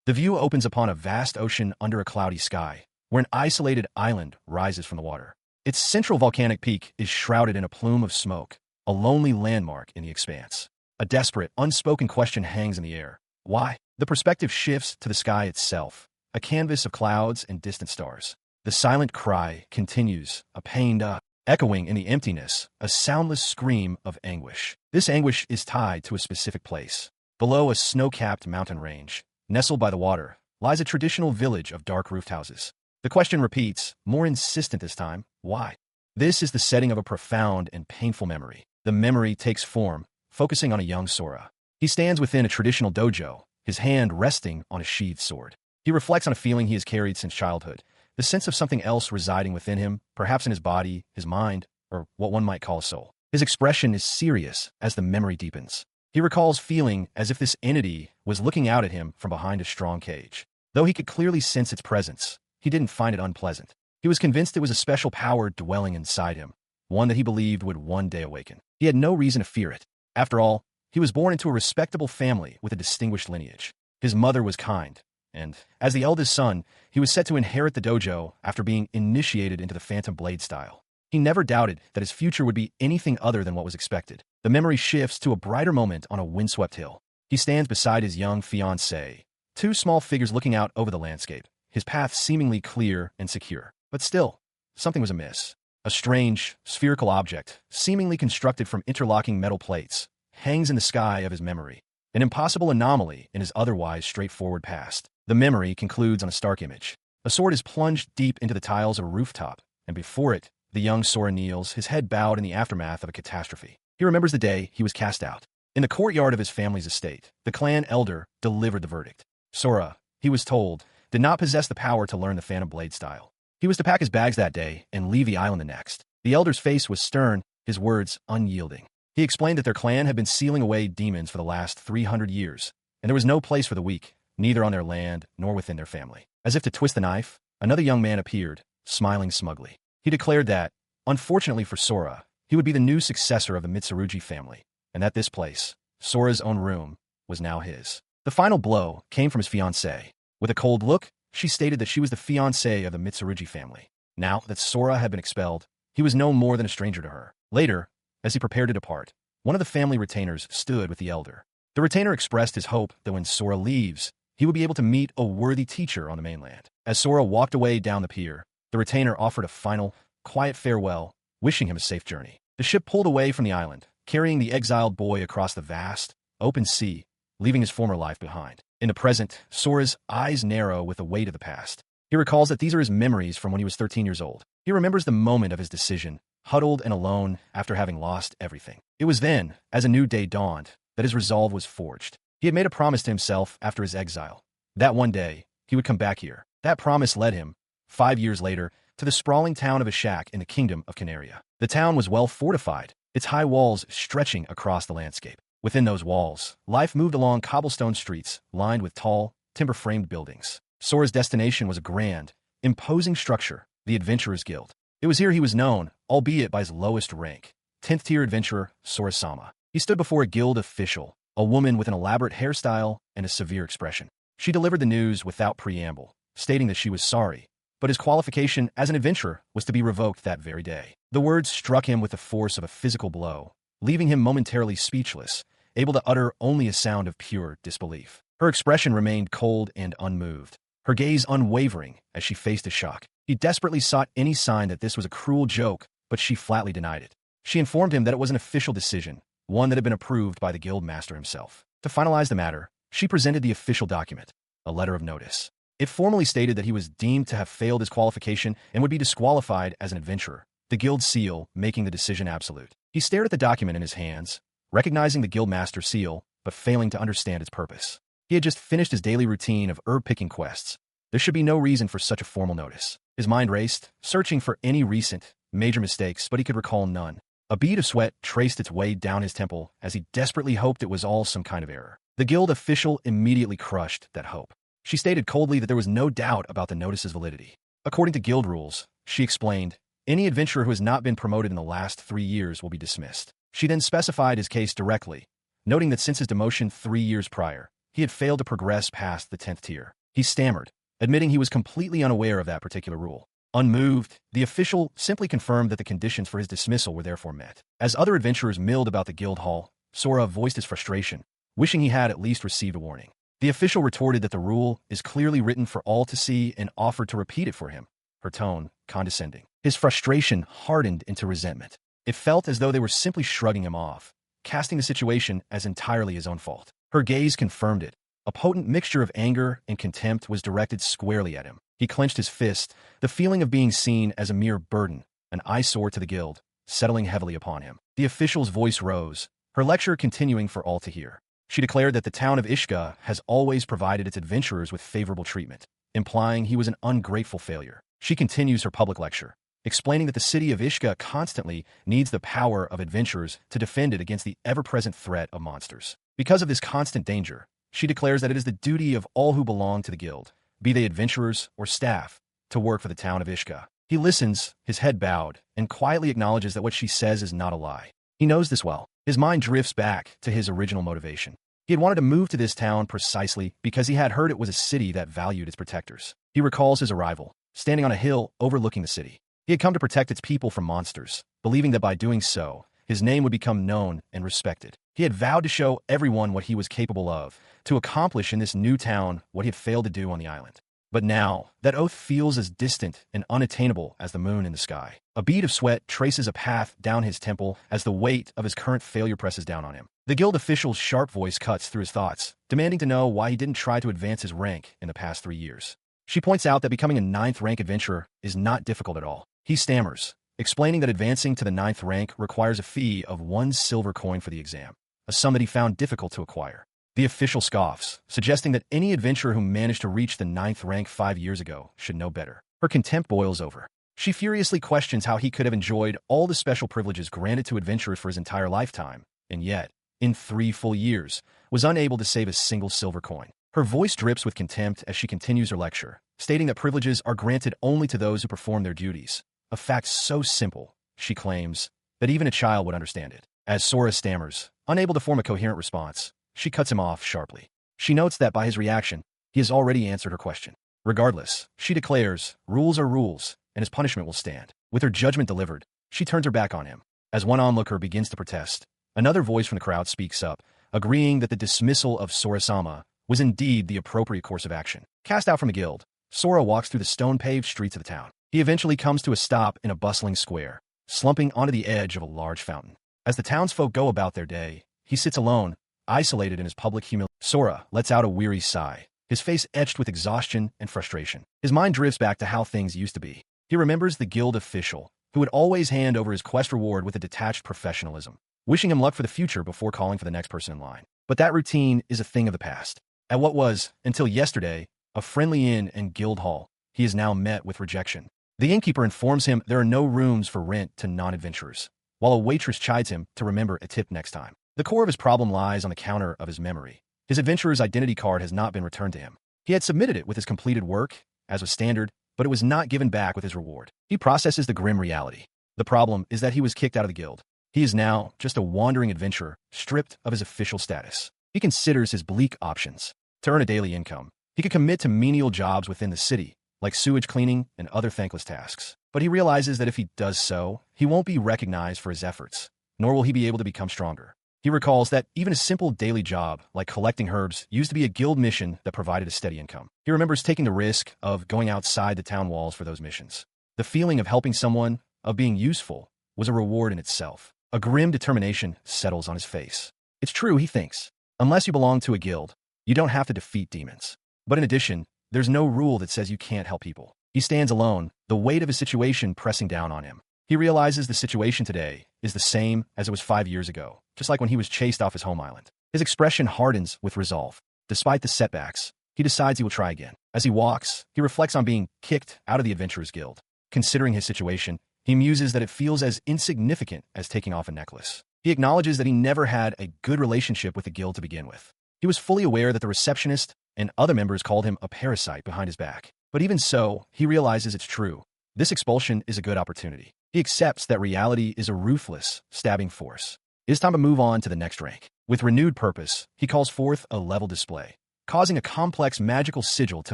The view opens upon a vast ocean under a cloudy sky, where an isolated island rises from the water. Its central volcanic peak is shrouded in a plume of smoke, a lonely landmark in the expanse. A desperate, unspoken question hangs in the air. Why? The perspective shifts to the sky itself, a canvas of clouds and distant stars. The silent cry continues, a pained echoing in the emptiness, a soundless scream of anguish. This anguish is tied to a specific place. Below a snow-capped mountain range, nestled by the water, lies a traditional village of dark roofed houses. The question repeats, more insistent this time, why? This is the setting of a profound and painful memory. The memory takes form, focusing on a young Sora. He stands within a traditional dojo, his hand resting on a sheathed sword. He reflects on a feeling he has carried since childhood, the sense of something else residing within him, perhaps in his body, his mind, or what one might call a soul. His expression is serious as the memory deepens. He recalls feeling as if this entity was looking out at him from behind a strong cage. Though he could clearly sense its presence, he didn't find it unpleasant. He was convinced it was a special power dwelling inside him, one that he believed would one day awaken. He had no reason to fear it. After all, he was born into a respectable family with a distinguished lineage. His mother was kind, and, as the eldest son, he was set to inherit the dojo after being initiated into the Phantom Blade style. He never doubted that his future would be anything other than what was expected. The memory shifts to a brighter moment on a windswept hill. He stands beside his young fiancée, two small figures looking out over the landscape, his path seemingly clear and secure. But still, something was amiss. A strange, spherical object, seemingly constructed from interlocking metal plates, hangs in the sky of his memory, an impossible anomaly in his otherwise straightforward past. The memory concludes on a stark image. A sword is plunged deep into the tiles of a rooftop, and before it, the young Sora kneels, his head bowed in the aftermath of a catastrophe. He remembers the day he was cast out. In the courtyard of his family's estate, the clan elder delivered the verdict. Sora, he was told, did not possess the power to learn the Phantom Blade style. He was to pack his bags that day and leave the island the next. The elder's face was stern, his words unyielding. He explained that their clan had been sealing away demons for the last 300 years, and there was no place for the weak, neither on their land nor within their family. As if to twist the knife, another young man appeared, smiling smugly. He declared that, unfortunately for Sora, he would be the new successor of the Mitsurugi family, and that this place, Sora's own room, was now his. The final blow came from his fiancée. With a cold look, she stated that she was the fiancée of the Mitsurugi family. Now that Sora had been expelled, he was no more than a stranger to her. Later, as he prepared to depart, one of the family retainers stood with the elder. The retainer expressed his hope that when Sora leaves, he would be able to meet a worthy teacher on the mainland. As Sora walked away down the pier, the retainer offered a final, quiet farewell, wishing him a safe journey. The ship pulled away from the island, carrying the exiled boy across the vast, open sea, leaving his former life behind. In the present, Sora's eyes narrow with the weight of the past. He recalls that these are his memories from when he was 13 years old. He remembers the moment of his decision, huddled and alone after having lost everything. It was then, as a new day dawned, that his resolve was forged. He had made a promise to himself after his exile, that one day, he would come back here. That promise led him, 5 years later, to the sprawling town of a shack in the kingdom of Canaria. The town was well fortified, its high walls stretching across the landscape. Within those walls, life moved along cobblestone streets lined with tall, timber-framed buildings. Sora's destination was a grand, imposing structure, the Adventurers Guild. It was here he was known, albeit by his lowest rank, 10th-tier adventurer Sora-sama. He stood before a guild official, a woman with an elaborate hairstyle and a severe expression. She delivered the news without preamble, stating that she was sorry, but his qualification as an adventurer was to be revoked that very day. The words struck him with the force of a physical blow, leaving him momentarily speechless, able to utter only a sound of pure disbelief. Her expression remained cold and unmoved, her gaze unwavering as she faced his shock. He desperately sought any sign that this was a cruel joke, but she flatly denied it. She informed him that it was an official decision, one that had been approved by the guild master himself. To finalize the matter, she presented the official document, a letter of notice. It formally stated that he was deemed to have failed his qualification and would be disqualified as an adventurer, the guild seal making the decision absolute. He stared at the document in his hands, recognizing the guildmaster's seal, but failing to understand its purpose. He had just finished his daily routine of herb-picking quests. There should be no reason for such a formal notice. His mind raced, searching for any recent, major mistakes, but he could recall none. A bead of sweat traced its way down his temple as he desperately hoped it was all some kind of error. The guild official immediately crushed that hope. She stated coldly that there was no doubt about the notice's validity. According to guild rules, she explained, any adventurer who has not been promoted in the last 3 years will be dismissed. She then specified his case directly, noting that since his demotion 3 years prior, he had failed to progress past the 10th tier. He stammered, admitting he was completely unaware of that particular rule. Unmoved, the official simply confirmed that the conditions for his dismissal were therefore met. As other adventurers milled about the guild hall, Sora voiced his frustration, wishing he had at least received a warning. The official retorted that the rule is clearly written for all to see and offered to repeat it for him, her tone condescending. His frustration hardened into resentment. It felt as though they were simply shrugging him off, casting the situation as entirely his own fault. Her gaze confirmed it. A potent mixture of anger and contempt was directed squarely at him. He clenched his fist, the feeling of being seen as a mere burden, an eyesore to the guild, settling heavily upon him. The official's voice rose, her lecture continuing for all to hear. She declared that the town of Ishka has always provided its adventurers with favorable treatment, implying he was an ungrateful failure. She continues her public lecture, explaining that the city of Ishka constantly needs the power of adventurers to defend it against the ever-present threat of monsters. Because of this constant danger, she declares that it is the duty of all who belong to the guild, be they adventurers or staff, to work for the town of Ishka. He listens, his head bowed, and quietly acknowledges that what she says is not a lie. He knows this well. His mind drifts back to his original motivation. He had wanted to move to this town precisely because he had heard it was a city that valued its protectors. He recalls his arrival, standing on a hill overlooking the city. He had come to protect its people from monsters, believing that by doing so, his name would become known and respected. He had vowed to show everyone what he was capable of, to accomplish in this new town what he had failed to do on the island. But now, that oath feels as distant and unattainable as the moon in the sky. A bead of sweat traces a path down his temple as the weight of his current failure presses down on him. The guild official's sharp voice cuts through his thoughts, demanding to know why he didn't try to advance his rank in the past 3 years. She points out that becoming a 9th rank adventurer is not difficult at all. He stammers, explaining that advancing to the 9th rank requires a fee of 1 silver coin for the exam, a sum that he found difficult to acquire. The official scoffs, suggesting that any adventurer who managed to reach the 9th rank 5 years ago should know better. Her contempt boils over. She furiously questions how he could have enjoyed all the special privileges granted to adventurers for his entire lifetime, and yet, in 3 full years, was unable to save a single silver coin. Her voice drips with contempt as she continues her lecture, stating that privileges are granted only to those who perform their duties, a fact so simple, she claims, that even a child would understand it. As Sora stammers, unable to form a coherent response, she cuts him off sharply. She notes that by his reaction, he has already answered her question. Regardless, she declares, rules are rules, and his punishment will stand. With her judgment delivered, she turns her back on him. As one onlooker begins to protest, another voice from the crowd speaks up, agreeing that the dismissal of Sora-sama was indeed the appropriate course of action. Cast out from the guild, Sora walks through the stone-paved streets of the town. He eventually comes to a stop in a bustling square, slumping onto the edge of a large fountain. As the townsfolk go about their day, he sits alone, isolated in his public humiliation. Sora lets out a weary sigh, his face etched with exhaustion and frustration. His mind drifts back to how things used to be. He remembers the guild official, who would always hand over his quest reward with a detached professionalism, wishing him luck for the future before calling for the next person in line. But that routine is a thing of the past. At what was, until yesterday, a friendly inn and guild hall, he is now met with rejection. The innkeeper informs him there are no rooms for rent to non-adventurers, while a waitress chides him to remember a tip next time. The core of his problem lies on the counter of his memory. His adventurer's identity card has not been returned to him. He had submitted it with his completed work, as was standard, but it was not given back with his reward. He processes the grim reality. The problem is that he was kicked out of the guild. He is now just a wandering adventurer, stripped of his official status. He considers his bleak options. To earn a daily income, he could commit to menial jobs within the city, like sewage cleaning and other thankless tasks. But he realizes that if he does so, he won't be recognized for his efforts, nor will he be able to become stronger. He recalls that even a simple daily job, like collecting herbs, used to be a guild mission that provided a steady income. He remembers taking the risk of going outside the town walls for those missions. The feeling of helping someone, of being useful, was a reward in itself. A grim determination settles on his face. It's true, he thinks. Unless you belong to a guild, you don't have to defeat demons. But in addition, there's no rule that says you can't help people. He stands alone, the weight of his situation pressing down on him. He realizes the situation today is the same as it was 5 years ago, just like when he was chased off his home island. His expression hardens with resolve. Despite the setbacks, he decides he will try again. As he walks, he reflects on being kicked out of the Adventurers Guild. Considering his situation, he muses that it feels as insignificant as taking off a necklace. He acknowledges that he never had a good relationship with the guild to begin with. He was fully aware that the receptionist and other members called him a parasite behind his back. But even so, he realizes it's true. This expulsion is a good opportunity. He accepts that reality is a ruthless, stabbing force. It is time to move on to the next rank. With renewed purpose, he calls forth a level display, causing a complex magical sigil to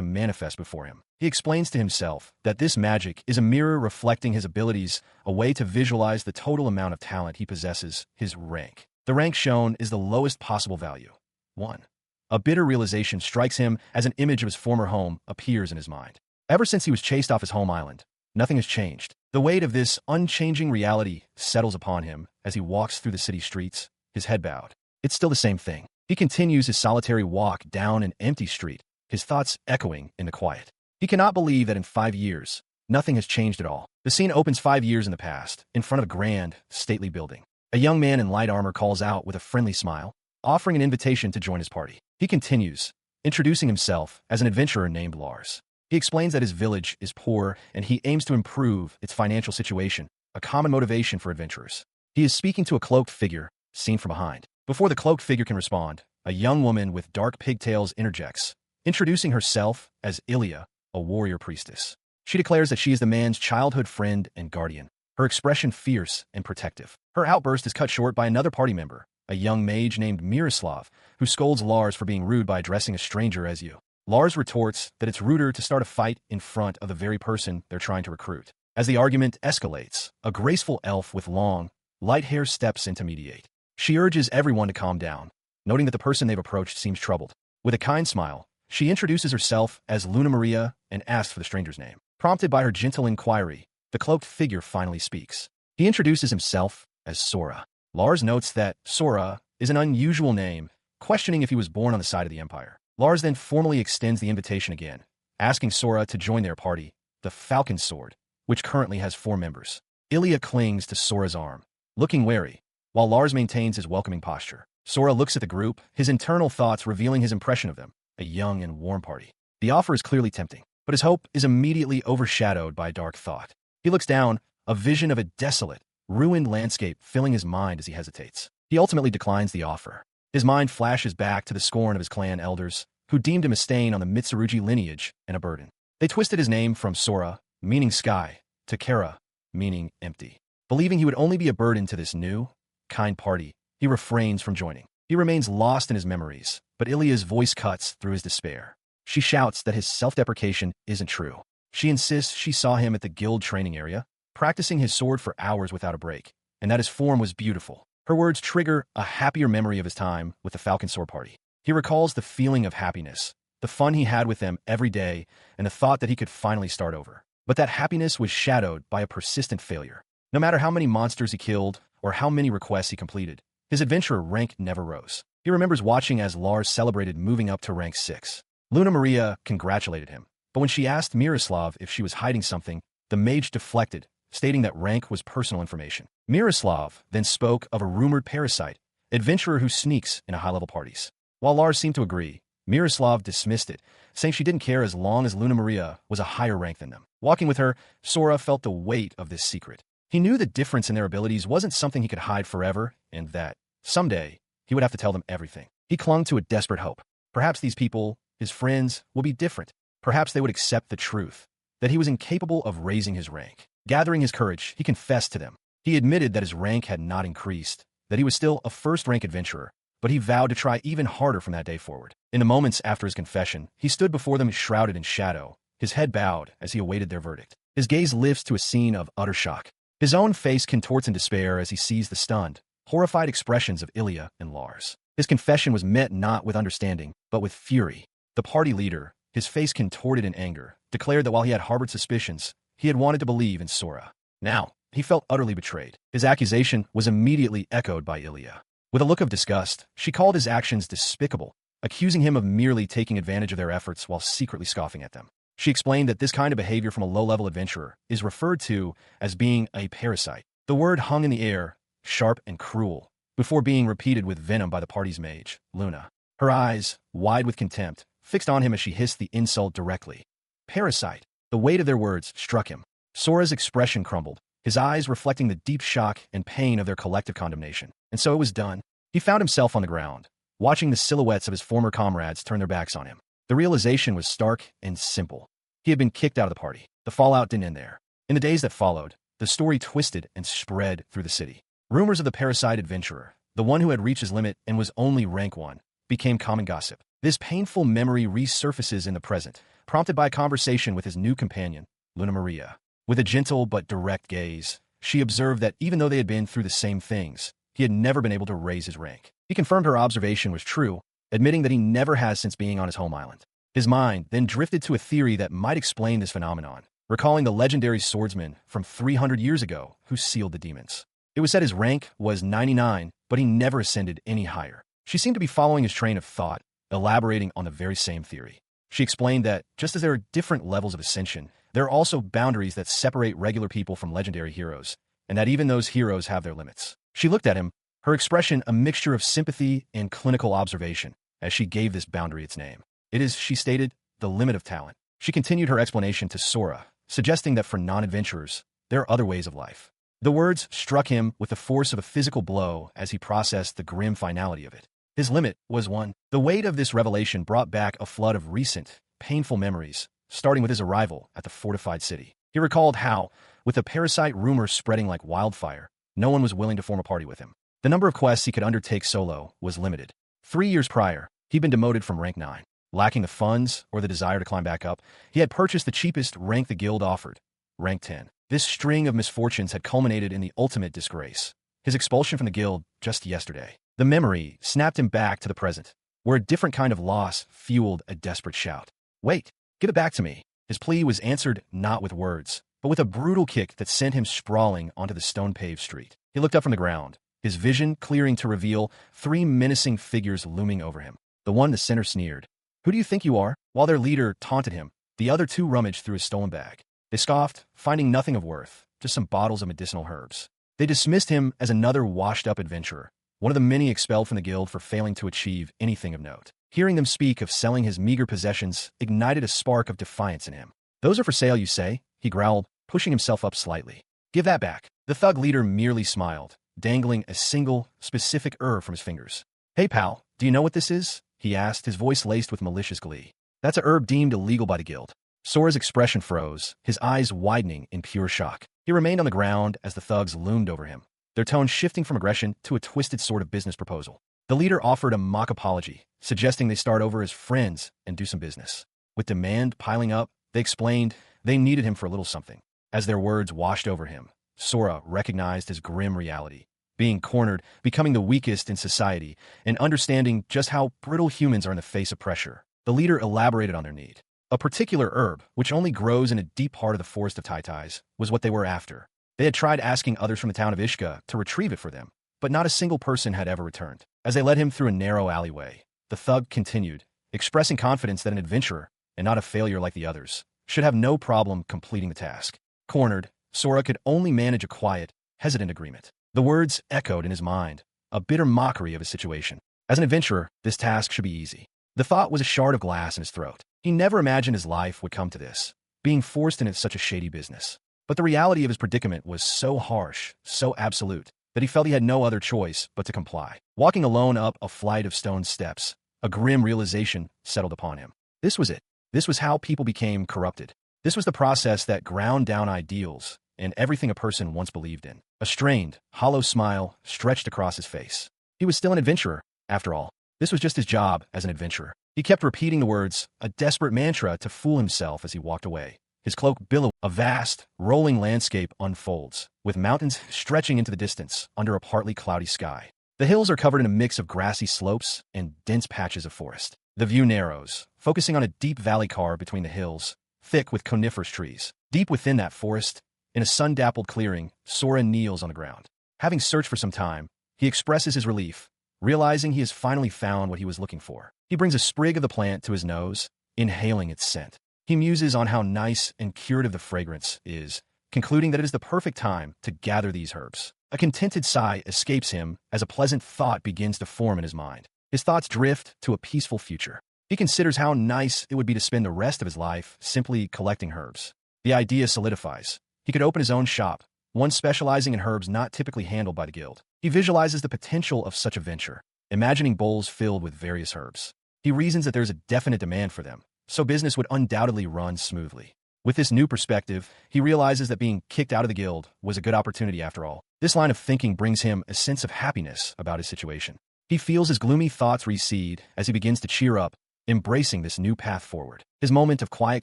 manifest before him. He explains to himself that this magic is a mirror reflecting his abilities, a way to visualize the total amount of talent he possesses, his rank. The rank shown is the lowest possible value, 1. A bitter realization strikes him as an image of his former home appears in his mind. Ever since he was chased off his home island, nothing has changed. The weight of this unchanging reality settles upon him as he walks through the city streets, his head bowed. It's still the same thing. He continues his solitary walk down an empty street, his thoughts echoing in the quiet. He cannot believe that in 5 years, nothing has changed at all. The scene opens 5 years in the past, in front of a grand, stately building. A young man in light armor calls out with a friendly smile, offering an invitation to join his party. He continues, introducing himself as an adventurer named Lars. He explains that his village is poor and he aims to improve its financial situation, a common motivation for adventurers. He is speaking to a cloaked figure, seen from behind. Before the cloaked figure can respond, a young woman with dark pigtails interjects, introducing herself as Ilya, a warrior priestess. She declares that she is the man's childhood friend and guardian, her expression fierce and protective. Her outburst is cut short by another party member, a young mage named Miroslav, who scolds Lars for being rude by addressing a stranger as you. Lars retorts that it's ruder to start a fight in front of the very person they're trying to recruit. As the argument escalates, a graceful elf with long, light hair steps in to mediate. She urges everyone to calm down, noting that the person they've approached seems troubled. With a kind smile, she introduces herself as Luna Maria and asks for the stranger's name. Prompted by her gentle inquiry, the cloaked figure finally speaks. He introduces himself as Sora. Lars notes that Sora is an unusual name, questioning if he was born on the side of the Empire. Lars then formally extends the invitation again, asking Sora to join their party, the Falcon Sword, which currently has 4 members. Ilya clings to Sora's arm, looking wary, while Lars maintains his welcoming posture. Sora looks at the group, his internal thoughts revealing his impression of them, a young and warm party. The offer is clearly tempting, but his hope is immediately overshadowed by a dark thought. He looks down, a vision of a desolate, ruined landscape filling his mind as he hesitates. He ultimately declines the offer. His mind flashes back to the scorn of his clan elders, who deemed him a stain on the Mitsurugi lineage and a burden. They twisted his name from Sora, meaning sky, to Kara, meaning empty. Believing he would only be a burden to this new, kind party, he refrains from joining. He remains lost in his memories, but Ilya's voice cuts through his despair. She shouts that his self-deprecation isn't true. She insists she saw him at the guild training area, practicing his sword for hours without a break, and that his form was beautiful. Her words trigger a happier memory of his time with the Falcon Sword party. He recalls the feeling of happiness, the fun he had with them every day, and the thought that he could finally start over. But that happiness was shadowed by a persistent failure. No matter how many monsters he killed or how many requests he completed, his adventurer rank never rose. He remembers watching as Lars celebrated moving up to rank 6. Luna Maria congratulated him, but when she asked Miroslav if she was hiding something, the mage deflected, stating that rank was personal information. Miroslav then spoke of a rumored parasite, adventurer who sneaks in high-level parties. While Lars seemed to agree, Miroslav dismissed it, saying she didn't care as long as Luna Maria was a higher rank than them. Walking with her, Sora felt the weight of this secret. He knew the difference in their abilities wasn't something he could hide forever, and that, someday, he would have to tell them everything. He clung to a desperate hope. Perhaps these people, his friends, will be different. Perhaps they would accept the truth, that he was incapable of raising his rank. Gathering his courage, he confessed to them. He admitted that his rank had not increased, that he was still a first-rank adventurer, but he vowed to try even harder from that day forward. In the moments after his confession, he stood before them shrouded in shadow, his head bowed as he awaited their verdict. His gaze lifts to a scene of utter shock. His own face contorts in despair as he sees the stunned, horrified expressions of Ilya and Lars. His confession was met not with understanding, but with fury. The party leader, his face contorted in anger, declared that while he had harbored suspicions, he had wanted to believe in Sora. Now, he felt utterly betrayed. His accusation was immediately echoed by Ilya. With a look of disgust, she called his actions despicable, accusing him of merely taking advantage of their efforts while secretly scoffing at them. She explained that this kind of behavior from a low-level adventurer is referred to as being a parasite. The word hung in the air, sharp and cruel, before being repeated with venom by the party's mage, Luna. Her eyes, wide with contempt, fixed on him as she hissed the insult directly. Parasite. The weight of their words struck him. Sora's expression crumbled, his eyes reflecting the deep shock and pain of their collective condemnation. And so it was done. He found himself on the ground, watching the silhouettes of his former comrades turn their backs on him. The realization was stark and simple. He had been kicked out of the party. The fallout didn't end there. In the days that followed, the story twisted and spread through the city. Rumors of the parasite adventurer, the one who had reached his limit and was only rank 1, became common gossip. This painful memory resurfaces in the present, prompted by a conversation with his new companion, Luna Maria. With a gentle but direct gaze, she observed that even though they had been through the same things, he had never been able to raise his rank. He confirmed her observation was true, admitting that he never has since being on his home island. His mind then drifted to a theory that might explain this phenomenon, recalling the legendary swordsman from 300 years ago who sealed the demons. It was said his rank was 99, but he never ascended any higher. She seemed to be following his train of thought, elaborating on the very same theory. She explained that, just as there are different levels of ascension, there are also boundaries that separate regular people from legendary heroes, and that even those heroes have their limits. She looked at him, her expression a mixture of sympathy and clinical observation, as she gave this boundary its name. It is, she stated, the limit of talent. She continued her explanation to Sora, suggesting that for non-adventurers, there are other ways of life. The words struck him with the force of a physical blow as he processed the grim finality of it. His limit was one. The weight of this revelation brought back a flood of recent, painful memories, starting with his arrival at the fortified city. He recalled how, with the parasite rumor spreading like wildfire, no one was willing to form a party with him. The number of quests he could undertake solo was limited. 3 years prior, he'd been demoted from rank 9. Lacking the funds or the desire to climb back up, he had purchased the cheapest rank the guild offered, rank 10. This string of misfortunes had culminated in the ultimate disgrace, his expulsion from the guild just yesterday. The memory snapped him back to the present, where a different kind of loss fueled a desperate shout. "Wait, give it back to me." His plea was answered not with words, but with a brutal kick that sent him sprawling onto the stone-paved street. He looked up from the ground, his vision clearing to reveal 3 menacing figures looming over him. The one in the center sneered, "Who do you think you are?" While their leader taunted him, the other 2 rummaged through his stolen bag. They scoffed, finding nothing of worth, just some bottles of medicinal herbs. They dismissed him as another washed-up adventurer, one of the many expelled from the guild for failing to achieve anything of note. Hearing them speak of selling his meager possessions ignited a spark of defiance in him. "Those are for sale, you say?" he growled, pushing himself up slightly. "Give that back." The thug leader merely smiled, dangling a single, specific herb from his fingers. "Hey pal, do you know what this is?" he asked, his voice laced with malicious glee. "That's a herb deemed illegal by the guild." Sora's expression froze, his eyes widening in pure shock. He remained on the ground as the thugs loomed over him, their tone shifting from aggression to a twisted sort of business proposal. The leader offered a mock apology, suggesting they start over as friends and do some business. With demand piling up, they explained they needed him for a little something. As their words washed over him, Sora recognized his grim reality, being cornered, becoming the weakest in society, and understanding just how brittle humans are in the face of pressure. The leader elaborated on their need. A particular herb, which only grows in a deep part of the forest of Taitais, was what they were after. They had tried asking others from the town of Ishka to retrieve it for them, but not a single person had ever returned. As they led him through a narrow alleyway, the thug continued, expressing confidence that an adventurer, and not a failure like the others, should have no problem completing the task. Cornered, Sora could only manage a quiet, hesitant agreement. The words echoed in his mind, a bitter mockery of his situation. As an adventurer, this task should be easy. The thought was a shard of glass in his throat. He never imagined his life would come to this, being forced into such a shady business. But the reality of his predicament was so harsh, so absolute, that he felt he had no other choice but to comply. Walking alone up a flight of stone steps, a grim realization settled upon him. This was it. This was how people became corrupted. This was the process that ground down ideals and everything a person once believed in. A strained, hollow smile stretched across his face. He was still an adventurer, after all. This was just his job as an adventurer. He kept repeating the words, a desperate mantra to fool himself as he walked away. His cloak billowed. A vast, rolling landscape unfolds, with mountains stretching into the distance under a partly cloudy sky. The hills are covered in a mix of grassy slopes and dense patches of forest. The view narrows, focusing on a deep valley carved between the hills, thick with coniferous trees. Deep within that forest, in a sun-dappled clearing, Sora kneels on the ground. Having searched for some time, he expresses his relief, realizing he has finally found what he was looking for. He brings a sprig of the plant to his nose, inhaling its scent. He muses on how nice and curative the fragrance is, concluding that it is the perfect time to gather these herbs. A contented sigh escapes him as a pleasant thought begins to form in his mind. His thoughts drift to a peaceful future. He considers how nice it would be to spend the rest of his life simply collecting herbs. The idea solidifies. He could open his own shop, one specializing in herbs not typically handled by the guild. He visualizes the potential of such a venture, imagining bowls filled with various herbs. He reasons that there is a definite demand for them, so business would undoubtedly run smoothly. With this new perspective, he realizes that being kicked out of the guild was a good opportunity after all. This line of thinking brings him a sense of happiness about his situation. He feels his gloomy thoughts recede as he begins to cheer up, embracing this new path forward. His moment of quiet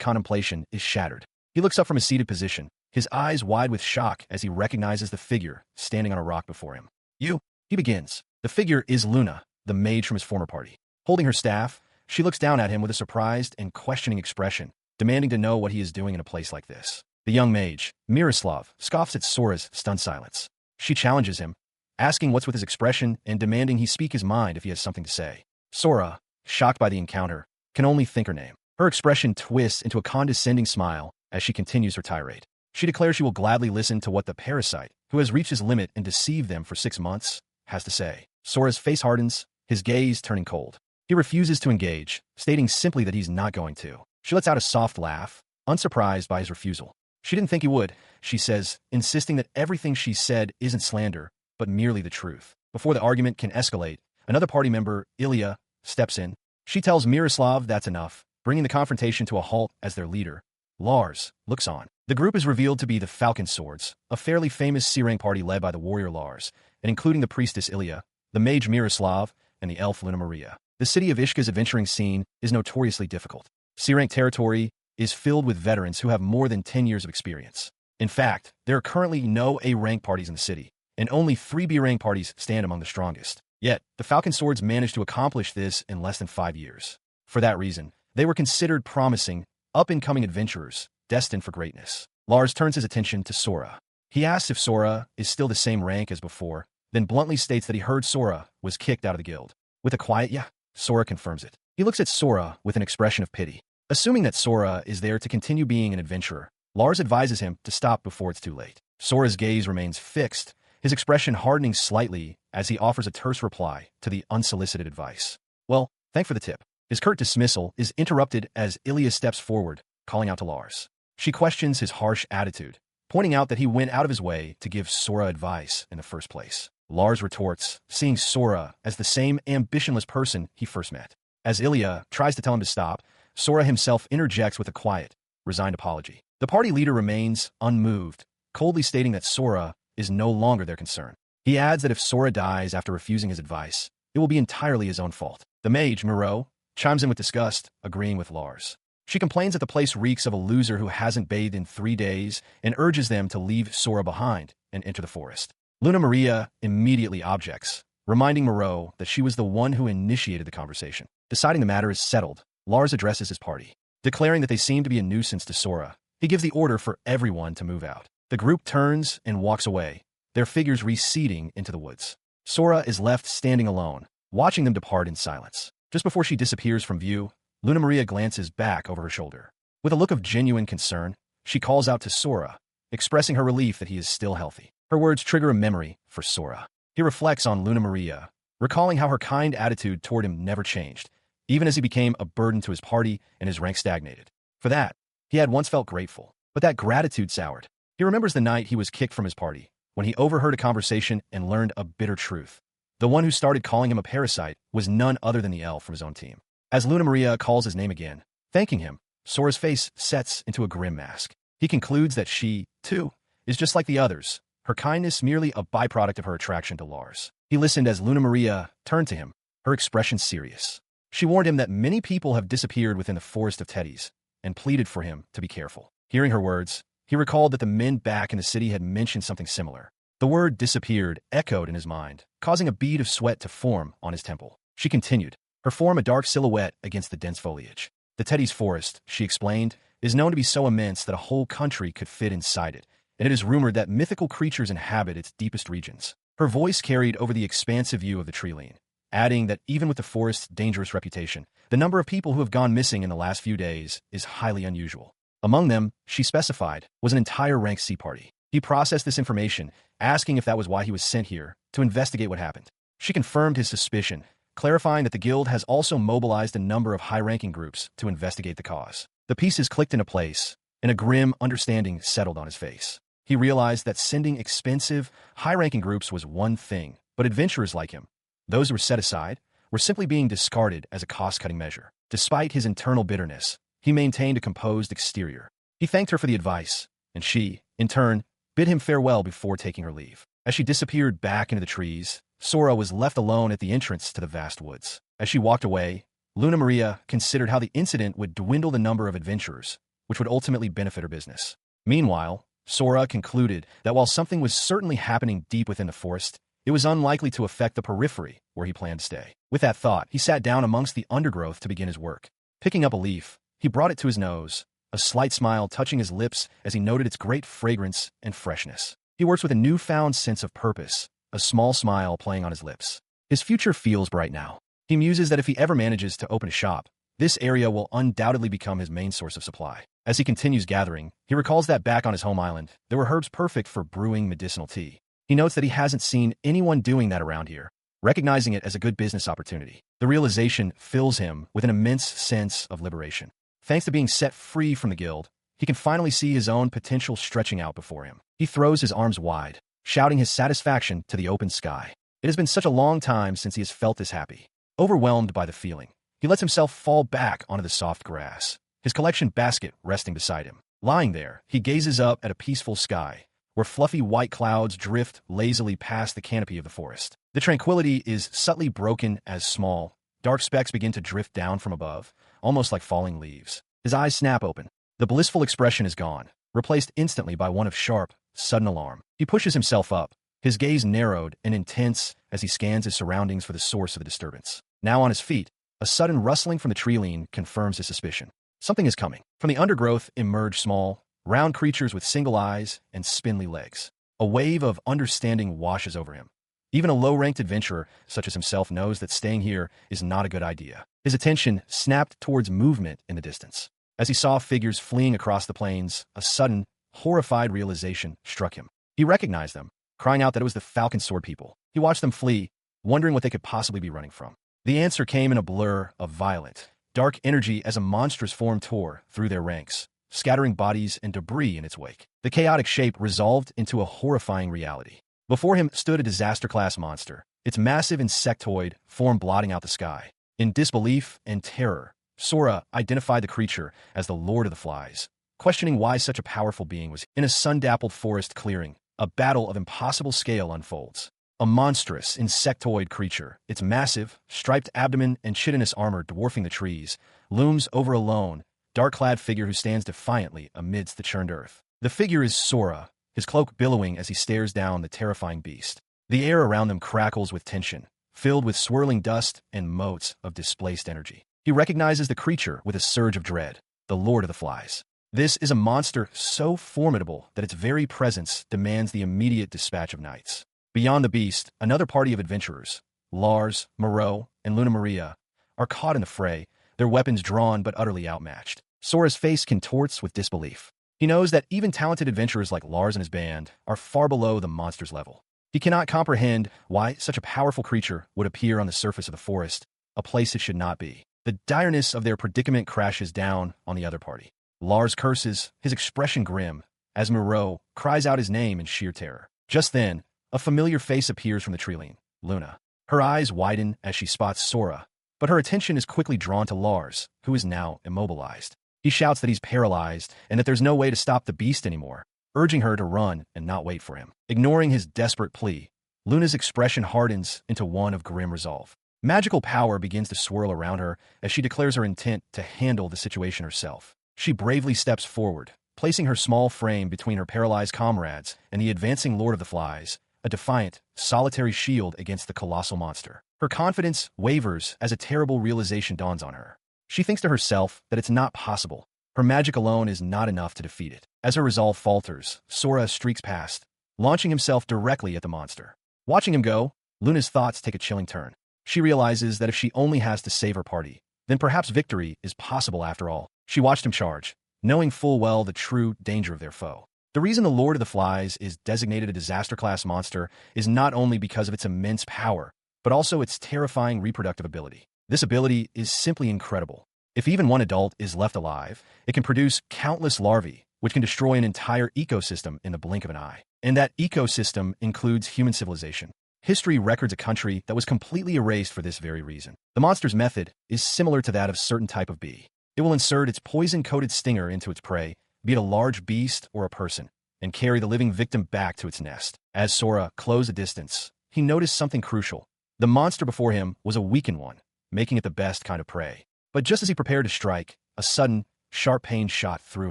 contemplation is shattered. He looks up from his seated position, his eyes wide with shock as he recognizes the figure standing on a rock before him. "You," he begins. The figure is Luna, the mage from his former party. Holding her staff, she looks down at him with a surprised and questioning expression, demanding to know what he is doing in a place like this. The young mage, Miroslav, scoffs at Sora's stunned silence. She challenges him, asking what's with his expression and demanding he speak his mind if he has something to say. Sora, shocked by the encounter, can only think her name. Her expression twists into a condescending smile as she continues her tirade. She declares she will gladly listen to what the parasite, who has reached his limit and deceived them for 6 months, has to say. Sora's face hardens, his gaze turning cold. He refuses to engage, stating simply that he's not going to. She lets out a soft laugh, unsurprised by his refusal. She didn't think he would, she says, insisting that everything she said isn't slander, but merely the truth. Before the argument can escalate, another party member, Ilya, steps in. She tells Miroslav that's enough, bringing the confrontation to a halt as their leader, Lars, looks on. The group is revealed to be the Falcon Swords, a fairly famous C-rank party led by the warrior Lars, and including the priestess Ilya, the mage Miroslav, and the elf Luna Maria. The city of Ishka's adventuring scene is notoriously difficult. C-rank territory is filled with veterans who have more than 10 years of experience. In fact, there are currently no A-rank parties in the city, and only 3 B-rank parties stand among the strongest. Yet, the Falcon Swords managed to accomplish this in less than 5 years. For that reason, they were considered promising, up-and-coming adventurers, destined for greatness. Lars turns his attention to Sora. He asks if Sora is still the same rank as before, then bluntly states that he heard Sora was kicked out of the guild. With a quiet "yeah," Sora confirms it. He looks at Sora with an expression of pity. Assuming that Sora is there to continue being an adventurer, Lars advises him to stop before it's too late. Sora's gaze remains fixed, his expression hardening slightly as he offers a terse reply to the unsolicited advice. "Well, thanks for the tip." His curt dismissal is interrupted as Ilya steps forward, calling out to Lars. She questions his harsh attitude, pointing out that he went out of his way to give Sora advice in the first place. Lars retorts, seeing Sora as the same ambitionless person he first met. As Ilya tries to tell him to stop, Sora himself interjects with a quiet, resigned apology. The party leader remains unmoved, coldly stating that Sora is no longer their concern. He adds that if Sora dies after refusing his advice, it will be entirely his own fault. The mage, Miro, chimes in with disgust, agreeing with Lars. She complains that the place reeks of a loser who hasn't bathed in 3 days and urges them to leave Sora behind and enter the forest. Luna Maria immediately objects, reminding Miro that she was the one who initiated the conversation. Deciding the matter is settled, Lars addresses his party. Declaring that they seem to be a nuisance to Sora, he gives the order for everyone to move out. The group turns and walks away, their figures receding into the woods. Sora is left standing alone, watching them depart in silence. Just before she disappears from view, Luna Maria glances back over her shoulder. With a look of genuine concern, she calls out to Sora, expressing her relief that he is still healthy. Her words trigger a memory for Sora. He reflects on Luna Maria, recalling how her kind attitude toward him never changed, even as he became a burden to his party and his rank stagnated. For that, he had once felt grateful, but that gratitude soured. He remembers the night he was kicked from his party, when he overheard a conversation and learned a bitter truth. The one who started calling him a parasite was none other than the elf from his own team. As Luna Maria calls his name again, thanking him, Sora's face sets into a grim mask. He concludes that she, too, is just like the others, her kindness merely a byproduct of her attraction to Lars. He listened as Luna Maria turned to him, her expression serious. She warned him that many people have disappeared within the forest of Teddies, and pleaded for him to be careful. Hearing her words, he recalled that the men back in the city had mentioned something similar. The word disappeared echoed in his mind, causing a bead of sweat to form on his temple. She continued, her form a dark silhouette against the dense foliage. The Teddy's forest, she explained, is known to be so immense that a whole country could fit inside it, and it is rumored that mythical creatures inhabit its deepest regions. Her voice carried over the expansive view of the treeline, adding that even with the forest's dangerous reputation, the number of people who have gone missing in the last few days is highly unusual. Among them, she specified, was an entire rank C party. He processed this information, asking if that was why he was sent here, to investigate what happened. She confirmed his suspicion, clarifying that the guild has also mobilized a number of high-ranking groups to investigate the cause. The pieces clicked into place, and a grim understanding settled on his face. He realized that sending expensive, high-ranking groups was one thing, but adventurers like him, those who were set aside, were simply being discarded as a cost-cutting measure. Despite his internal bitterness, he maintained a composed exterior. He thanked her for the advice, and she, in turn, bid him farewell before taking her leave. As she disappeared back into the trees, Sora was left alone at the entrance to the vast woods. As she walked away, Luna Maria considered how the incident would dwindle the number of adventurers, which would ultimately benefit her business. Meanwhile, Sora concluded that while something was certainly happening deep within the forest, it was unlikely to affect the periphery where he planned to stay. With that thought, he sat down amongst the undergrowth to begin his work. Picking up a leaf, he brought it to his nose, a slight smile touching his lips as he noted its great fragrance and freshness. He works with a newfound sense of purpose, a small smile playing on his lips. His future feels bright now. He muses that if he ever manages to open a shop, this area will undoubtedly become his main source of supply. As he continues gathering, he recalls that back on his home island, there were herbs perfect for brewing medicinal tea. He notes that he hasn't seen anyone doing that around here, recognizing it as a good business opportunity. The realization fills him with an immense sense of liberation. Thanks to being set free from the guild, he can finally see his own potential stretching out before him. He throws his arms wide, shouting his satisfaction to the open sky. It has been such a long time since he has felt this happy. Overwhelmed by the feeling, he lets himself fall back onto the soft grass, his collection basket resting beside him. Lying there, he gazes up at a peaceful sky, where fluffy white clouds drift lazily past the canopy of the forest. The tranquility is subtly broken as small, dark specks begin to drift down from above, almost like falling leaves. His eyes snap open. The blissful expression is gone, replaced instantly by one of sharp, sudden alarm. He pushes himself up, his gaze narrowed and intense as he scans his surroundings for the source of the disturbance. Now on his feet, a sudden rustling from the tree-line confirms his suspicion. Something is coming. From the undergrowth emerge small, round creatures with single eyes and spindly legs. A wave of understanding washes over him. Even a low-ranked adventurer such as himself knows that staying here is not a good idea. His attention snapped towards movement in the distance. As he saw figures fleeing across the plains, a sudden, horrified realization struck him. He recognized them, crying out that it was the Falcon Sword people. He watched them flee, wondering what they could possibly be running from. The answer came in a blur of violent, dark energy as a monstrous form tore through their ranks, scattering bodies and debris in its wake. The chaotic shape resolved into a horrifying reality. Before him stood a disaster-class monster, its massive insectoid form blotting out the sky. In disbelief and terror, Sora identified the creature as the Lord of the Flies, questioning why such a powerful being was in a sun-dappled forest clearing. A battle of impossible scale unfolds. A monstrous insectoid creature, its massive, striped abdomen and chitinous armor dwarfing the trees, looms over a lone, dark-clad figure who stands defiantly amidst the churned earth. The figure is Sora, his cloak billowing as he stares down the terrifying beast. The air around them crackles with tension, filled with swirling dust and motes of displaced energy. He recognizes the creature with a surge of dread, the Lord of the Flies. This is a monster so formidable that its very presence demands the immediate dispatch of knights. Beyond the beast, another party of adventurers, Lars, Moreau, and Luna Maria, are caught in the fray, their weapons drawn but utterly outmatched. Sora's face contorts with disbelief. He knows that even talented adventurers like Lars and his band are far below the monster's level. He cannot comprehend why such a powerful creature would appear on the surface of the forest, a place it should not be. The direness of their predicament crashes down on the other party. Lars curses, his expression grim, as Moreau cries out his name in sheer terror. Just then, a familiar face appears from the tree-line, Luna. Her eyes widen as she spots Sora, but her attention is quickly drawn to Lars, who is now immobilized. He shouts that he's paralyzed and that there's no way to stop the beast anymore, urging her to run and not wait for him. Ignoring his desperate plea, Luna's expression hardens into one of grim resolve. Magical power begins to swirl around her as she declares her intent to handle the situation herself. She bravely steps forward, placing her small frame between her paralyzed comrades and the advancing Lord of the Flies, a defiant, solitary shield against the colossal monster. Her confidence wavers as a terrible realization dawns on her. She thinks to herself that it's not possible. Her magic alone is not enough to defeat it. As her resolve falters, Sora streaks past, launching himself directly at the monster. Watching him go, Luna's thoughts take a chilling turn. She realizes that if she only has to save her party, then perhaps victory is possible after all. She watched him charge, knowing full well the true danger of their foe. The reason the Lord of the Flies is designated a disaster-class monster is not only because of its immense power, but also its terrifying reproductive ability. This ability is simply incredible. If even one adult is left alive, it can produce countless larvae, which can destroy an entire ecosystem in the blink of an eye. And that ecosystem includes human civilization. History records a country that was completely erased for this very reason. The monster's method is similar to that of a certain type of bee. It will insert its poison-coated stinger into its prey, be it a large beast or a person, and carry the living victim back to its nest. As Sora closed the distance, he noticed something crucial. The monster before him was a weakened one, making it the best kind of prey. But just as he prepared to strike, a sudden, sharp pain shot through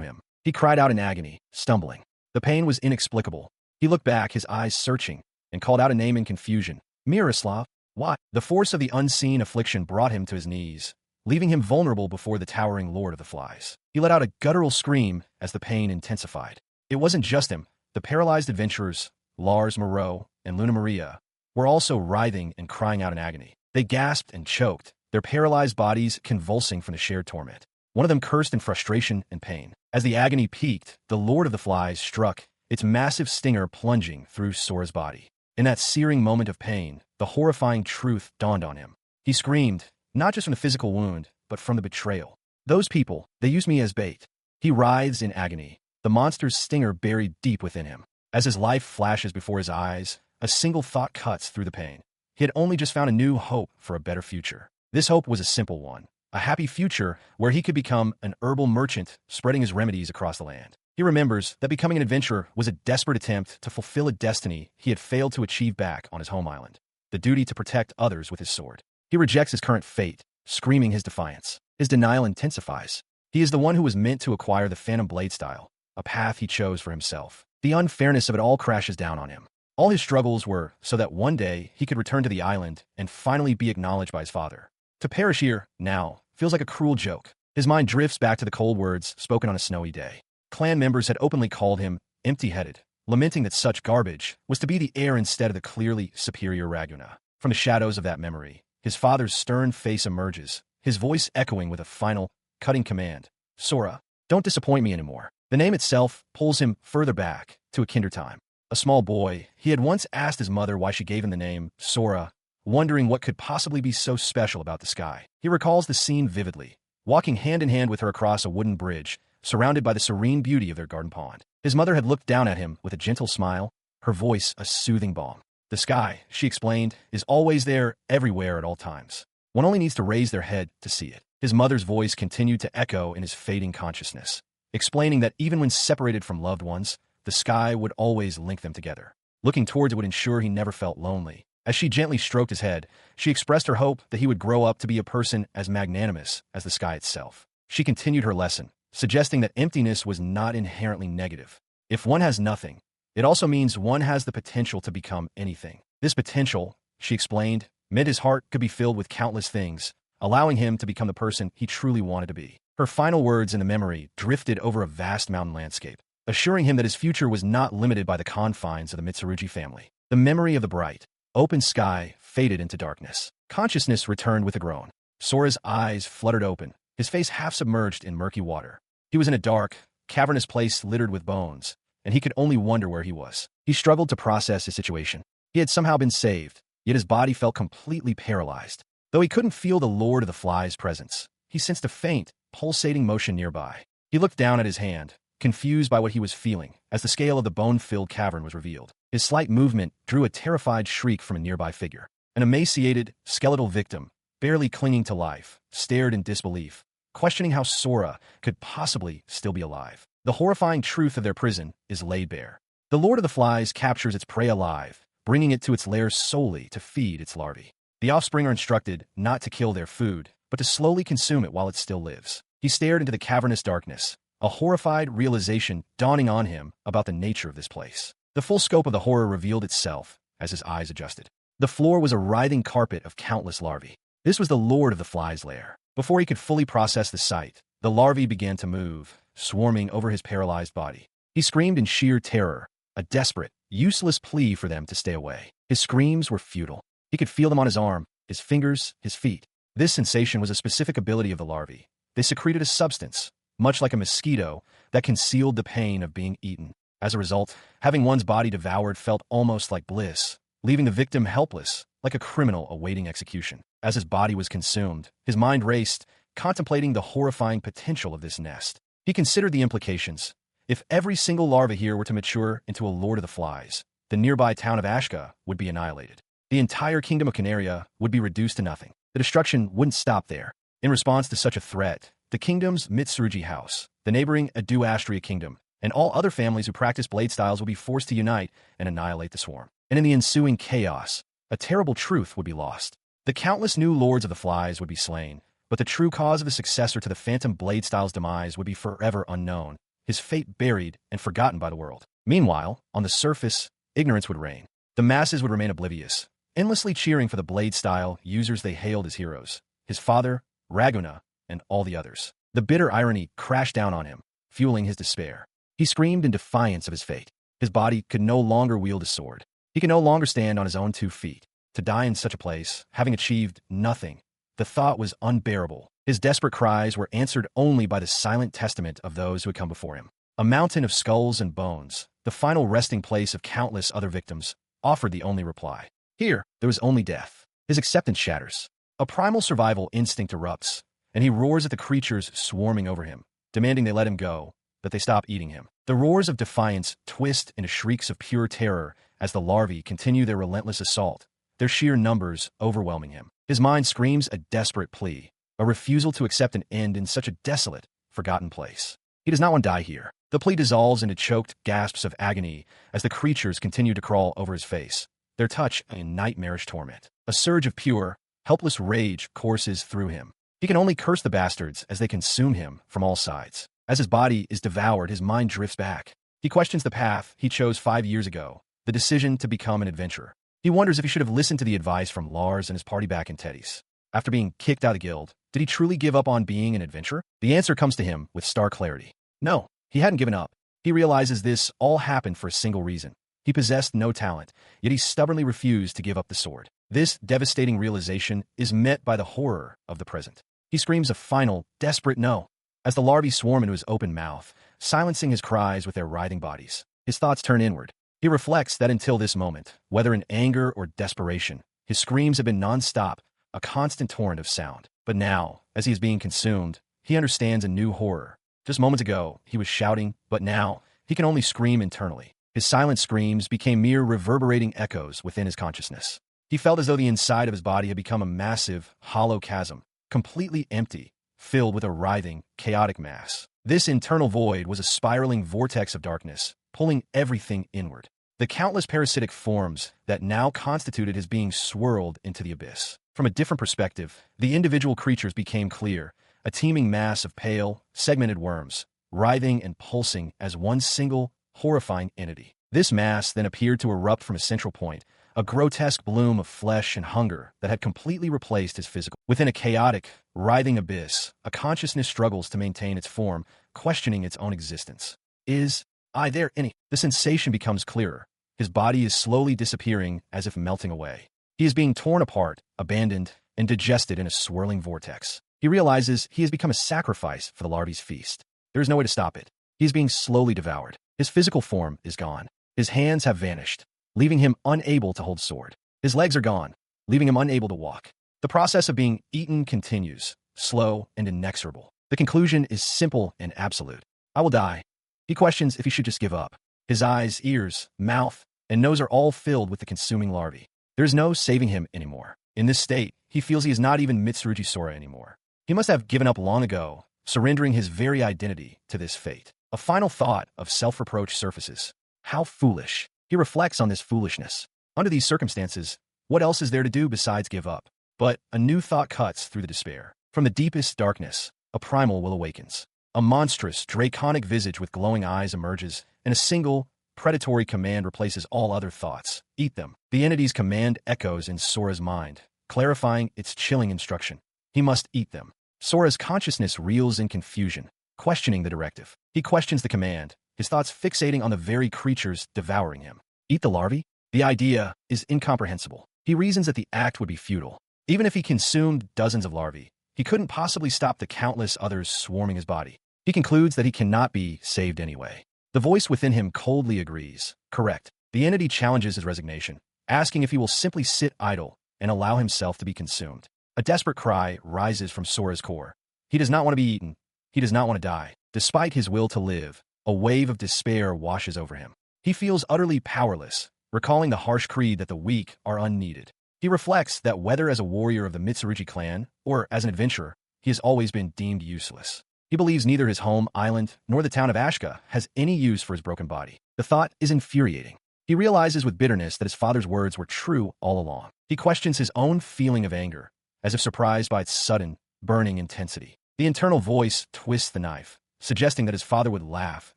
him. He cried out in agony, stumbling. The pain was inexplicable. He looked back, his eyes searching, and called out a name in confusion. Miroslav. What? The force of the unseen affliction brought him to his knees, leaving him vulnerable before the towering Lord of the Flies. He let out a guttural scream as the pain intensified. It wasn't just him. The paralyzed adventurers, Lars Moreau and Luna Maria, were also writhing and crying out in agony. They gasped and choked, their paralyzed bodies convulsing from the shared torment. One of them cursed in frustration and pain. As the agony peaked, the Lord of the Flies struck, its massive stinger plunging through Sora's body. In that searing moment of pain, the horrifying truth dawned on him. He screamed, not just from the physical wound, but from the betrayal. Those people, they used me as bait. He writhes in agony, the monster's stinger buried deep within him. As his life flashes before his eyes, a single thought cuts through the pain. He had only just found a new hope for a better future. This hope was a simple one, a happy future where he could become an herbal merchant spreading his remedies across the land. He remembers that becoming an adventurer was a desperate attempt to fulfill a destiny he had failed to achieve back on his home island, the duty to protect others with his sword. He rejects his current fate, screaming his defiance. His denial intensifies. He is the one who was meant to acquire the Phantom Blade style, a path he chose for himself. The unfairness of it all crashes down on him. All his struggles were so that one day he could return to the island and finally be acknowledged by his father. To perish here, now, feels like a cruel joke. His mind drifts back to the cold words spoken on a snowy day. Clan members had openly called him empty-headed, lamenting that such garbage was to be the heir instead of the clearly superior Raguna. From the shadows of that memory, his father's stern face emerges, his voice echoing with a final, cutting command. Sora, don't disappoint me anymore. The name itself pulls him further back to a kinder time. A small boy, he had once asked his mother why she gave him the name Sora, wondering what could possibly be so special about the sky. He recalls the scene vividly, walking hand in hand with her across a wooden bridge, surrounded by the serene beauty of their garden pond. His mother had looked down at him with a gentle smile, her voice a soothing balm. The sky, she explained, is always there, everywhere at all times. One only needs to raise their head to see it. His mother's voice continued to echo in his fading consciousness, explaining that even when separated from loved ones, the sky would always link them together. Looking towards it would ensure he never felt lonely. As she gently stroked his head, she expressed her hope that he would grow up to be a person as magnanimous as the sky itself. She continued her lesson, suggesting that emptiness was not inherently negative. If one has nothing, it also means one has the potential to become anything. This potential, she explained, meant his heart could be filled with countless things, allowing him to become the person he truly wanted to be. Her final words in the memory drifted over a vast mountain landscape, assuring him that his future was not limited by the confines of the Mitsurugi family. The memory of the bright, open sky faded into darkness. Consciousness returned with a groan. Sora's eyes fluttered open, his face half submerged in murky water. He was in a dark, cavernous place littered with bones, and he could only wonder where he was. He struggled to process his situation. He had somehow been saved, yet his body felt completely paralyzed. Though he couldn't feel the Lord of the Flies' presence, he sensed a faint, pulsating motion nearby. He looked down at his hand, confused by what he was feeling, as the scale of the bone-filled cavern was revealed. His slight movement drew a terrified shriek from a nearby figure. An emaciated, skeletal victim, barely clinging to life, stared in disbelief, questioning how Sora could possibly still be alive. The horrifying truth of their prison is laid bare. The Lord of the Flies captures its prey alive, bringing it to its lair solely to feed its larvae. The offspring are instructed not to kill their food, but to slowly consume it while it still lives. He stared into the cavernous darkness, a horrified realization dawning on him about the nature of this place. The full scope of the horror revealed itself as his eyes adjusted. The floor was a writhing carpet of countless larvae. This was the Lord of the Flies' lair. Before he could fully process the sight, the larvae began to move, swarming over his paralyzed body. He screamed in sheer terror, a desperate, useless plea for them to stay away. His screams were futile. He could feel them on his arm, his fingers, his feet. This sensation was a specific ability of the larvae. They secreted a substance, much like a mosquito, that concealed the pain of being eaten. As a result, having one's body devoured felt almost like bliss, leaving the victim helpless, like a criminal awaiting execution. As his body was consumed, his mind raced, contemplating the horrifying potential of this nest. He considered the implications. If every single larva here were to mature into a Lord of the Flies, the nearby town of Ashka would be annihilated. The entire kingdom of Canaria would be reduced to nothing. The destruction wouldn't stop there. In response to such a threat, the kingdom's Mitsurugi house, the neighboring Adu-Astria kingdom, and all other families who practice blade styles would be forced to unite and annihilate the swarm. And in the ensuing chaos, a terrible truth would be lost. The countless new lords of the flies would be slain, but the true cause of the successor to the Phantom Blade Style's demise would be forever unknown, his fate buried and forgotten by the world. Meanwhile, on the surface, ignorance would reign. The masses would remain oblivious, endlessly cheering for the Blade Style users they hailed as heroes, his father, Raguna, and all the others. The bitter irony crashed down on him, fueling his despair. He screamed in defiance of his fate. His body could no longer wield a sword. He could no longer stand on his own 2 feet. To die in such a place, having achieved nothing, the thought was unbearable. His desperate cries were answered only by the silent testament of those who had come before him. A mountain of skulls and bones, the final resting place of countless other victims, offered the only reply. Here, there was only death. His acceptance shatters. A primal survival instinct erupts, and he roars at the creatures swarming over him, demanding they let him go, that they stop eating him. The roars of defiance twist into shrieks of pure terror as the larvae continue their relentless assault, their sheer numbers overwhelming him. His mind screams a desperate plea, a refusal to accept an end in such a desolate, forgotten place. He does not want to die here. The plea dissolves into choked gasps of agony as the creatures continue to crawl over his face, their touch in nightmarish torment. A surge of pure, helpless rage courses through him. He can only curse the bastards as they consume him from all sides. As his body is devoured, his mind drifts back. He questions the path he chose 5 years ago, the decision to become an adventurer. He wonders if he should have listened to the advice from Lars and his party back in Teddy's. After being kicked out of the guild, did he truly give up on being an adventurer? The answer comes to him with stark clarity. No, he hadn't given up. He realizes this all happened for a single reason. He possessed no talent, yet he stubbornly refused to give up the sword. This devastating realization is met by the horror of the present. He screams a final, desperate no, as the larvae swarm into his open mouth, silencing his cries with their writhing bodies. His thoughts turn inward. He reflects that until this moment, whether in anger or desperation, his screams have been non-stop, a constant torrent of sound. But now, as he is being consumed, he understands a new horror. Just moments ago, he was shouting, but now, he can only scream internally. His silent screams became mere reverberating echoes within his consciousness. He felt as though the inside of his body had become a massive, hollow chasm, completely empty, filled with a writhing, chaotic mass. This internal void was a spiraling vortex of darkness, pulling everything inward. The countless parasitic forms that now constituted his being swirled into the abyss. From a different perspective, the individual creatures became clear, a teeming mass of pale, segmented worms, writhing and pulsing as one single, horrifying entity. This mass then appeared to erupt from a central point, a grotesque bloom of flesh and hunger that had completely replaced his physical. Within a chaotic, writhing abyss, a consciousness struggles to maintain its form, questioning its own existence. Is I there any? The sensation becomes clearer. His body is slowly disappearing as if melting away. He is being torn apart, abandoned, and digested in a swirling vortex. He realizes he has become a sacrifice for the larvae's feast. There is no way to stop it. He is being slowly devoured. His physical form is gone. His hands have vanished, leaving him unable to hold sword. His legs are gone, leaving him unable to walk. The process of being eaten continues, slow and inexorable. The conclusion is simple and absolute. I will die. He questions if he should just give up. His eyes, ears, mouth, and nose are all filled with the consuming larvae. There is no saving him anymore. In this state, he feels he is not even Mitsurugi Sora anymore. He must have given up long ago, surrendering his very identity to this fate. A final thought of self-reproach surfaces. How foolish. He reflects on this foolishness. Under these circumstances, what else is there to do besides give up? But a new thought cuts through the despair. From the deepest darkness, a primal will awakens. A monstrous, draconic visage with glowing eyes emerges, and a single, predatory command replaces all other thoughts. Eat them. The entity's command echoes in Sora's mind, clarifying its chilling instruction. He must eat them. Sora's consciousness reels in confusion, questioning the directive. He questions the command, his thoughts fixating on the very creatures devouring him. Eat the larvae? The idea is incomprehensible. He reasons that the act would be futile. Even if he consumed dozens of larvae, he couldn't possibly stop the countless others swarming his body. He concludes that he cannot be saved anyway. The voice within him coldly agrees. Correct. The entity challenges his resignation, asking if he will simply sit idle and allow himself to be consumed. A desperate cry rises from Sora's core. He does not want to be eaten. He does not want to die. Despite his will to live, a wave of despair washes over him. He feels utterly powerless, recalling the harsh creed that the weak are unneeded. He reflects that whether as a warrior of the Mitsurugi clan or as an adventurer, he has always been deemed useless. He believes neither his home island nor the town of Ashka has any use for his broken body. The thought is infuriating. He realizes with bitterness that his father's words were true all along. He questions his own feeling of anger, as if surprised by its sudden, burning intensity. The internal voice twists the knife, suggesting that his father would laugh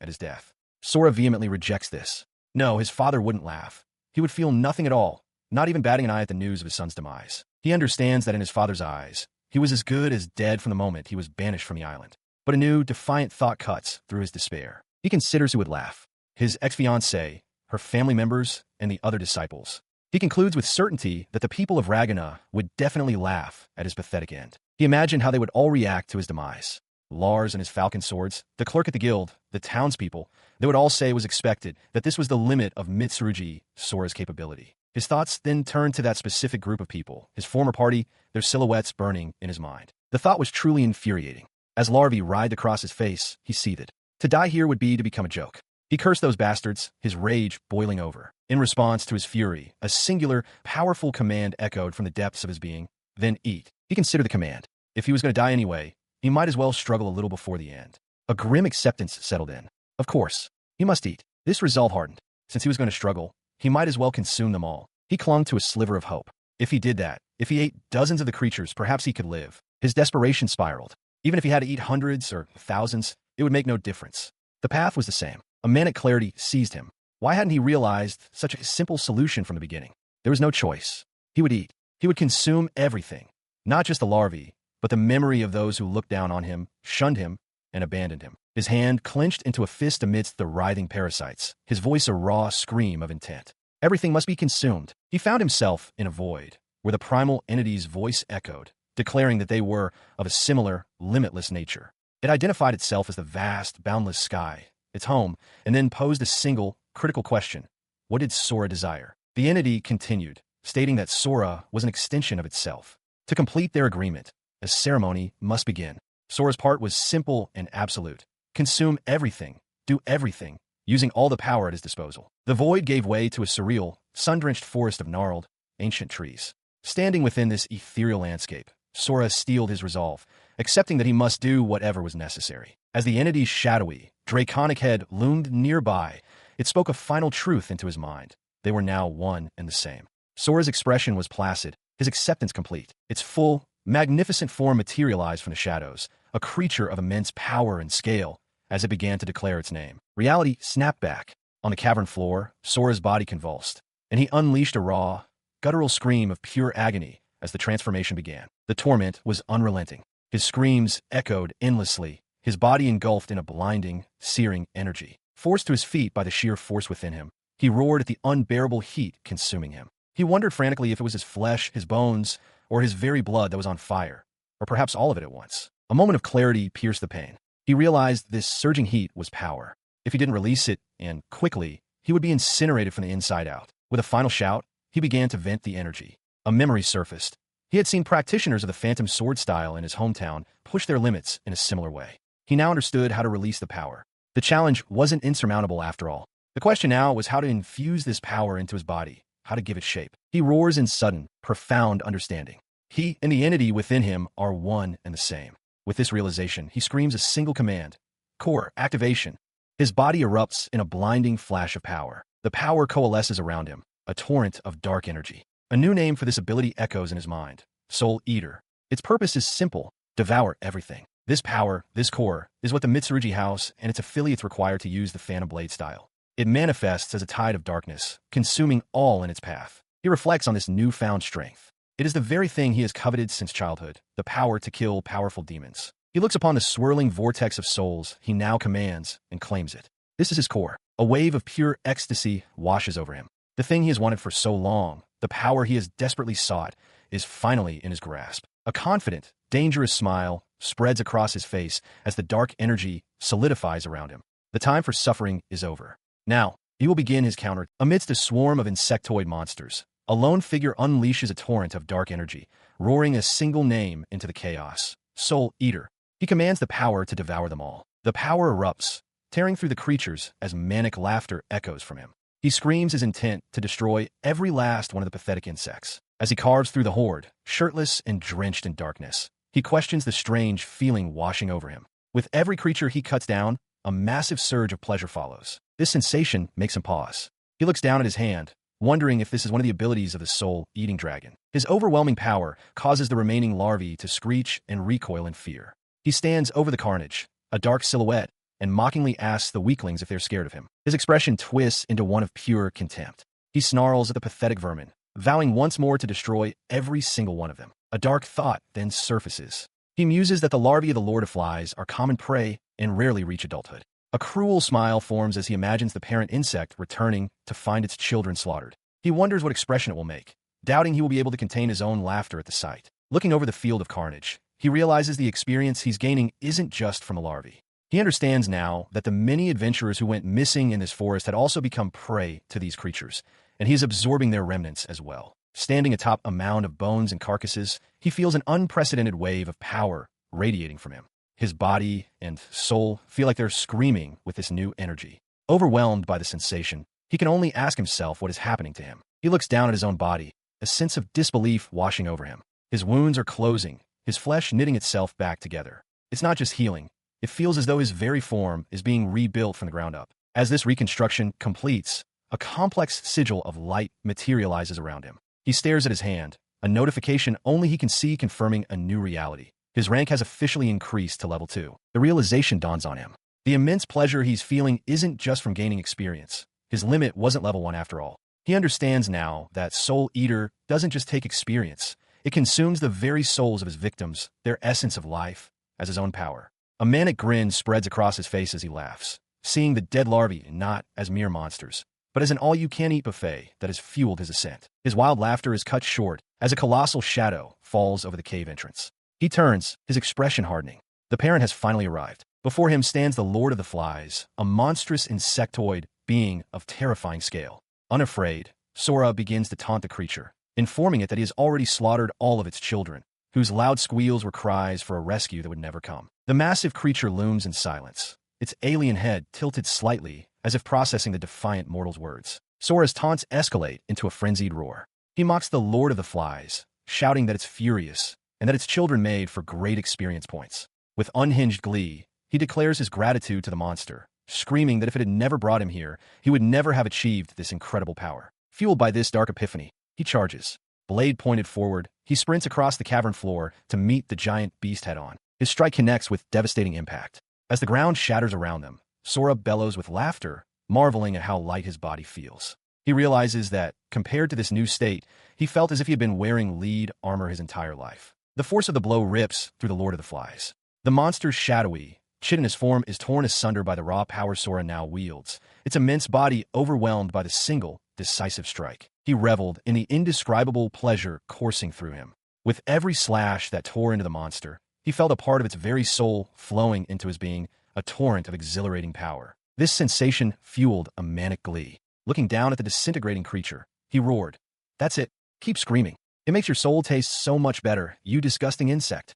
at his death. Sora vehemently rejects this. No, his father wouldn't laugh. He would feel nothing at all, not even batting an eye at the news of his son's demise. He understands that in his father's eyes, he was as good as dead from the moment he was banished from the island. But a new, defiant thought cuts through his despair. He considers who would laugh. His ex-fiancée, her family members, and the other disciples. He concludes with certainty that the people of Ragana would definitely laugh at his pathetic end. He imagined how they would all react to his demise. Lars and his falcon swords, the clerk at the guild, the townspeople, they would all say it was expected that this was the limit of Mitsurugi, Sora's capability. His thoughts then turned to that specific group of people, his former party, their silhouettes burning in his mind. The thought was truly infuriating. As larvae writhed across his face, he seethed. To die here would be to become a joke. He cursed those bastards, his rage boiling over. In response to his fury, a singular, powerful command echoed from the depths of his being. Then eat. He considered the command. If he was going to die anyway, he might as well struggle a little before the end. A grim acceptance settled in. Of course, he must eat. This resolve hardened. Since he was going to struggle, he might as well consume them all. He clung to a sliver of hope. If he did that, if he ate dozens of the creatures, perhaps he could live. His desperation spiraled. Even if he had to eat hundreds or thousands, it would make no difference. The path was the same. A manic clarity seized him. Why hadn't he realized such a simple solution from the beginning? There was no choice. He would eat. He would consume everything. Not just the larvae, but the memory of those who looked down on him, shunned him, and abandoned him. His hand clenched into a fist amidst the writhing parasites, his voice a raw scream of intent. Everything must be consumed. He found himself in a void, where the primal entity's voice echoed, declaring that they were of a similar, limitless nature. It identified itself as the vast, boundless sky, its home, and then posed a single, critical question. What did Sora desire? The entity continued, stating that Sora was an extension of itself. To complete their agreement, a ceremony must begin. Sora's part was simple and absolute. Consume everything, do everything, using all the power at his disposal. The void gave way to a surreal, sun-drenched forest of gnarled, ancient trees. Standing within this ethereal landscape, Sora steeled his resolve, accepting that he must do whatever was necessary. As the entity's shadowy, draconic head loomed nearby, it spoke a final truth into his mind. They were now one and the same. Sora's expression was placid, his acceptance complete. Its full, magnificent form materialized from the shadows, a creature of immense power and scale, as it began to declare its name. Reality snapped back. On the cavern floor, Sora's body convulsed, and he unleashed a raw, guttural scream of pure agony as the transformation began. The torment was unrelenting. His screams echoed endlessly, his body engulfed in a blinding, searing energy. Forced to his feet by the sheer force within him, he roared at the unbearable heat consuming him. He wondered frantically if it was his flesh, his bones, or his very blood that was on fire, or perhaps all of it at once. A moment of clarity pierced the pain. He realized this surging heat was power. If he didn't release it, and quickly, he would be incinerated from the inside out. With a final shout, he began to vent the energy. A memory surfaced. He had seen practitioners of the phantom sword style in his hometown push their limits in a similar way. He now understood how to release the power. The challenge wasn't insurmountable after all. The question now was how to infuse this power into his body, how to give it shape. He roars in sudden, profound understanding. He and the entity within him are one and the same. With this realization, he screams a single command. Core activation. His body erupts in a blinding flash of power. The power coalesces around him, a torrent of dark energy. A new name for this ability echoes in his mind. Soul Eater. Its purpose is simple. Devour everything. This power, this core, is what the Mitsurugi House and its affiliates require to use the Phantom Blade style. It manifests as a tide of darkness, consuming all in its path. He reflects on this newfound strength. It is the very thing he has coveted since childhood, the power to kill powerful demons. He looks upon the swirling vortex of souls he now commands and claims it. This is his core. A wave of pure ecstasy washes over him. The thing he has wanted for so long, the power he has desperately sought, is finally in his grasp. A confident, dangerous smile spreads across his face as the dark energy solidifies around him. The time for suffering is over. Now, he will begin his counter. Amidst a swarm of insectoid monsters, a lone figure unleashes a torrent of dark energy, roaring a single name into the chaos. Soul Eater. He commands the power to devour them all. The power erupts, tearing through the creatures as manic laughter echoes from him. He screams his intent to destroy every last one of the pathetic insects. As he carves through the horde, shirtless and drenched in darkness, he questions the strange feeling washing over him. With every creature he cuts down, a massive surge of pleasure follows. This sensation makes him pause. He looks down at his hand, wondering if this is one of the abilities of the soul-eating dragon. His overwhelming power causes the remaining larvae to screech and recoil in fear. He stands over the carnage, a dark silhouette, and mockingly asks the weaklings if they're scared of him. His expression twists into one of pure contempt. He snarls at the pathetic vermin, vowing once more to destroy every single one of them. A dark thought then surfaces. He muses that the larvae of the Lord of Flies are common prey and rarely reach adulthood. A cruel smile forms as he imagines the parent insect returning to find its children slaughtered. He wonders what expression it will make, doubting he will be able to contain his own laughter at the sight. Looking over the field of carnage, he realizes the experience he's gaining isn't just from the larvae. He understands now that the many adventurers who went missing in this forest had also become prey to these creatures, and he is absorbing their remnants as well. Standing atop a mound of bones and carcasses, he feels an unprecedented wave of power radiating from him. His body and soul feel like they're screaming with this new energy. Overwhelmed by the sensation, he can only ask himself what is happening to him. He looks down at his own body, a sense of disbelief washing over him. His wounds are closing, his flesh knitting itself back together. It's not just healing. It feels as though his very form is being rebuilt from the ground up. As this reconstruction completes, a complex sigil of light materializes around him. He stares at his hand, a notification only he can see confirming a new reality. His rank has officially increased to level 2. The realization dawns on him. The immense pleasure he's feeling isn't just from gaining experience. His limit wasn't level 1 after all. He understands now that Soul Eater doesn't just take experience. It consumes the very souls of his victims, their essence of life, as his own power. A manic grin spreads across his face as he laughs, seeing the dead larvae not as mere monsters, but as an all-you-can-eat buffet that has fueled his ascent. His wild laughter is cut short as a colossal shadow falls over the cave entrance. He turns, his expression hardening. The parent has finally arrived. Before him stands the Lord of the Flies, a monstrous insectoid being of terrifying scale. Unafraid, Sora begins to taunt the creature, informing it that he has already slaughtered all of its children, whose loud squeals were cries for a rescue that would never come. The massive creature looms in silence, its alien head tilted slightly as if processing the defiant mortal's words. Sora's taunts escalate into a frenzied roar. He mocks the Lord of the Flies, shouting that it's furious and that its children made for great experience points. With unhinged glee, he declares his gratitude to the monster, screaming that if it had never brought him here, he would never have achieved this incredible power. Fueled by this dark epiphany, he charges. Blade pointed forward, he sprints across the cavern floor to meet the giant beast head-on. His strike connects with devastating impact. As the ground shatters around them, Sora bellows with laughter, marveling at how light his body feels. He realizes that, compared to this new state, he felt as if he had been wearing lead armor his entire life. The force of the blow rips through the Lord of the Flies. The monster's shadowy, chitinous form is torn asunder by the raw power Sora now wields, its immense body overwhelmed by the single, decisive strike. He reveled in the indescribable pleasure coursing through him. With every slash that tore into the monster, he felt a part of its very soul flowing into his being, a torrent of exhilarating power. This sensation fueled a manic glee. Looking down at the disintegrating creature, he roared, "That's it. Keep screaming. It makes your soul taste so much better, you disgusting insect."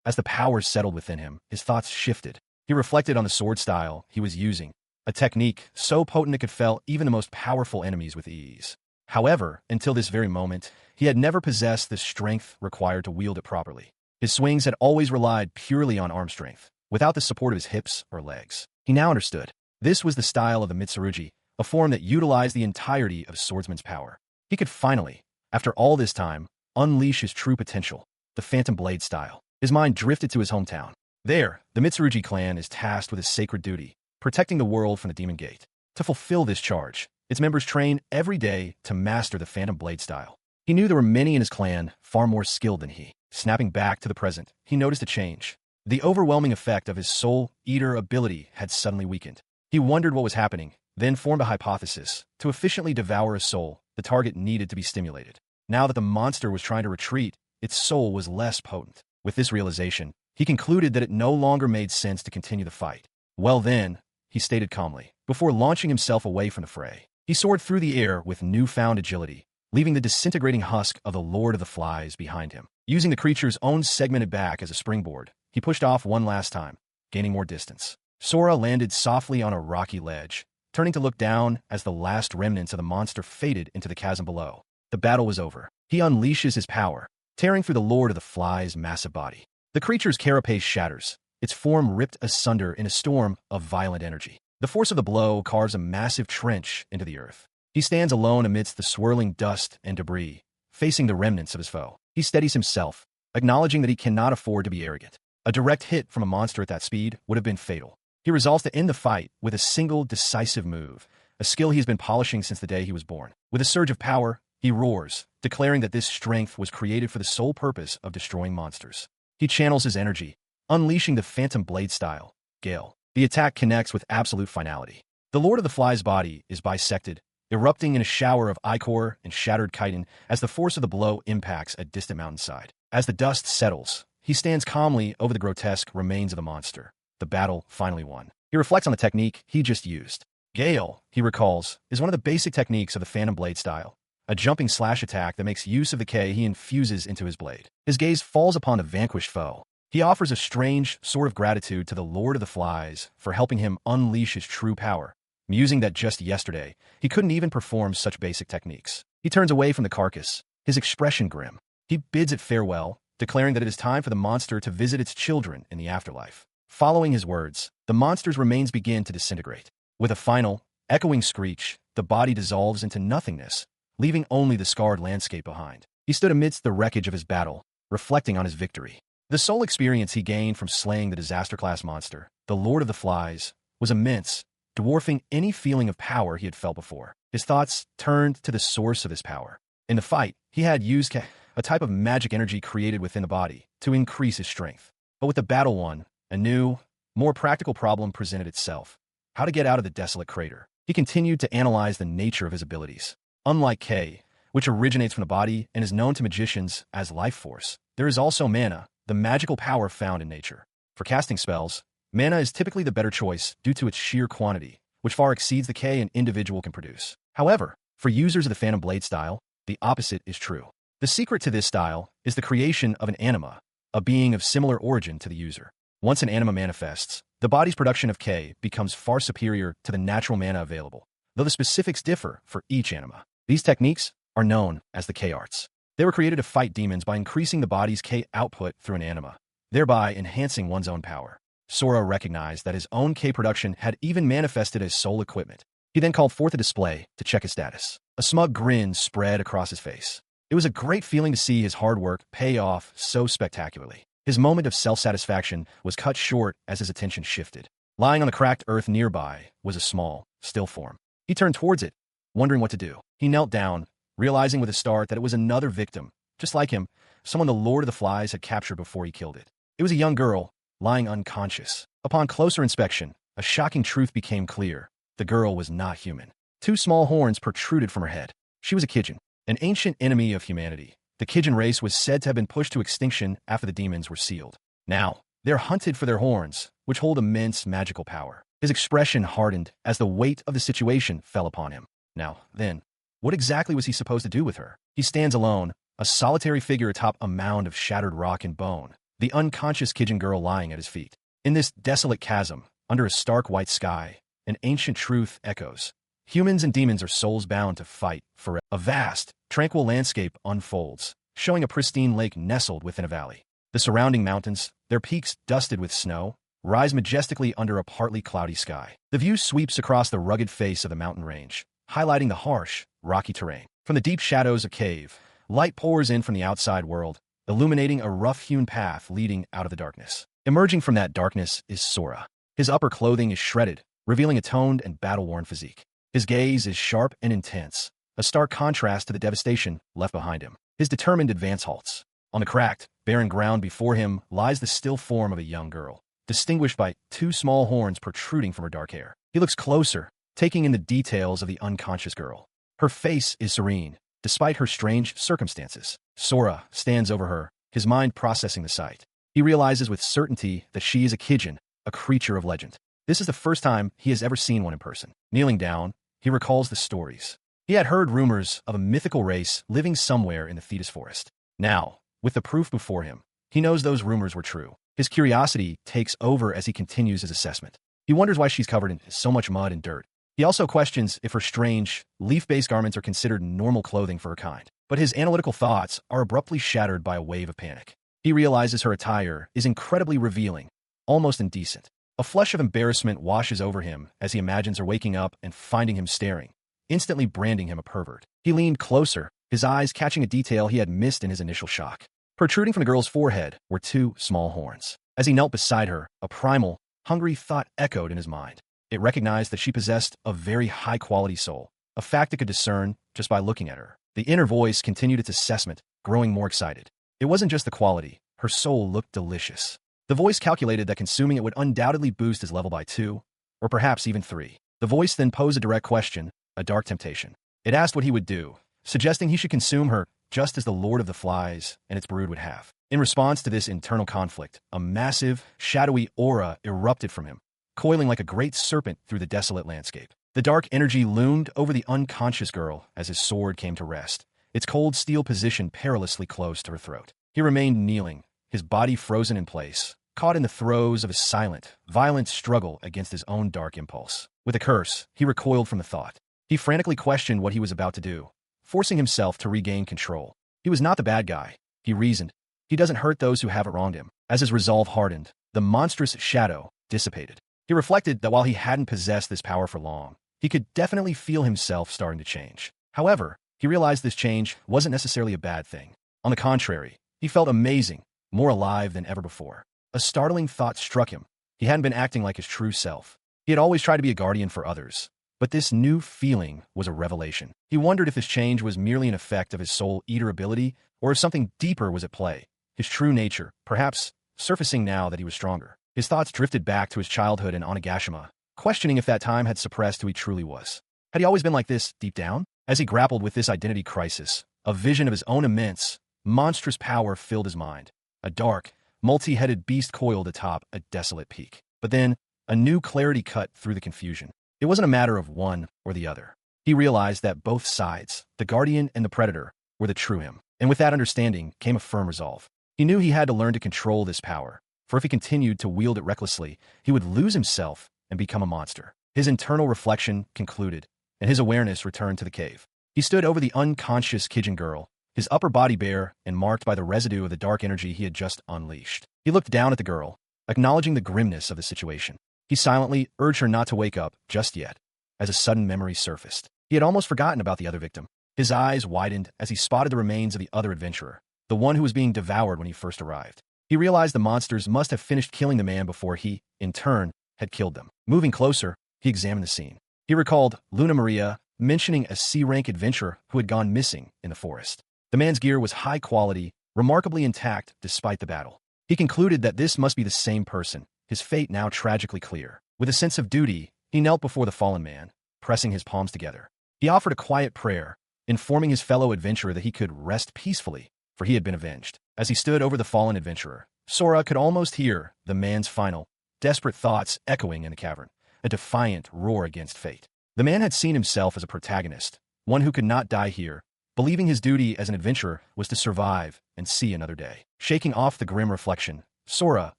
As the power settled within him, his thoughts shifted. He reflected on the sword style he was using, a technique so potent it could fell even the most powerful enemies with ease. However, until this very moment, he had never possessed the strength required to wield it properly. His swings had always relied purely on arm strength, without the support of his hips or legs. He now understood. This was the style of the Mitsurugi, a form that utilized the entirety of a swordsman's power. He could finally, after all this time, unleash his true potential, the Phantom Blade style. His mind drifted to his hometown. There, the Mitsurugi clan is tasked with a sacred duty, protecting the world from the Demon Gate. To fulfill this charge, its members train every day to master the Phantom Blade style. He knew there were many in his clan far more skilled than he. Snapping back to the present, he noticed a change. The overwhelming effect of his Soul Eater ability had suddenly weakened. He wondered what was happening, then formed a hypothesis. To efficiently devour a soul, the target needed to be stimulated. Now that the monster was trying to retreat, its soul was less potent. With this realization, he concluded that it no longer made sense to continue the fight. Well then, he stated calmly, before launching himself away from the fray. He soared through the air with newfound agility, leaving the disintegrating husk of the Lord of the Flies behind him. Using the creature's own segmented back as a springboard, he pushed off one last time, gaining more distance. Sora landed softly on a rocky ledge, turning to look down as the last remnants of the monster faded into the chasm below. The battle was over. He unleashes his power, tearing through the Lord of the Flies' massive body. The creature's carapace shatters, its form ripped asunder in a storm of violent energy. The force of the blow carves a massive trench into the earth. He stands alone amidst the swirling dust and debris, facing the remnants of his foe. He steadies himself, acknowledging that he cannot afford to be arrogant. A direct hit from a monster at that speed would have been fatal. He resolves to end the fight with a single decisive move, a skill he has been polishing since the day he was born. With a surge of power, he roars, declaring that this strength was created for the sole purpose of destroying monsters. He channels his energy, unleashing the Phantom Blade style, Gale. The attack connects with absolute finality. The Lord of the Flies' body is bisected, erupting in a shower of ichor and shattered chitin as the force of the blow impacts a distant mountainside. As the dust settles, he stands calmly over the grotesque remains of the monster. The battle finally won. He reflects on the technique he just used. Gale, he recalls, is one of the basic techniques of the Phantom Blade style, a jumping slash attack that makes use of the K he infuses into his blade. His gaze falls upon the vanquished foe. He offers a strange sort of gratitude to the Lord of the Flies for helping him unleash his true power, musing that just yesterday, he couldn't even perform such basic techniques. He turns away from the carcass, his expression grim. He bids it farewell, declaring that it is time for the monster to visit its children in the afterlife. Following his words, the monster's remains begin to disintegrate. With a final, echoing screech, the body dissolves into nothingness, leaving only the scarred landscape behind. He stood amidst the wreckage of his battle, reflecting on his victory. The sole experience he gained from slaying the disaster-class monster, the Lord of the Flies, was immense, dwarfing any feeling of power he had felt before. His thoughts turned to the source of his power. In the fight, he had used a type of magic energy created within the body to increase his strength. But with the battle won, a new, more practical problem presented itself: how to get out of the desolate crater. He continued to analyze the nature of his abilities. Unlike K, which originates from the body and is known to magicians as life force, there is also mana, the magical power found in nature. For casting spells, mana is typically the better choice due to its sheer quantity, which far exceeds the K an individual can produce. However, for users of the Phantom Blade style, the opposite is true. The secret to this style is the creation of an anima, a being of similar origin to the user. Once an anima manifests, the body's production of K becomes far superior to the natural mana available, though the specifics differ for each anima. These techniques are known as the K arts. They were created to fight demons by increasing the body's K output through an anima, thereby enhancing one's own power. Sora recognized that his own K production had even manifested as soul equipment. He then called forth a display to check his status. A smug grin spread across his face. It was a great feeling to see his hard work pay off so spectacularly. His moment of self-satisfaction was cut short as his attention shifted. Lying on the cracked earth nearby was a small, still form. He turned towards it, wondering what to do. He knelt down, realizing with a start that it was another victim, just like him, someone the Lord of the Flies had captured before he killed it. It was a young girl, lying unconscious. Upon closer inspection, a shocking truth became clear. The girl was not human. Two small horns protruded from her head. She was a Kijin, an ancient enemy of humanity. The Kijin race was said to have been pushed to extinction after the demons were sealed. Now, they're hunted for their horns, which hold immense magical power. His expression hardened as the weight of the situation fell upon him. Now, then, what exactly was he supposed to do with her? He stands alone, a solitary figure atop a mound of shattered rock and bone, the unconscious Kijin girl lying at his feet. In this desolate chasm, under a stark white sky, an ancient truth echoes. Humans and demons are souls bound to fight forever. A vast, tranquil landscape unfolds, showing a pristine lake nestled within a valley. The surrounding mountains, their peaks dusted with snow, rise majestically under a partly cloudy sky. The view sweeps across the rugged face of the mountain range, highlighting the harsh, rocky terrain. From the deep shadows of cave, light pours in from the outside world, illuminating a rough-hewn path leading out of the darkness. Emerging from that darkness is Sora. His upper clothing is shredded, revealing a toned and battle-worn physique. His gaze is sharp and intense, a stark contrast to the devastation left behind him. His determined advance halts. On the cracked, barren ground before him lies the still form of a young girl, distinguished by two small horns protruding from her dark hair. He looks closer, taking in the details of the unconscious girl. Her face is serene, despite her strange circumstances. Sora stands over her, his mind processing the sight. He realizes with certainty that she is a Kijin, a creature of legend. This is the first time he has ever seen one in person. Kneeling down, he recalls the stories. He had heard rumors of a mythical race living somewhere in the Thetis forest. Now, with the proof before him, he knows those rumors were true. His curiosity takes over as he continues his assessment. He wonders why she's covered in so much mud and dirt. He also questions if her strange, leaf-based garments are considered normal clothing for her kind. But his analytical thoughts are abruptly shattered by a wave of panic. He realizes her attire is incredibly revealing, almost indecent. A flush of embarrassment washes over him as he imagines her waking up and finding him staring, instantly branding him a pervert. He leaned closer, his eyes catching a detail he had missed in his initial shock. Protruding from the girl's forehead were two small horns. As he knelt beside her, a primal, hungry thought echoed in his mind. It recognized that she possessed a very high-quality soul, a fact it could discern just by looking at her. The inner voice continued its assessment, growing more excited. It wasn't just the quality. Her soul looked delicious. The voice calculated that consuming it would undoubtedly boost his level by 2, or perhaps even 3. The voice then posed a direct question, a dark temptation. It asked what he would do, suggesting he should consume her just as the Lord of the Flies and its brood would have. In response to this internal conflict, a massive, shadowy aura erupted from him, coiling like a great serpent through the desolate landscape. The dark energy loomed over the unconscious girl as his sword came to rest, its cold steel position perilously close to her throat. He remained kneeling, his body frozen in place, caught in the throes of a silent, violent struggle against his own dark impulse. With a curse, he recoiled from the thought. He frantically questioned what he was about to do, forcing himself to regain control. He was not the bad guy, he reasoned. He doesn't hurt those who haven't wronged him. As his resolve hardened, the monstrous shadow dissipated. He reflected that while he hadn't possessed this power for long, he could definitely feel himself starting to change. However, he realized this change wasn't necessarily a bad thing. On the contrary, he felt amazing, more alive than ever before. A startling thought struck him. He hadn't been acting like his true self. He had always tried to be a guardian for others, but this new feeling was a revelation. He wondered if this change was merely an effect of his soul-eater ability, or if something deeper was at play. His true nature, perhaps, surfacing now that he was stronger. His thoughts drifted back to his childhood in Onigashima, questioning if that time had suppressed who he truly was. Had he always been like this, deep down? As he grappled with this identity crisis, a vision of his own immense, monstrous power filled his mind. A dark, multi-headed beast coiled atop a desolate peak. But then, a new clarity cut through the confusion. It wasn't a matter of one or the other. He realized that both sides, the guardian and the predator, were the true him. And with that understanding came a firm resolve. He knew he had to learn to control this power, for if he continued to wield it recklessly, he would lose himself and become a monster. His internal reflection concluded, and his awareness returned to the cave. He stood over the unconscious Kijin girl, his upper body bare and marked by the residue of the dark energy he had just unleashed. He looked down at the girl, acknowledging the grimness of the situation. He silently urged her not to wake up just yet, as a sudden memory surfaced. He had almost forgotten about the other victim. His eyes widened as he spotted the remains of the other adventurer, the one who was being devoured when he first arrived. He realized the monsters must have finished killing the man before he, in turn, had killed them. Moving closer, he examined the scene. He recalled Luna Maria mentioning a C-rank adventurer who had gone missing in the forest. The man's gear was high quality, remarkably intact despite the battle. He concluded that this must be the same person, his fate now tragically clear. With a sense of duty, he knelt before the fallen man, pressing his palms together. He offered a quiet prayer, informing his fellow adventurer that he could rest peacefully, for he had been avenged. As he stood over the fallen adventurer, Sora could almost hear the man's final, desperate thoughts echoing in the cavern, a defiant roar against fate. The man had seen himself as a protagonist, one who could not die here, believing his duty as an adventurer was to survive and see another day. Shaking off the grim reflection, Sora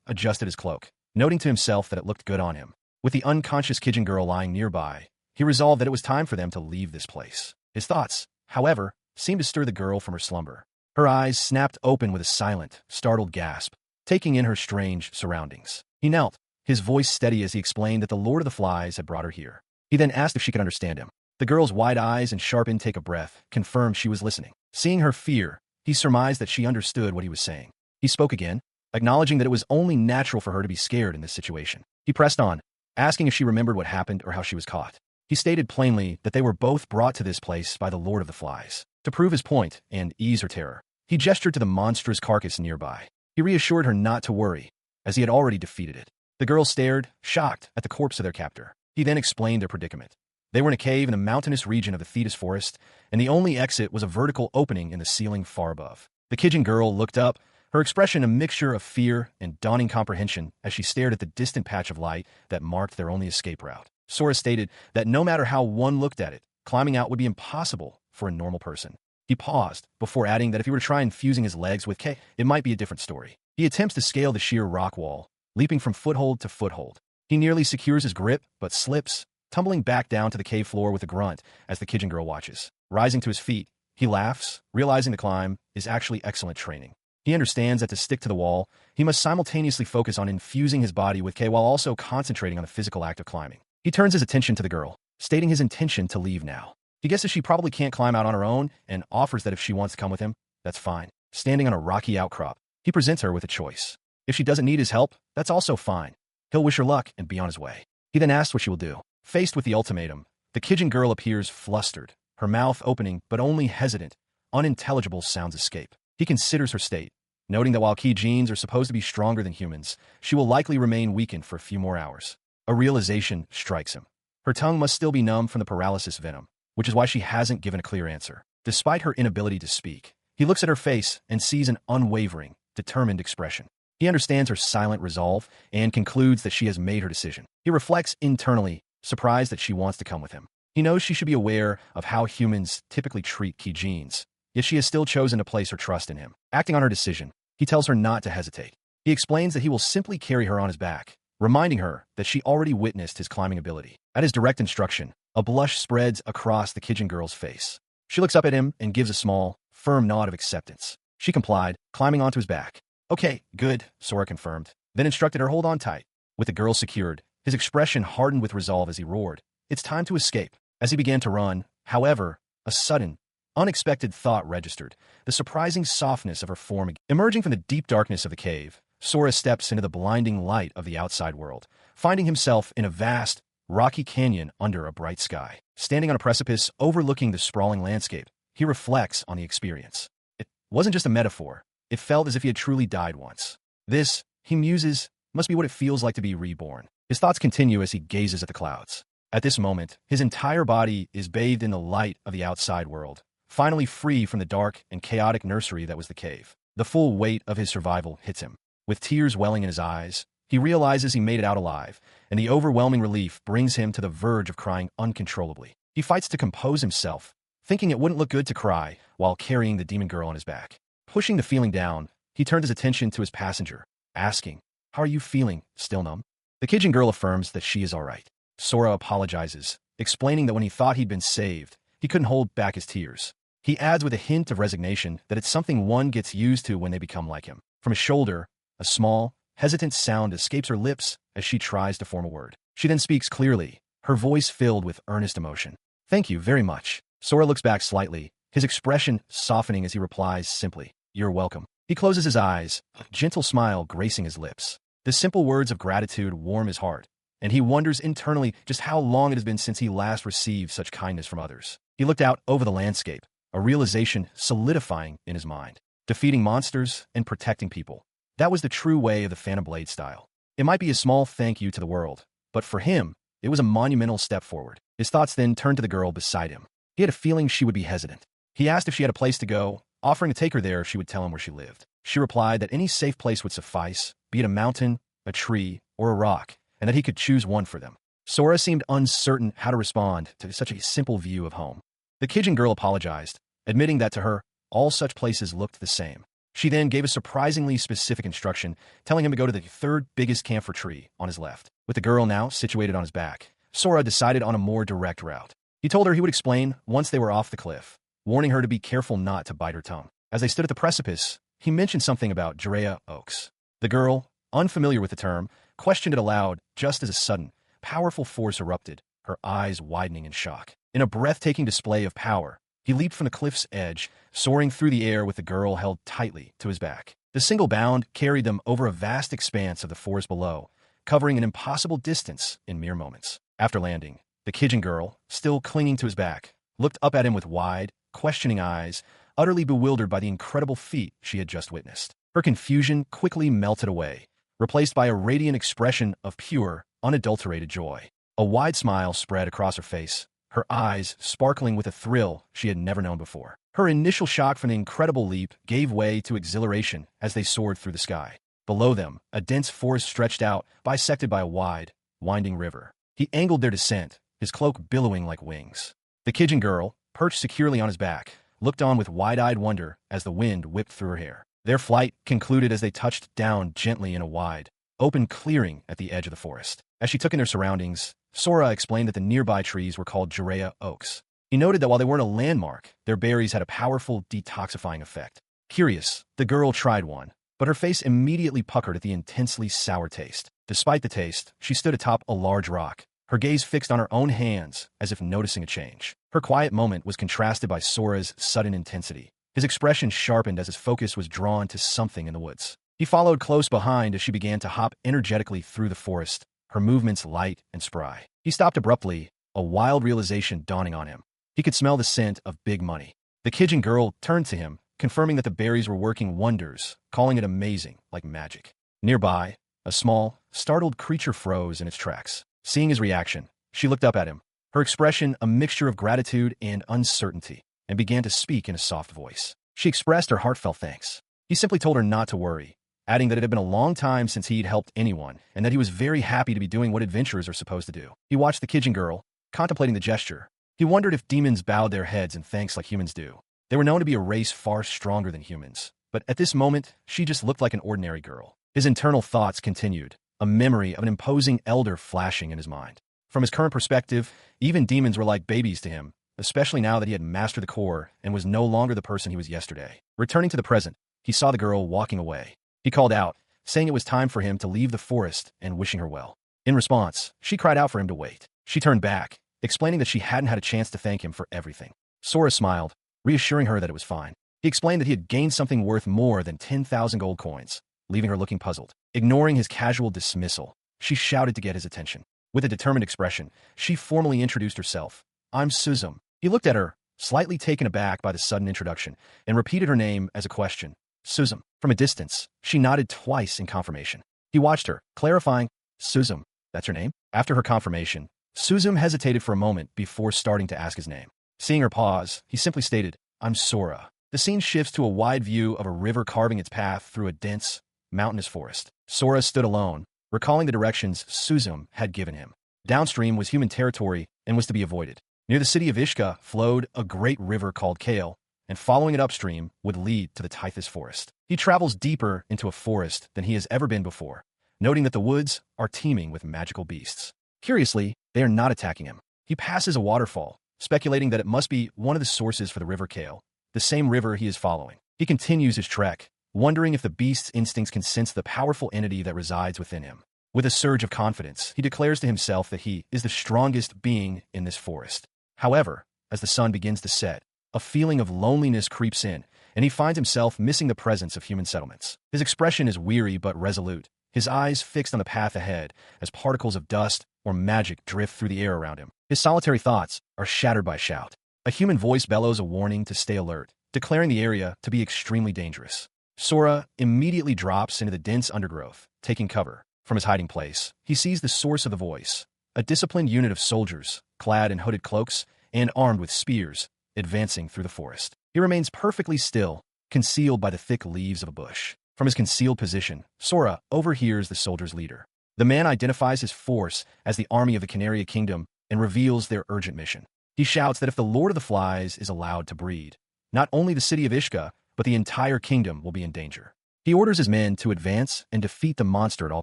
adjusted his cloak, noting to himself that it looked good on him. With the unconscious Kijin girl lying nearby, he resolved that it was time for them to leave this place. His thoughts, however, seemed to stir the girl from her slumber. Her eyes snapped open with a silent, startled gasp, taking in her strange surroundings. He knelt, his voice steady as he explained that the Lord of the Flies had brought her here. He then asked if she could understand him. The girl's wide eyes and sharp intake of breath confirmed she was listening. Seeing her fear, he surmised that she understood what he was saying. He spoke again, acknowledging that it was only natural for her to be scared in this situation. He pressed on, asking if she remembered what happened or how she was caught. He stated plainly that they were both brought to this place by the Lord of the Flies. To prove his point and ease her terror, he gestured to the monstrous carcass nearby. He reassured her not to worry, as he had already defeated it. The girl stared, shocked, at the corpse of their captor. He then explained their predicament. They were in a cave in the mountainous region of the Thetis forest, and the only exit was a vertical opening in the ceiling far above. The Kijin girl looked up, her expression a mixture of fear and dawning comprehension as she stared at the distant patch of light that marked their only escape route. Sora stated that no matter how one looked at it, climbing out would be impossible for a normal person. He paused, before adding that if he were to try infusing his legs with K, it might be a different story. He attempts to scale the sheer rock wall, leaping from foothold to foothold. He nearly secures his grip, but slips, tumbling back down to the cave floor with a grunt as the Kijin girl watches. Rising to his feet, he laughs, realizing the climb is actually excellent training. He understands that to stick to the wall, he must simultaneously focus on infusing his body with K while also concentrating on the physical act of climbing. He turns his attention to the girl, stating his intention to leave now. He guesses she probably can't climb out on her own and offers that if she wants to come with him, that's fine. Standing on a rocky outcrop, he presents her with a choice. If she doesn't need his help, that's also fine. He'll wish her luck and be on his way. He then asks what she will do. Faced with the ultimatum, the Kijin girl appears flustered, her mouth opening but only hesitant. Unintelligible sounds escape. He considers her state, noting that while Kijins are supposed to be stronger than humans, she will likely remain weakened for a few more hours. A realization strikes him. Her tongue must still be numb from the paralysis venom, which is why she hasn't given a clear answer. Despite her inability to speak, he looks at her face and sees an unwavering, determined expression. He understands her silent resolve and concludes that she has made her decision. He reflects internally, surprised that she wants to come with him. He knows she should be aware of how humans typically treat Kijins, yet she has still chosen to place her trust in him. Acting on her decision, he tells her not to hesitate. He explains that he will simply carry her on his back, reminding her that she already witnessed his climbing ability. At his direct instruction, a blush spreads across the Kijin girl's face. She looks up at him and gives a small, firm nod of acceptance. She complied, climbing onto his back. Okay, good, Sora confirmed, then instructed her hold on tight. With the girl secured, his expression hardened with resolve as he roared, "It's time to escape." As he began to run, however, a sudden, unexpected thought registered, the surprising softness of her form. Emerging from the deep darkness of the cave, Sora steps into the blinding light of the outside world, finding himself in a vast, rocky canyon under a bright sky. Standing on a precipice overlooking the sprawling landscape, he reflects on the experience. It wasn't just a metaphor. It felt as if he had truly died once. This, he muses, must be what it feels like to be reborn. His thoughts continue as he gazes at the clouds. At this moment, his entire body is bathed in the light of the outside world, finally free from the dark and chaotic nursery that was the cave. The full weight of his survival hits him. With tears welling in his eyes, he realizes he made it out alive, and the overwhelming relief brings him to the verge of crying uncontrollably. He fights to compose himself, thinking it wouldn't look good to cry while carrying the demon girl on his back. Pushing the feeling down, he turns his attention to his passenger, asking, "How are you feeling? Still numb?" The Kijin girl affirms that she is all right. Sora apologizes, explaining that when he thought he'd been saved, he couldn't hold back his tears. He adds with a hint of resignation that it's something one gets used to when they become like him. From his shoulder, a small, hesitant sound escapes her lips as she tries to form a word. She then speaks clearly, her voice filled with earnest emotion. "Thank you very much." Sora looks back slightly, his expression softening as he replies simply, "You're welcome." He closes his eyes, a gentle smile gracing his lips. The simple words of gratitude warm his heart, and he wonders internally just how long it has been since he last received such kindness from others. He looked out over the landscape, a realization solidifying in his mind. Defeating monsters and protecting people. That was the true way of the Phantom Blade style. It might be a small thank you to the world, but for him, it was a monumental step forward. His thoughts then turned to the girl beside him. He had a feeling she would be hesitant. He asked if she had a place to go, offering to take her there if she would tell him where she lived. She replied that any safe place would suffice, be it a mountain, a tree, or a rock, and that he could choose one for them. Sora seemed uncertain how to respond to such a simple view of home. The Kijin girl apologized, admitting that to her, all such places looked the same. She then gave a surprisingly specific instruction, telling him to go to the third biggest camphor tree on his left. With the girl now situated on his back, Sora decided on a more direct route. He told her he would explain once they were off the cliff, warning her to be careful not to bite her tongue. As they stood at the precipice, he mentioned something about Devourer oaks. The girl, unfamiliar with the term, questioned it aloud just as a sudden, powerful force erupted, her eyes widening in shock. In a breathtaking display of power, he leaped from the cliff's edge, soaring through the air with the girl held tightly to his back. The single bound carried them over a vast expanse of the forest below, covering an impossible distance in mere moments. After landing, the Kijin girl, still clinging to his back, looked up at him with wide, questioning eyes, utterly bewildered by the incredible feat she had just witnessed. Her confusion quickly melted away, replaced by a radiant expression of pure, unadulterated joy. A wide smile spread across her face, her eyes sparkling with a thrill she had never known before. Her initial shock from the incredible leap gave way to exhilaration as they soared through the sky. Below them, a dense forest stretched out, bisected by a wide, winding river. He angled their descent, his cloak billowing like wings. The Kijin girl, perched securely on his back, looked on with wide-eyed wonder as the wind whipped through her hair. Their flight concluded as they touched down gently in a wide, open clearing at the edge of the forest. As she took in their surroundings, Sora explained that the nearby trees were called Devourer oaks. He noted that while they weren't a landmark, their berries had a powerful detoxifying effect. Curious, the girl tried one, but her face immediately puckered at the intensely sour taste. Despite the taste, she stood atop a large rock, her gaze fixed on her own hands as if noticing a change. Her quiet moment was contrasted by Sora's sudden intensity. His expression sharpened as his focus was drawn to something in the woods. He followed close behind as she began to hop energetically through the forest, her movements light and spry. He stopped abruptly, a wild realization dawning on him. He could smell the scent of big money. The Kijin girl turned to him, confirming that the berries were working wonders, calling it amazing, like magic. Nearby, a small, startled creature froze in its tracks. Seeing his reaction, she looked up at him, her expression a mixture of gratitude and uncertainty, and began to speak in a soft voice. She expressed her heartfelt thanks. He simply told her not to worry, adding that it had been a long time since he'd helped anyone, and that he was very happy to be doing what adventurers are supposed to do. He watched the Kijin girl, contemplating the gesture. He wondered if demons bowed their heads in thanks like humans do. They were known to be a race far stronger than humans, but at this moment, she just looked like an ordinary girl. His internal thoughts continued, a memory of an imposing elder flashing in his mind. From his current perspective, even demons were like babies to him, especially now that he had mastered the core and was no longer the person he was yesterday. Returning to the present, he saw the girl walking away. He called out, saying it was time for him to leave the forest and wishing her well. In response, she cried out for him to wait. She turned back, explaining that she hadn't had a chance to thank him for everything. Sora smiled, reassuring her that it was fine. He explained that he had gained something worth more than 10,000 gold coins, leaving her looking puzzled. Ignoring his casual dismissal, she shouted to get his attention. With a determined expression, she formally introduced herself. I'm Suzum. He looked at her, slightly taken aback by the sudden introduction, and repeated her name as a question. Suzum. From a distance, she nodded twice in confirmation. He watched her, clarifying, Suzum, that's your name? After her confirmation, Suzum hesitated for a moment before starting to ask his name. Seeing her pause, he simply stated, I'm Sora. The scene shifts to a wide view of a river carving its path through a dense, mountainous forest. Sora stood alone, recalling the directions Suzum had given him. Downstream was human territory and was to be avoided. Near the city of Ishka flowed a great river called Kale, and following it upstream would lead to the Tithys forest. He travels deeper into a forest than he has ever been before, noting that the woods are teeming with magical beasts. Curiously, they are not attacking him. He passes a waterfall, speculating that it must be one of the sources for the river Kale, the same river he is following. He continues his trek, wondering if the beast's instincts can sense the powerful entity that resides within him. With a surge of confidence, he declares to himself that he is the strongest being in this forest. However, as the sun begins to set, a feeling of loneliness creeps in, and he finds himself missing the presence of human settlements. His expression is weary but resolute, his eyes fixed on the path ahead as particles of dust or magic drift through the air around him. His solitary thoughts are shattered by a shout. A human voice bellows a warning to stay alert, declaring the area to be extremely dangerous. Sora immediately drops into the dense undergrowth, taking cover. From his hiding place, he sees the source of the voice, a disciplined unit of soldiers, clad in hooded cloaks and armed with spears, advancing through the forest. He remains perfectly still, concealed by the thick leaves of a bush. From his concealed position, Sora overhears the soldiers' leader. The man identifies his force as the army of the Canaria Kingdom and reveals their urgent mission. He shouts that if the Lord of the Flies is allowed to breed, not only the city of Ishka, but the entire kingdom will be in danger. He orders his men to advance and defeat the monster at all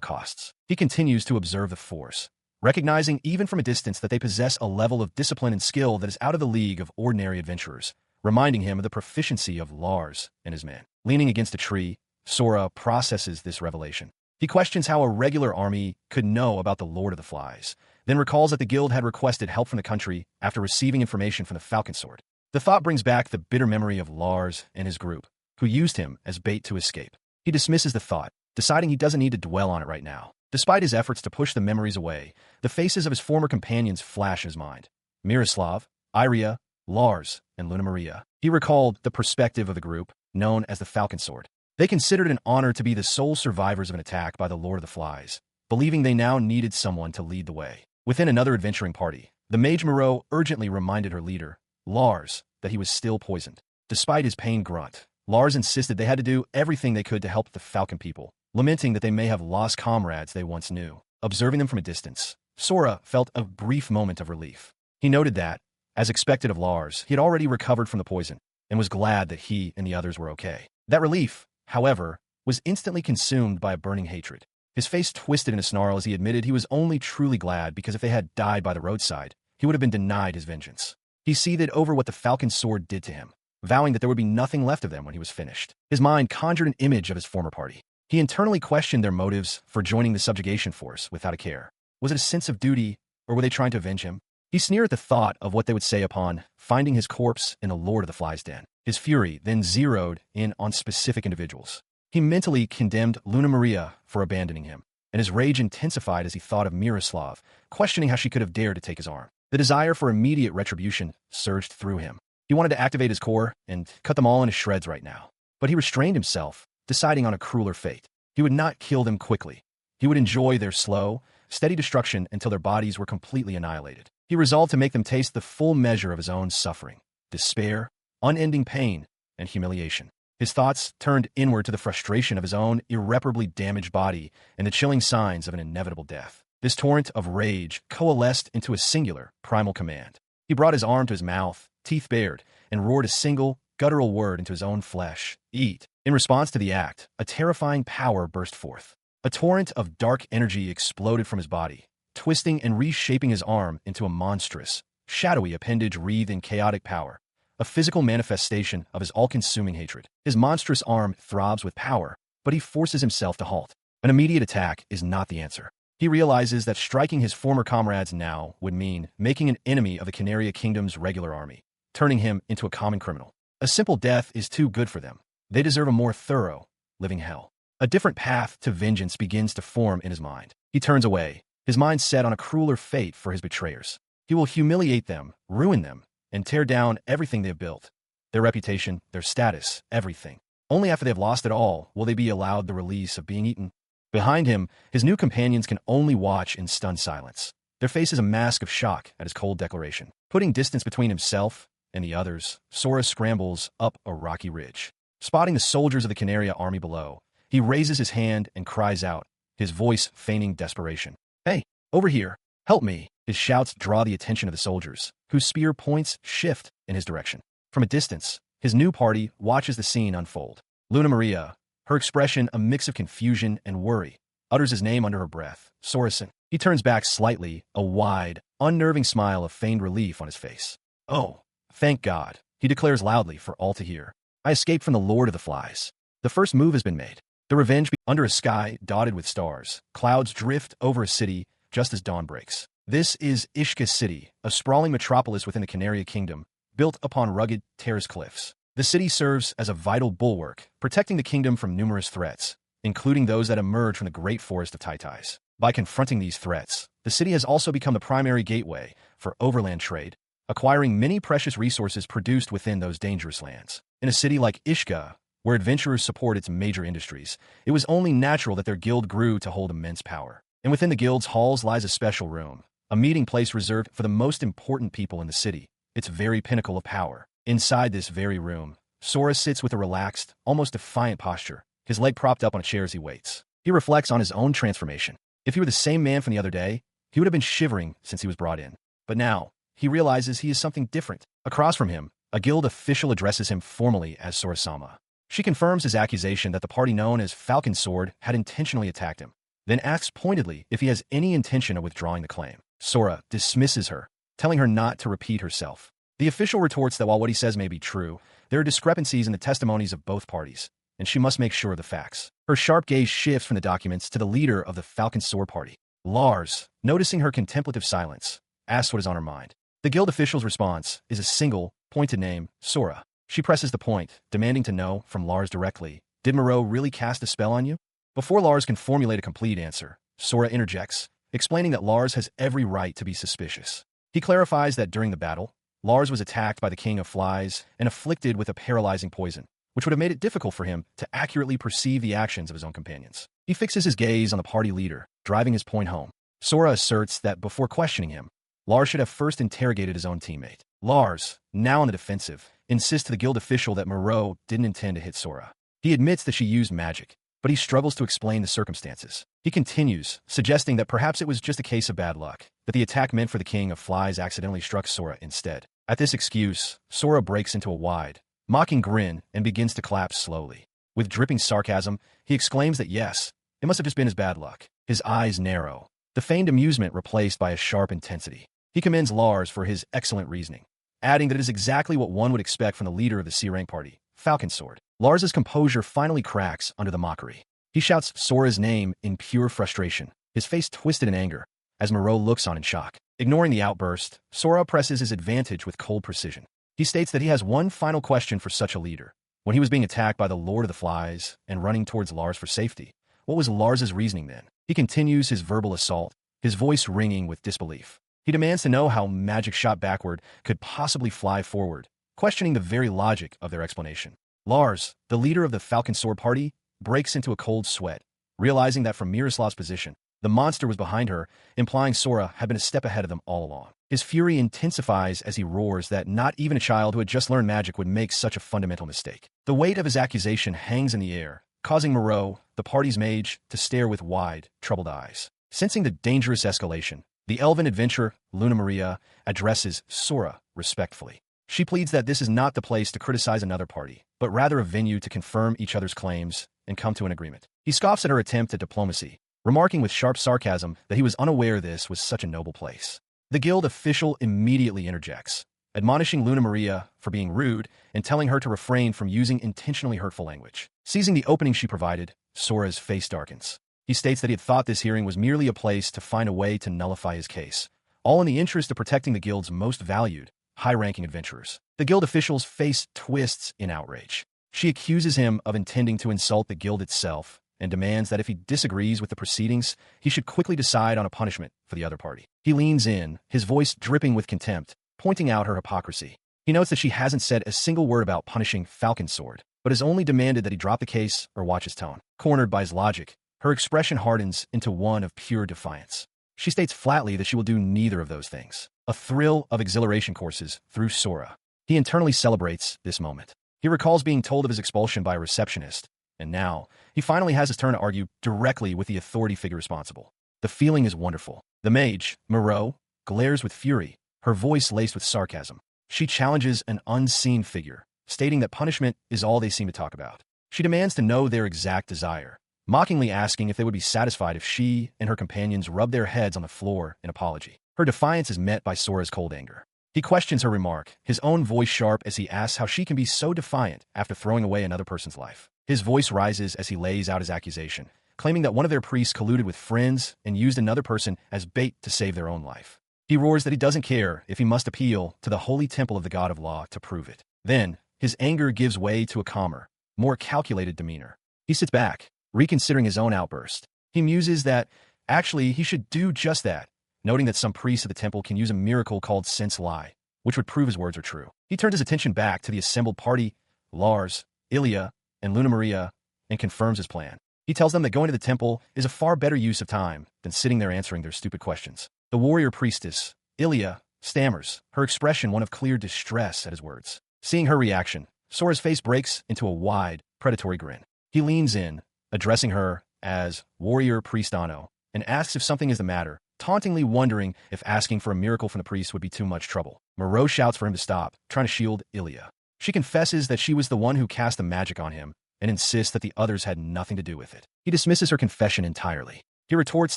costs. He continues to observe the force, recognizing even from a distance that they possess a level of discipline and skill that is out of the league of ordinary adventurers, reminding him of the proficiency of Lars and his men. Leaning against a tree, Sora processes this revelation. He questions how a regular army could know about the Lord of the Flies, then recalls that the guild had requested help from the country after receiving information from the Falcon Sword. The thought brings back the bitter memory of Lars and his group, who used him as bait to escape. He dismisses the thought, deciding he doesn't need to dwell on it right now. Despite his efforts to push the memories away, the faces of his former companions flash in his mind. Miroslav, Iria, Lars, and Luna Maria. He recalled the perspective of the group, known as the Falcon Sword. They considered it an honor to be the sole survivors of an attack by the Lord of the Flies, believing they now needed someone to lead the way. Within another adventuring party, the Mage Moreau urgently reminded her leader, Lars, that he was still poisoned. Despite his pained grunt, Lars insisted they had to do everything they could to help the Falcon people, lamenting that they may have lost comrades they once knew. Observing them from a distance, Sora felt a brief moment of relief. He noted that, as expected of Lars, he had already recovered from the poison, and was glad that he and the others were okay. That relief, however, was instantly consumed by a burning hatred. His face twisted in a snarl as he admitted he was only truly glad because if they had died by the roadside, he would have been denied his vengeance. He seethed over what the Falcon Sword did to him, vowing that there would be nothing left of them when he was finished. His mind conjured an image of his former party. He internally questioned their motives for joining the subjugation force without a care. Was it a sense of duty, Or were they trying to avenge him? He sneered at the thought of what they would say upon finding his corpse in the Lord of the Flies' den. His fury then zeroed in on specific individuals. He mentally condemned Luna Maria for abandoning him, and his rage intensified as he thought of Miroslav, questioning how she could have dared to take his arm. The desire for immediate retribution surged through him. He wanted to activate his core and cut them all into shreds right now. But he restrained himself, deciding on a crueler fate. He would not kill them quickly. He would enjoy their slow, steady destruction until their bodies were completely annihilated. He resolved to make them taste the full measure of his own suffering, despair, unending pain, and humiliation. His thoughts turned inward to the frustration of his own irreparably damaged body and the chilling signs of an inevitable death. This torrent of rage coalesced into a singular, primal command. He brought his arm to his mouth, teeth bared, and roared a single, guttural word into his own flesh: "Eat." In response to the act, a terrifying power burst forth. A torrent of dark energy exploded from his body, twisting and reshaping his arm into a monstrous, shadowy appendage wreathed in chaotic power, a physical manifestation of his all-consuming hatred. His monstrous arm throbs with power, but he forces himself to halt. An immediate attack is not the answer. He realizes that striking his former comrades now would mean making an enemy of the Canaria Kingdom's regular army, turning him into a common criminal. A simple death is too good for them. They deserve a more thorough, living hell. A different path to vengeance begins to form in his mind. He turns away, his mind set on a crueler fate for his betrayers. He will humiliate them, ruin them, and tear down everything they have built. Their reputation, their status, everything. Only after they have lost it all will they be allowed the release of being eaten. Behind him, his new companions can only watch in stunned silence. Their face is a mask of shock at his cold declaration. Putting distance between himself and the others, Sora scrambles up a rocky ridge. Spotting the soldiers of the Canaria army below, he raises his hand and cries out, his voice feigning desperation. "Hey, over here, help me." His shouts draw the attention of the soldiers, whose spear points shift in his direction. From a distance, his new party watches the scene unfold. Luna Maria, her expression a mix of confusion and worry, utters his name under her breath, "Sorasan." He turns back slightly, a wide, unnerving smile of feigned relief on his face. "Oh, thank God," he declares loudly for all to hear. "I escaped from the Lord of the Flies. The first move has been made." The revenge under a sky dotted with stars. Clouds drift over a city just as dawn breaks. This is Ishka City, a sprawling metropolis within the Canaria Kingdom, built upon rugged, terraced cliffs. The city serves as a vital bulwark, protecting the kingdom from numerous threats, including those that emerge from the great forest of Taitais. By confronting these threats, the city has also become the primary gateway for overland trade, acquiring many precious resources produced within those dangerous lands. In a city like Ishka, where adventurers support its major industries, it was only natural that their guild grew to hold immense power. And within the guild's halls lies a special room, a meeting place reserved for the most important people in the city, its very pinnacle of power. Inside this very room, Sora sits with a relaxed, almost defiant posture, his leg propped up on a chair as he waits. He reflects on his own transformation. If he were the same man from the other day, he would have been shivering since he was brought in. But now, he realizes he is something different. Across from him, a guild official addresses him formally as Sorasama. She confirms his accusation that the party known as Falcon Sword had intentionally attacked him, then asks pointedly if he has any intention of withdrawing the claim. Sora dismisses her, telling her not to repeat herself. The official retorts that while what he says may be true, there are discrepancies in the testimonies of both parties, and she must make sure of the facts. Her sharp gaze shifts from the documents to the leader of the Falcon Sword party. Lars, noticing her contemplative silence, asks what is on her mind. The guild official's response is a single, pointed name, Sora. She presses the point, demanding to know from Lars directly, "Did Moreau really cast a spell on you?" Before Lars can formulate a complete answer, Sora interjects, explaining that Lars has every right to be suspicious. He clarifies that during the battle, Lars was attacked by the King of Flies and afflicted with a paralyzing poison, which would have made it difficult for him to accurately perceive the actions of his own companions. He fixes his gaze on the party leader, driving his point home. Sora asserts that before questioning him, Lars should have first interrogated his own teammate. Lars, now on the defensive, insists to the guild official that Moreau didn't intend to hit Sora. He admits that she used magic, but he struggles to explain the circumstances. He continues, suggesting that perhaps it was just a case of bad luck, that the attack meant for the King of Flies accidentally struck Sora instead. At this excuse, Sora breaks into a wide, mocking grin and begins to collapse slowly. With dripping sarcasm, he exclaims that yes, it must have just been his bad luck. His eyes narrow, the feigned amusement replaced by a sharp intensity. He commends Lars for his excellent reasoning, adding that it is exactly what one would expect from the leader of the C-rank party, Falcon Sword. Lars's composure finally cracks under the mockery. He shouts Sora's name in pure frustration, his face twisted in anger, as Moreau looks on in shock. Ignoring the outburst, Sora presses his advantage with cold precision. He states that he has one final question for such a leader. When he was being attacked by the Lord of the Flies and running towards Lars for safety, what was Lars's reasoning then? He continues his verbal assault, his voice ringing with disbelief. He demands to know how magic shot backward could possibly fly forward, questioning the very logic of their explanation. Lars, the leader of the Falcon Sword Party, breaks into a cold sweat, realizing that from Miroslav's position, the monster was behind her, implying Sora had been a step ahead of them all along. His fury intensifies as he roars that not even a child who had just learned magic would make such a fundamental mistake. The weight of his accusation hangs in the air, causing Moreau, the party's mage, to stare with wide, troubled eyes. Sensing the dangerous escalation, the elven adventurer, Luna Maria, addresses Sora respectfully. She pleads that this is not the place to criticize another party, but rather a venue to confirm each other's claims and come to an agreement. He scoffs at her attempt at diplomacy, remarking with sharp sarcasm that he was unaware this was such a noble place. The guild official immediately interjects, admonishing Luna Maria for being rude and telling her to refrain from using intentionally hurtful language. Seizing the opening she provided, Sora's face darkens. He states that he had thought this hearing was merely a place to find a way to nullify his case, all in the interest of protecting the guild's most valued, high-ranking adventurers. The guild official's face twists in outrage. She accuses him of intending to insult the guild itself and demands that if he disagrees with the proceedings, he should quickly decide on a punishment for the other party. He leans in, his voice dripping with contempt, pointing out her hypocrisy. He notes that she hasn't said a single word about punishing Falcon Sword, but has only demanded that he drop the case or watch his tone. Cornered by his logic, her expression hardens into one of pure defiance. She states flatly that she will do neither of those things. A thrill of exhilaration courses through Sora. He internally celebrates this moment. He recalls being told of his expulsion by a receptionist, and now, he finally has his turn to argue directly with the authority figure responsible. The feeling is wonderful. The mage, Moreau, glares with fury, her voice laced with sarcasm. She challenges an unseen figure, stating that punishment is all they seem to talk about. She demands to know their exact desire, mockingly asking if they would be satisfied if she and her companions rubbed their heads on the floor in apology. Her defiance is met by Sora's cold anger. He questions her remark, his own voice sharp as he asks how she can be so defiant after throwing away another person's life. His voice rises as he lays out his accusation, claiming that one of their priests colluded with friends and used another person as bait to save their own life. He roars that he doesn't care if he must appeal to the holy temple of the god of law to prove it. Then, his anger gives way to a calmer, more calculated demeanor. He sits back, reconsidering his own outburst. He muses that, actually, he should do just that, noting that some priests of the temple can use a miracle called sense lie, which would prove his words are true. He turns his attention back to the assembled party, Lars, Ilya, and Luna Maria, and confirms his plan. He tells them that going to the temple is a far better use of time than sitting there answering their stupid questions. The warrior priestess, Ilya, stammers, her expression one of clear distress at his words. Seeing her reaction, Sora's face breaks into a wide, predatory grin. He leans in, addressing her as Warrior Priest Anno, and asks if something is the matter, tauntingly wondering if asking for a miracle from the priest would be too much trouble. Moreau shouts for him to stop, trying to shield Ilya. She confesses that she was the one who cast the magic on him and insists that the others had nothing to do with it. He dismisses her confession entirely. He retorts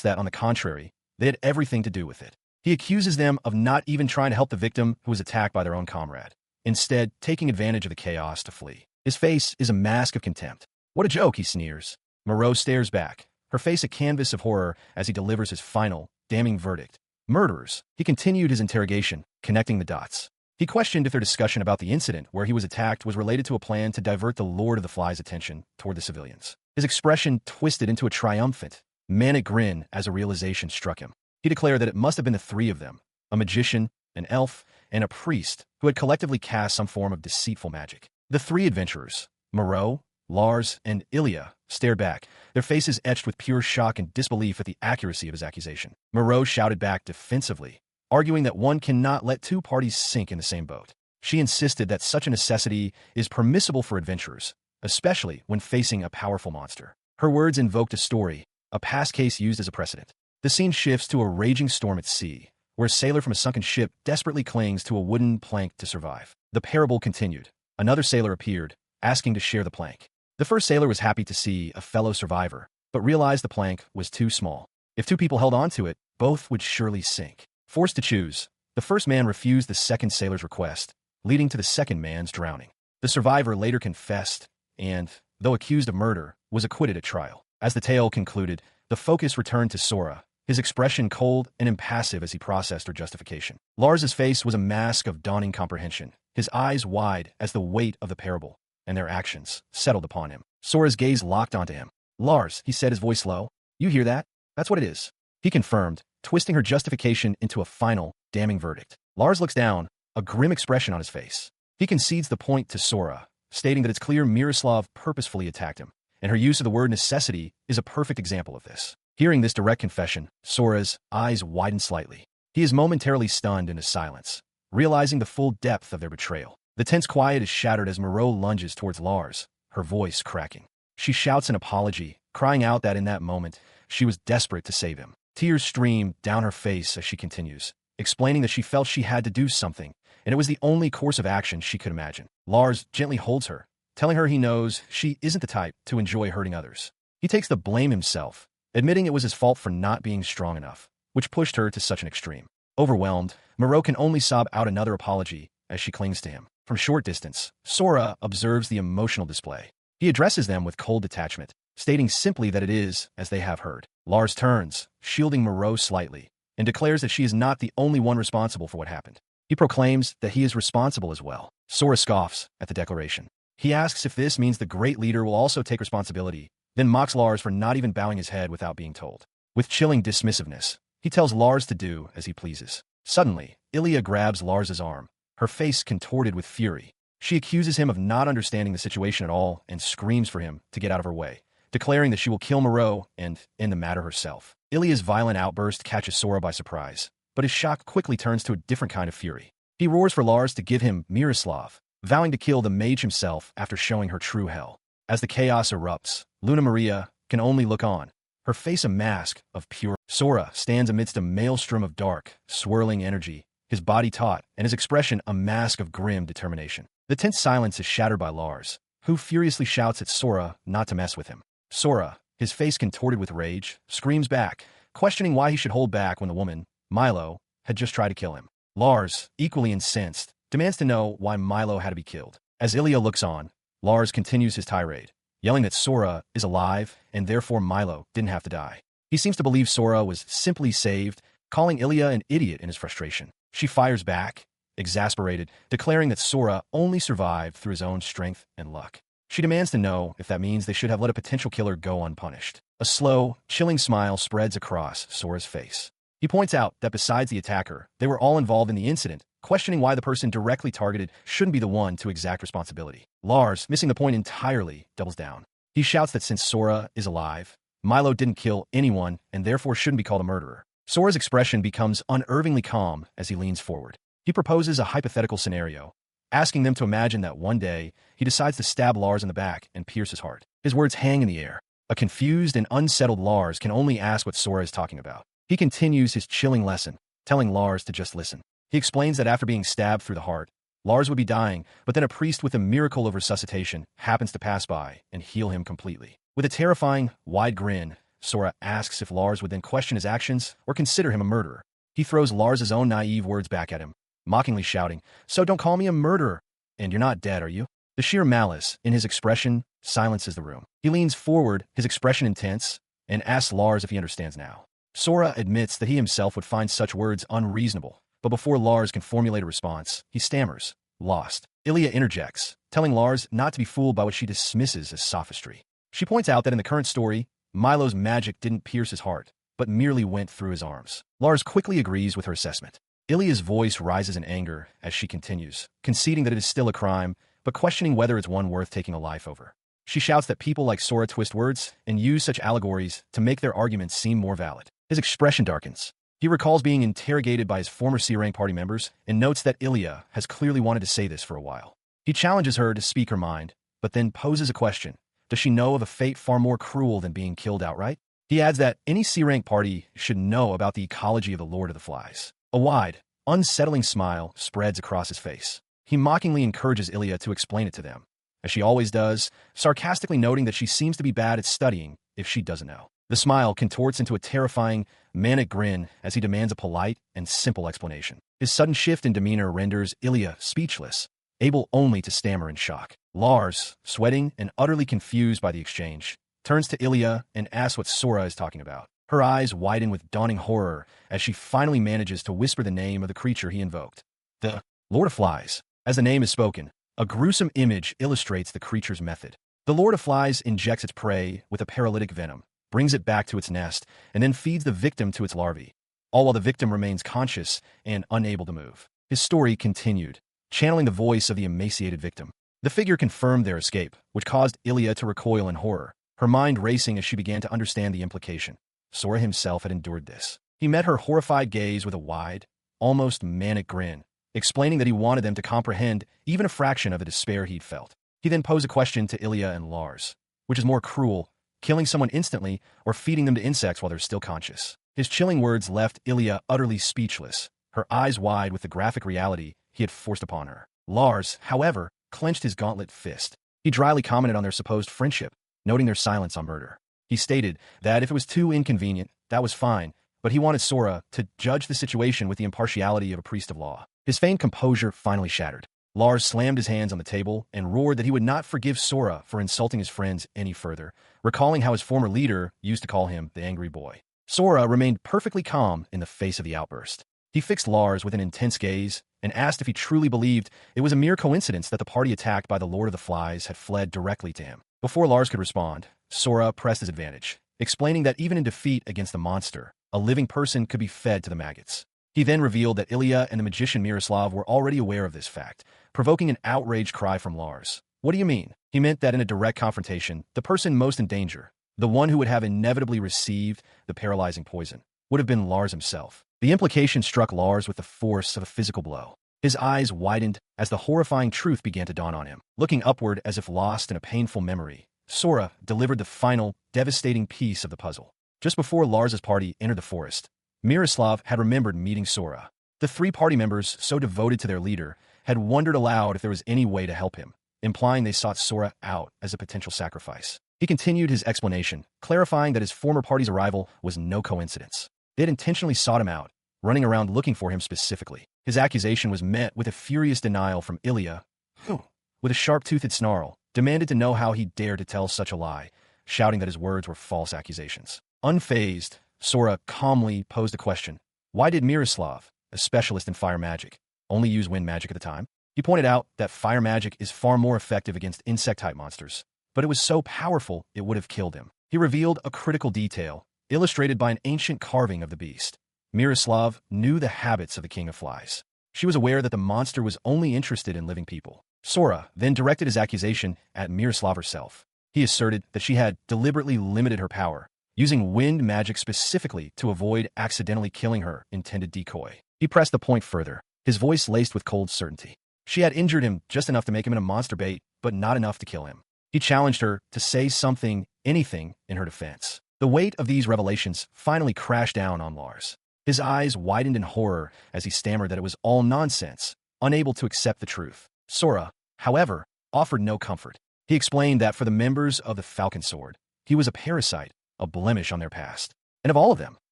that, on the contrary, they had everything to do with it. He accuses them of not even trying to help the victim who was attacked by their own comrade, instead taking advantage of the chaos to flee. His face is a mask of contempt. What a joke, he sneers. Moreau stares back, her face a canvas of horror as he delivers his final, damning verdict. Murderers. He continued his interrogation, connecting the dots. He questioned if their discussion about the incident where he was attacked was related to a plan to divert the Lord of the Flies' attention toward the civilians. His expression twisted into a triumphant, manic grin as a realization struck him. He declared that it must have been the three of them, a magician, an elf, and a priest, who had collectively cast some form of deceitful magic. The three adventurers, Moreau, Lars, and Ilya, stared back, their faces etched with pure shock and disbelief at the accuracy of his accusation. Moreau shouted back defensively, arguing that one cannot let two parties sink in the same boat. She insisted that such a necessity is permissible for adventurers, especially when facing a powerful monster. Her words invoked a story, a past case used as a precedent. The scene shifts to a raging storm at sea, where a sailor from a sunken ship desperately clings to a wooden plank to survive. The parable continued. Another sailor appeared, asking to share the plank. The first sailor was happy to see a fellow survivor, but realized the plank was too small. If two people held onto it, both would surely sink. Forced to choose, the first man refused the second sailor's request, leading to the second man's drowning. The survivor later confessed and, though accused of murder, was acquitted at trial. As the tale concluded, the focus returned to Sora, his expression cold and impassive as he processed her justification. Lars's face was a mask of dawning comprehension, his eyes wide as the weight of the parable and their actions settled upon him. Sora's gaze locked onto him. "Lars," he said, his voice low. "You hear that? That's what it is." He confirmed, twisting her justification into a final, damning verdict. Lars looks down, a grim expression on his face. He concedes the point to Sora, stating that it's clear Miroslav purposefully attacked him, and her use of the word necessity is a perfect example of this. Hearing this direct confession, Sora's eyes widen slightly. He is momentarily stunned into silence, realizing the full depth of their betrayal. The tense quiet is shattered as Moreau lunges towards Lars, her voice cracking. She shouts an apology, crying out that in that moment, she was desperate to save him. Tears stream down her face as she continues, explaining that she felt she had to do something, and it was the only course of action she could imagine. Lars gently holds her, telling her he knows she isn't the type to enjoy hurting others. He takes the blame himself, admitting it was his fault for not being strong enough, which pushed her to such an extreme. Overwhelmed, Moreau can only sob out another apology as she clings to him. From short distance, Sora observes the emotional display. He addresses them with cold detachment, stating simply that it is as they have heard. Lars turns, shielding Moreau slightly, and declares that she is not the only one responsible for what happened. He proclaims that he is responsible as well. Sora scoffs at the declaration. He asks if this means the great leader will also take responsibility, then mocks Lars for not even bowing his head without being told. With chilling dismissiveness, he tells Lars to do as he pleases. Suddenly, Ilya grabs Lars's arm, her face contorted with fury. She accuses him of not understanding the situation at all and screams for him to get out of her way, declaring that she will kill Moreau and end the matter herself. Ilya's violent outburst catches Sora by surprise, but his shock quickly turns to a different kind of fury. He roars for Lars to give him Miroslav, vowing to kill the mage himself after showing her true hell. As the chaos erupts, Luna Maria can only look on, her face a mask of pure. Sora stands amidst a maelstrom of dark, swirling energy, his body taut, and his expression a mask of grim determination. The tense silence is shattered by Lars, who furiously shouts at Sora not to mess with him. Sora, his face contorted with rage, screams back, questioning why he should hold back when the woman, Milo, had just tried to kill him. Lars, equally incensed, demands to know why Milo had to be killed. As Ilya looks on, Lars continues his tirade, yelling that Sora is alive and therefore Milo didn't have to die. He seems to believe Sora was simply saved, calling Ilya an idiot in his frustration. She fires back, exasperated, declaring that Sora only survived through his own strength and luck. She demands to know if that means they should have let a potential killer go unpunished. A slow, chilling smile spreads across Sora's face. He points out that besides the attacker, they were all involved in the incident, questioning why the person directly targeted shouldn't be the one to exact responsibility. Lars, missing the point entirely, doubles down. He shouts that since Sora is alive, Milo didn't kill anyone and therefore shouldn't be called a murderer. Sora's expression becomes unervingly calm as he leans forward. He proposes a hypothetical scenario, asking them to imagine that one day he decides to stab Lars in the back and pierce his heart. His words hang in the air. A confused and unsettled Lars can only ask what Sora is talking about. He continues his chilling lesson, telling Lars to just listen. He explains that after being stabbed through the heart, Lars would be dying, but then a priest with a miracle of resuscitation happens to pass by and heal him completely. With a terrifying, wide grin, Sora asks if Lars would then question his actions or consider him a murderer. He throws Lars's own naive words back at him, mockingly shouting, "So don't call me a murderer. And you're not dead, are you?" The sheer malice in his expression silences the room. He leans forward, his expression intense, and asks Lars if he understands now. Sora admits that he himself would find such words unreasonable, but before Lars can formulate a response, he stammers, lost. Ilya interjects, telling Lars not to be fooled by what she dismisses as sophistry. She points out that in the current story, Milo's magic didn't pierce his heart, but merely went through his arms. Lars quickly agrees with her assessment. Ilya's voice rises in anger as she continues, conceding that it is still a crime, but questioning whether it's one worth taking a life over. She shouts that people like Sora twist words and use such allegories to make their arguments seem more valid. His expression darkens. He recalls being interrogated by his former C-rank party members and notes that Ilya has clearly wanted to say this for a while. He challenges her to speak her mind, but then poses a question. Does she know of a fate far more cruel than being killed outright? He adds that any C-rank party should know about the ecology of the Lord of the Flies. A wide, unsettling smile spreads across his face. He mockingly encourages Ilya to explain it to them, as she always does, sarcastically noting that she seems to be bad at studying if she doesn't know. The smile contorts into a terrifying, manic grin as he demands a polite and simple explanation. His sudden shift in demeanor renders Ilya speechless, able only to stammer in shock. Lars, sweating and utterly confused by the exchange, turns to Ilya and asks what Sora is talking about. Her eyes widen with dawning horror as she finally manages to whisper the name of the creature he invoked. The Lord of Flies. As the name is spoken, a gruesome image illustrates the creature's method. The Lord of Flies injects its prey with a paralytic venom, brings it back to its nest, and then feeds the victim to its larvae, all while the victim remains conscious and unable to move. His story continued, channeling the voice of the emaciated victim. The figure confirmed their escape, which caused Ilya to recoil in horror, her mind racing as she began to understand the implication. Sora himself had endured this. He met her horrified gaze with a wide, almost manic grin, explaining that he wanted them to comprehend even a fraction of the despair he'd felt. He then posed a question to Ilya and Lars. Which is more cruel, killing someone instantly or feeding them to insects while they're still conscious? His chilling words left Ilya utterly speechless, her eyes wide with the graphic reality he had forced upon her. Lars, however, clenched his gauntlet fist. He dryly commented on their supposed friendship, noting their silence on murder. He stated that if it was too inconvenient, that was fine, but he wanted Sora to judge the situation with the impartiality of a priest of law. His feigned composure finally shattered. Lars slammed his hands on the table and roared that he would not forgive Sora for insulting his friends any further, recalling how his former leader used to call him the angry boy. Sora remained perfectly calm in the face of the outburst. He fixed Lars with an intense gaze and asked if he truly believed it was a mere coincidence that the party attacked by the Lord of the Flies had fled directly to him. Before Lars could respond, Sora pressed his advantage, explaining that even in defeat against the monster, a living person could be fed to the maggots. He then revealed that Ilya and the magician Miroslav were already aware of this fact, provoking an outraged cry from Lars. What do you mean? He meant that in a direct confrontation, the person most in danger, the one who would have inevitably received the paralyzing poison, would have been Lars himself. The implication struck Lars with the force of a physical blow. His eyes widened as the horrifying truth began to dawn on him. Looking upward as if lost in a painful memory, Sora delivered the final, devastating piece of the puzzle. Just before Lars's party entered the forest, Miroslav had remembered meeting Sora. The three party members, so devoted to their leader, had wondered aloud if there was any way to help him, implying they sought Sora out as a potential sacrifice. He continued his explanation, clarifying that his former party's arrival was no coincidence. They had intentionally sought him out, running around looking for him specifically. His accusation was met with a furious denial from Ilya, who, with a sharp-toothed snarl, demanded to know how he dared to tell such a lie, shouting that his words were false accusations. Unfazed, Sora calmly posed a question. Why did Miroslav, a specialist in fire magic, only use wind magic at the time? He pointed out that fire magic is far more effective against insect-type monsters, but it was so powerful it would have killed him. He revealed a critical detail, illustrated by an ancient carving of the beast. Miroslav knew the habits of the King of Flies. She was aware that the monster was only interested in living people. Sora then directed his accusation at Miroslav herself. He asserted that she had deliberately limited her power, using wind magic specifically to avoid accidentally killing her intended decoy. He pressed the point further, his voice laced with cold certainty. She had injured him just enough to make him into monster bait, but not enough to kill him. He challenged her to say something, anything, in her defense. The weight of these revelations finally crashed down on Lars. His eyes widened in horror as he stammered that it was all nonsense, unable to accept the truth. Sora, however, offered no comfort. He explained that for the members of the Falcon Sword, he was a parasite, a blemish on their past. And of all of them,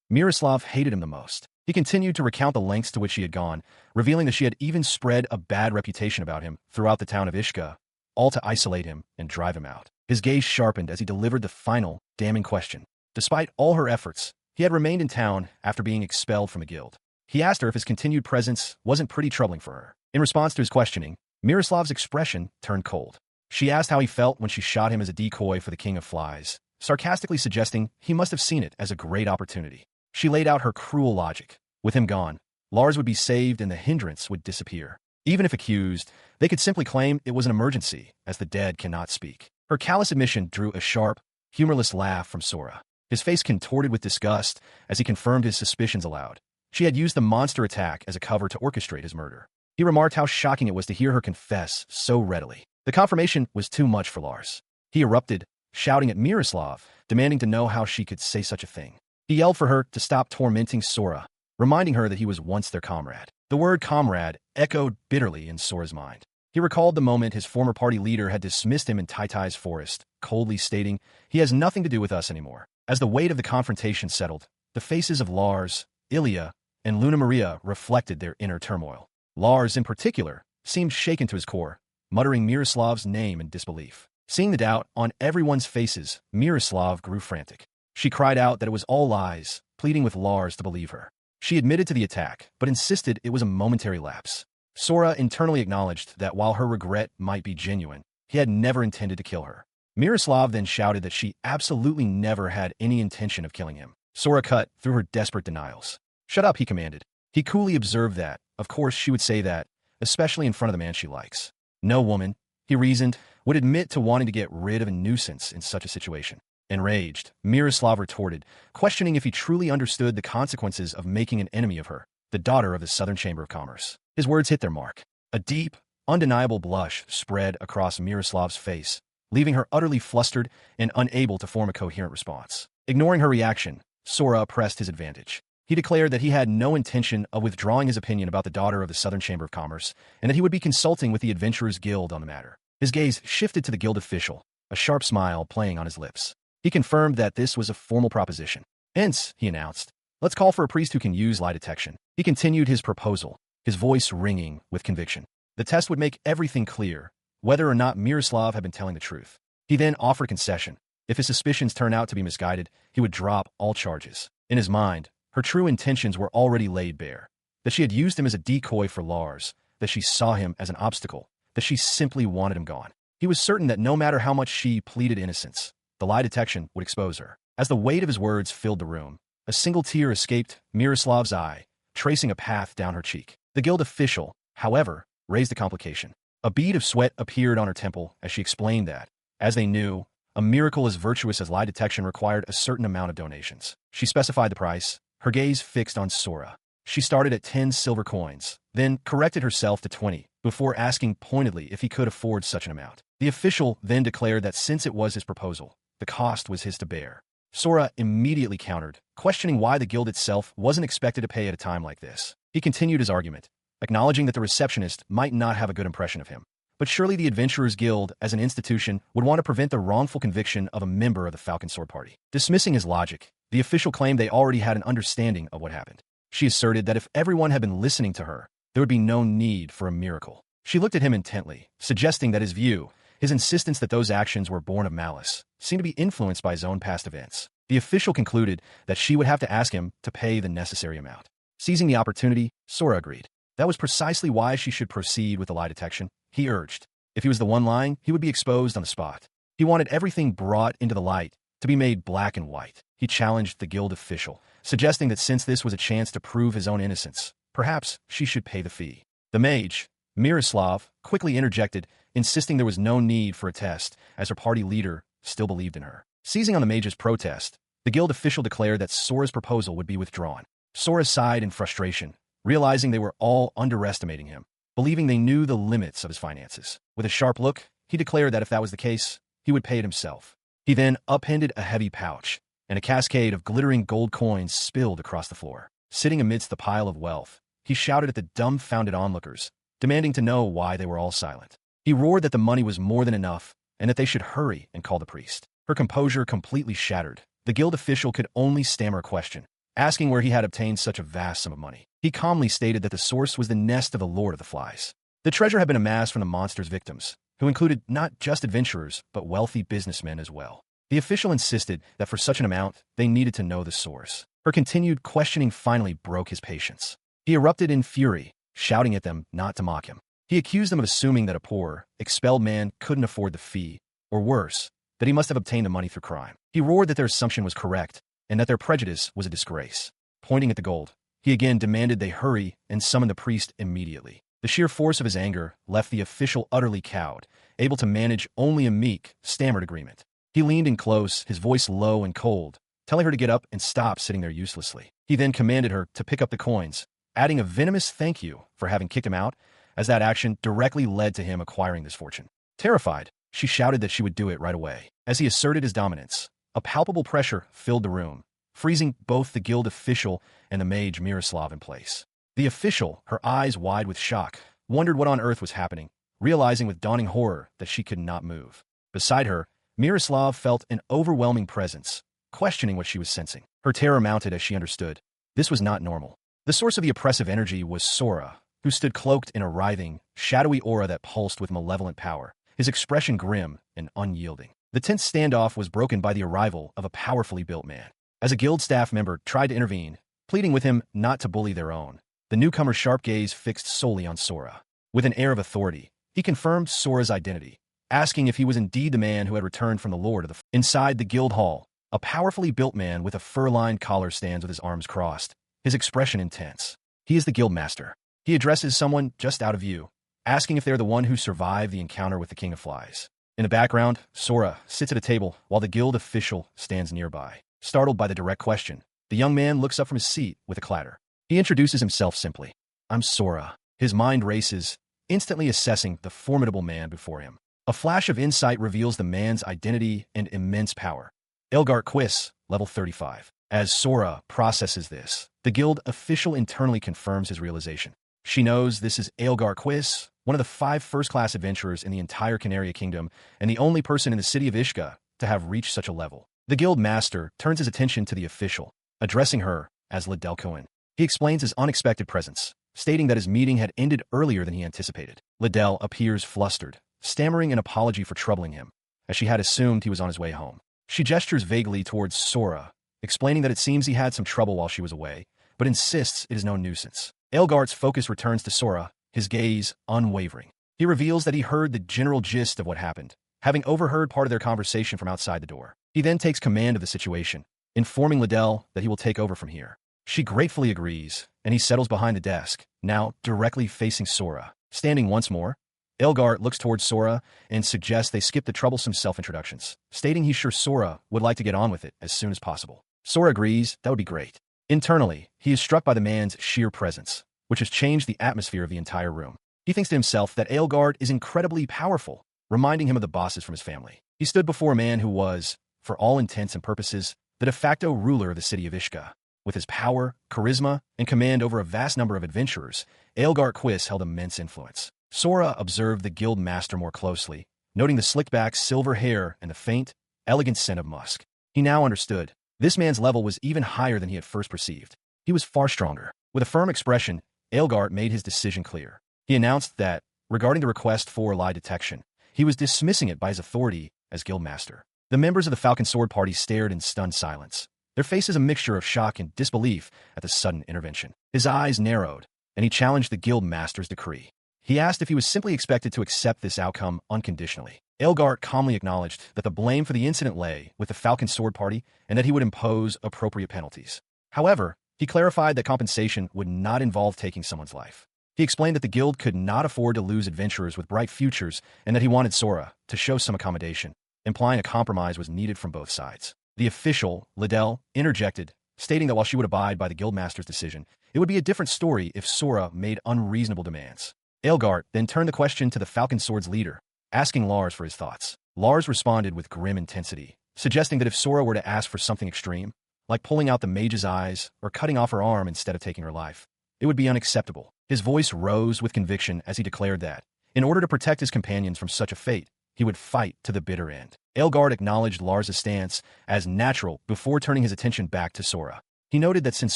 Miroslav hated him the most. He continued to recount the lengths to which she had gone, revealing that she had even spread a bad reputation about him throughout the town of Ishka, all to isolate him and drive him out. His gaze sharpened as he delivered the final, damning question. Despite all her efforts, he had remained in town after being expelled from the guild. He asked her if his continued presence wasn't pretty troubling for her. In response to his questioning, Miroslav's expression turned cold. She asked how he felt when she shot him as a decoy for the King of Flies, sarcastically suggesting he must have seen it as a great opportunity. She laid out her cruel logic. With him gone, Lars would be saved and the hindrance would disappear. Even if accused, they could simply claim it was an emergency, as the dead cannot speak. Her callous admission drew a sharp, humorless laugh from Sora. His face contorted with disgust as he confirmed his suspicions aloud. She had used the monster attack as a cover to orchestrate his murder. He remarked how shocking it was to hear her confess so readily. The confirmation was too much for Lars. He erupted, shouting at Miroslav, demanding to know how she could say such a thing. He yelled for her to stop tormenting Sora, reminding her that he was once their comrade. The word comrade echoed bitterly in Sora's mind. He recalled the moment his former party leader had dismissed him in Taitai's forest, coldly stating, "He has nothing to do with us anymore." As the weight of the confrontation settled, the faces of Lars, Ilya, and Luna Maria reflected their inner turmoil. Lars, in particular, seemed shaken to his core, muttering Miroslav's name in disbelief. Seeing the doubt on everyone's faces, Miroslav grew frantic. She cried out that it was all lies, pleading with Lars to believe her. She admitted to the attack, but insisted it was a momentary lapse. Sora internally acknowledged that while her regret might be genuine, he had never intended to kill her. Miroslav then shouted that she absolutely never had any intention of killing him. Sora cut through her desperate denials. "Shut up," he commanded. He coolly observed that, of course she would say that, especially in front of the man she likes. No woman, he reasoned, would admit to wanting to get rid of a nuisance in such a situation. Enraged, Miroslav retorted, questioning if he truly understood the consequences of making an enemy of her, the daughter of the Southern Chamber of Commerce. His words hit their mark. A deep, undeniable blush spread across Miroslav's face, leaving her utterly flustered and unable to form a coherent response. Ignoring her reaction, Sora pressed his advantage. He declared that he had no intention of withdrawing his opinion about the daughter of the Southern Chamber of Commerce, and that he would be consulting with the Adventurers Guild on the matter. His gaze shifted to the guild official, a sharp smile playing on his lips. He confirmed that this was a formal proposition. "Hence," he announced, "let's call for a priest who can use lie detection." He continued his proposal, his voice ringing with conviction. The test would make everything clear, whether or not Miroslav had been telling the truth. He then offered concession. If his suspicions turned out to be misguided, he would drop all charges. In his mind, her true intentions were already laid bare. That she had used him as a decoy for Lars, that she saw him as an obstacle, that she simply wanted him gone. He was certain that no matter how much she pleaded innocence, the lie detection would expose her. As the weight of his words filled the room, a single tear escaped Miroslav's eye, tracing a path down her cheek. The guild official, however, raised a complication. A bead of sweat appeared on her temple as she explained that, as they knew, a miracle as virtuous as lie detection required a certain amount of donations. She specified the price, her gaze fixed on Sora. She started at 10 silver coins, then corrected herself to 20, before asking pointedly if he could afford such an amount. The official then declared that since it was his proposal, the cost was his to bear. Sora immediately countered, questioning why the guild itself wasn't expected to pay at a time like this. He continued his argument, acknowledging that the receptionist might not have a good impression of him. But surely the Adventurers Guild, as an institution, would want to prevent the wrongful conviction of a member of the Falcon Sword Party. Dismissing his logic, the official claimed they already had an understanding of what happened. She asserted that if everyone had been listening to her, there would be no need for a miracle. She looked at him intently, suggesting that his view, his insistence that those actions were born of malice, seemed to be influenced by his own past events. The official concluded that she would have to ask him to pay the necessary amount. Seizing the opportunity, Sora agreed. That was precisely why she should proceed with the lie detection, he urged. If he was the one lying, he would be exposed on the spot. He wanted everything brought into the light to be made black and white. He challenged the guild official, suggesting that since this was a chance to prove his own innocence, perhaps she should pay the fee. The mage, Miroslav, quickly interjected, insisting there was no need for a test, as her party leader still believed in her. Seizing on the mage's protest, the guild official declared that Sora's proposal would be withdrawn. Sora sighed in frustration, realizing they were all underestimating him, believing they knew the limits of his finances. With a sharp look, he declared that if that was the case, he would pay it himself. He then upended a heavy pouch, and a cascade of glittering gold coins spilled across the floor. Sitting amidst the pile of wealth, he shouted at the dumbfounded onlookers, demanding to know why they were all silent. He roared that the money was more than enough, and that they should hurry and call the priest. Her composure completely shattered. The guild official could only stammer a question, asking where he had obtained such a vast sum of money. He calmly stated that the source was the nest of the Lord of the Flies. The treasure had been amassed from the monster's victims, who included not just adventurers, but wealthy businessmen as well. The official insisted that for such an amount, they needed to know the source. Her continued questioning finally broke his patience. He erupted in fury, shouting at them not to mock him. He accused them of assuming that a poor, expelled man couldn't afford the fee, or worse, that he must have obtained the money through crime. He roared that their assumption was correct, and that their prejudice was a disgrace. Pointing at the gold, he again demanded they hurry and summon the priest immediately. The sheer force of his anger left the official utterly cowed, able to manage only a meek, stammered agreement. He leaned in close, his voice low and cold, telling her to get up and stop sitting there uselessly. He then commanded her to pick up the coins, adding a venomous thank you for having kicked him out, as that action directly led to him acquiring this fortune. Terrified, she shouted that she would do it right away. As he asserted his dominance, a palpable pressure filled the room, freezing both the guild official and the mage Miroslav in place. The official, her eyes wide with shock, wondered what on earth was happening, realizing with dawning horror that she could not move. Beside her, Miroslav felt an overwhelming presence, questioning what she was sensing. Her terror mounted as she understood. This was not normal. The source of the oppressive energy was Sora, who stood cloaked in a writhing, shadowy aura that pulsed with malevolent power, his expression grim and unyielding. The tense standoff was broken by the arrival of a powerfully built man. As a guild staff member tried to intervene, pleading with him not to bully their own, the newcomer's sharp gaze fixed solely on Sora. With an air of authority, he confirmed Sora's identity, asking if he was indeed the man who had returned from the Lord of the... Inside the guild hall, a powerfully built man with a fur-lined collar stands with his arms crossed, his expression intense. He is the guild master. He addresses someone just out of view, asking if they're the one who survived the encounter with the King of Flies. In the background, Sora sits at a table while the guild official stands nearby. Startled by the direct question, the young man looks up from his seat with a clatter. He introduces himself simply. "I'm Sora." His mind races, instantly assessing the formidable man before him. A flash of insight reveals the man's identity and immense power. Elgart Quiz, level 35. As Sora processes this, the guild official internally confirms his realization. She knows this is Elgart Quiz, one of the 5 first-class adventurers in the entire Canaria Kingdom, and the only person in the city of Ishka to have reached such a level. The guild master turns his attention to the official, addressing her as Liddell Cohen. He explains his unexpected presence, stating that his meeting had ended earlier than he anticipated. Liddell appears flustered, stammering an apology for troubling him, as she had assumed he was on his way home. She gestures vaguely towards Sora, explaining that it seems he had some trouble while she was away, but insists it is no nuisance. Elgart's focus returns to Sora, his gaze unwavering. He reveals that he heard the general gist of what happened, having overheard part of their conversation from outside the door. He then takes command of the situation, informing Liddell that he will take over from here. She gratefully agrees, and he settles behind the desk, now directly facing Sora. Standing once more, Elgart looks towards Sora and suggests they skip the troublesome self-introductions, stating he's sure Sora would like to get on with it as soon as possible. Sora agrees that would be great. Internally, he is struck by the man's sheer presence, which has changed the atmosphere of the entire room. He thinks to himself that Elgart is incredibly powerful, reminding him of the bosses from his family. He stood before a man who was, for all intents and purposes, the de facto ruler of the city of Ishka. With his power, charisma, and command over a vast number of adventurers, Elgart Quiz held immense influence. Sora observed the guild master more closely, noting the slicked-back silver hair and the faint, elegant scent of musk. He now understood. This man's level was even higher than he had first perceived. He was far stronger. With a firm expression, Elgart made his decision clear. He announced that, regarding the request for lie detection, he was dismissing it by his authority as guildmaster. The members of the Falcon Sword Party stared in stunned silence, their faces a mixture of shock and disbelief at the sudden intervention. His eyes narrowed, and he challenged the guild master's decree. He asked if he was simply expected to accept this outcome unconditionally. Elgart calmly acknowledged that the blame for the incident lay with the Falcon Sword Party and that he would impose appropriate penalties. However, he clarified that compensation would not involve taking someone's life. He explained that the guild could not afford to lose adventurers with bright futures and that he wanted Sora to show some accommodation, implying a compromise was needed from both sides. The official, Liddell, interjected, stating that while she would abide by the guildmaster's decision, it would be a different story if Sora made unreasonable demands. Elgart then turned the question to the Falcon Sword's leader, asking Lars for his thoughts. Lars responded with grim intensity, suggesting that if Sora were to ask for something extreme, like pulling out the mage's eyes or cutting off her arm instead of taking her life, it would be unacceptable. His voice rose with conviction as he declared that, in order to protect his companions from such a fate, he would fight to the bitter end. Elgart acknowledged Lars' stance as natural before turning his attention back to Sora. He noted that since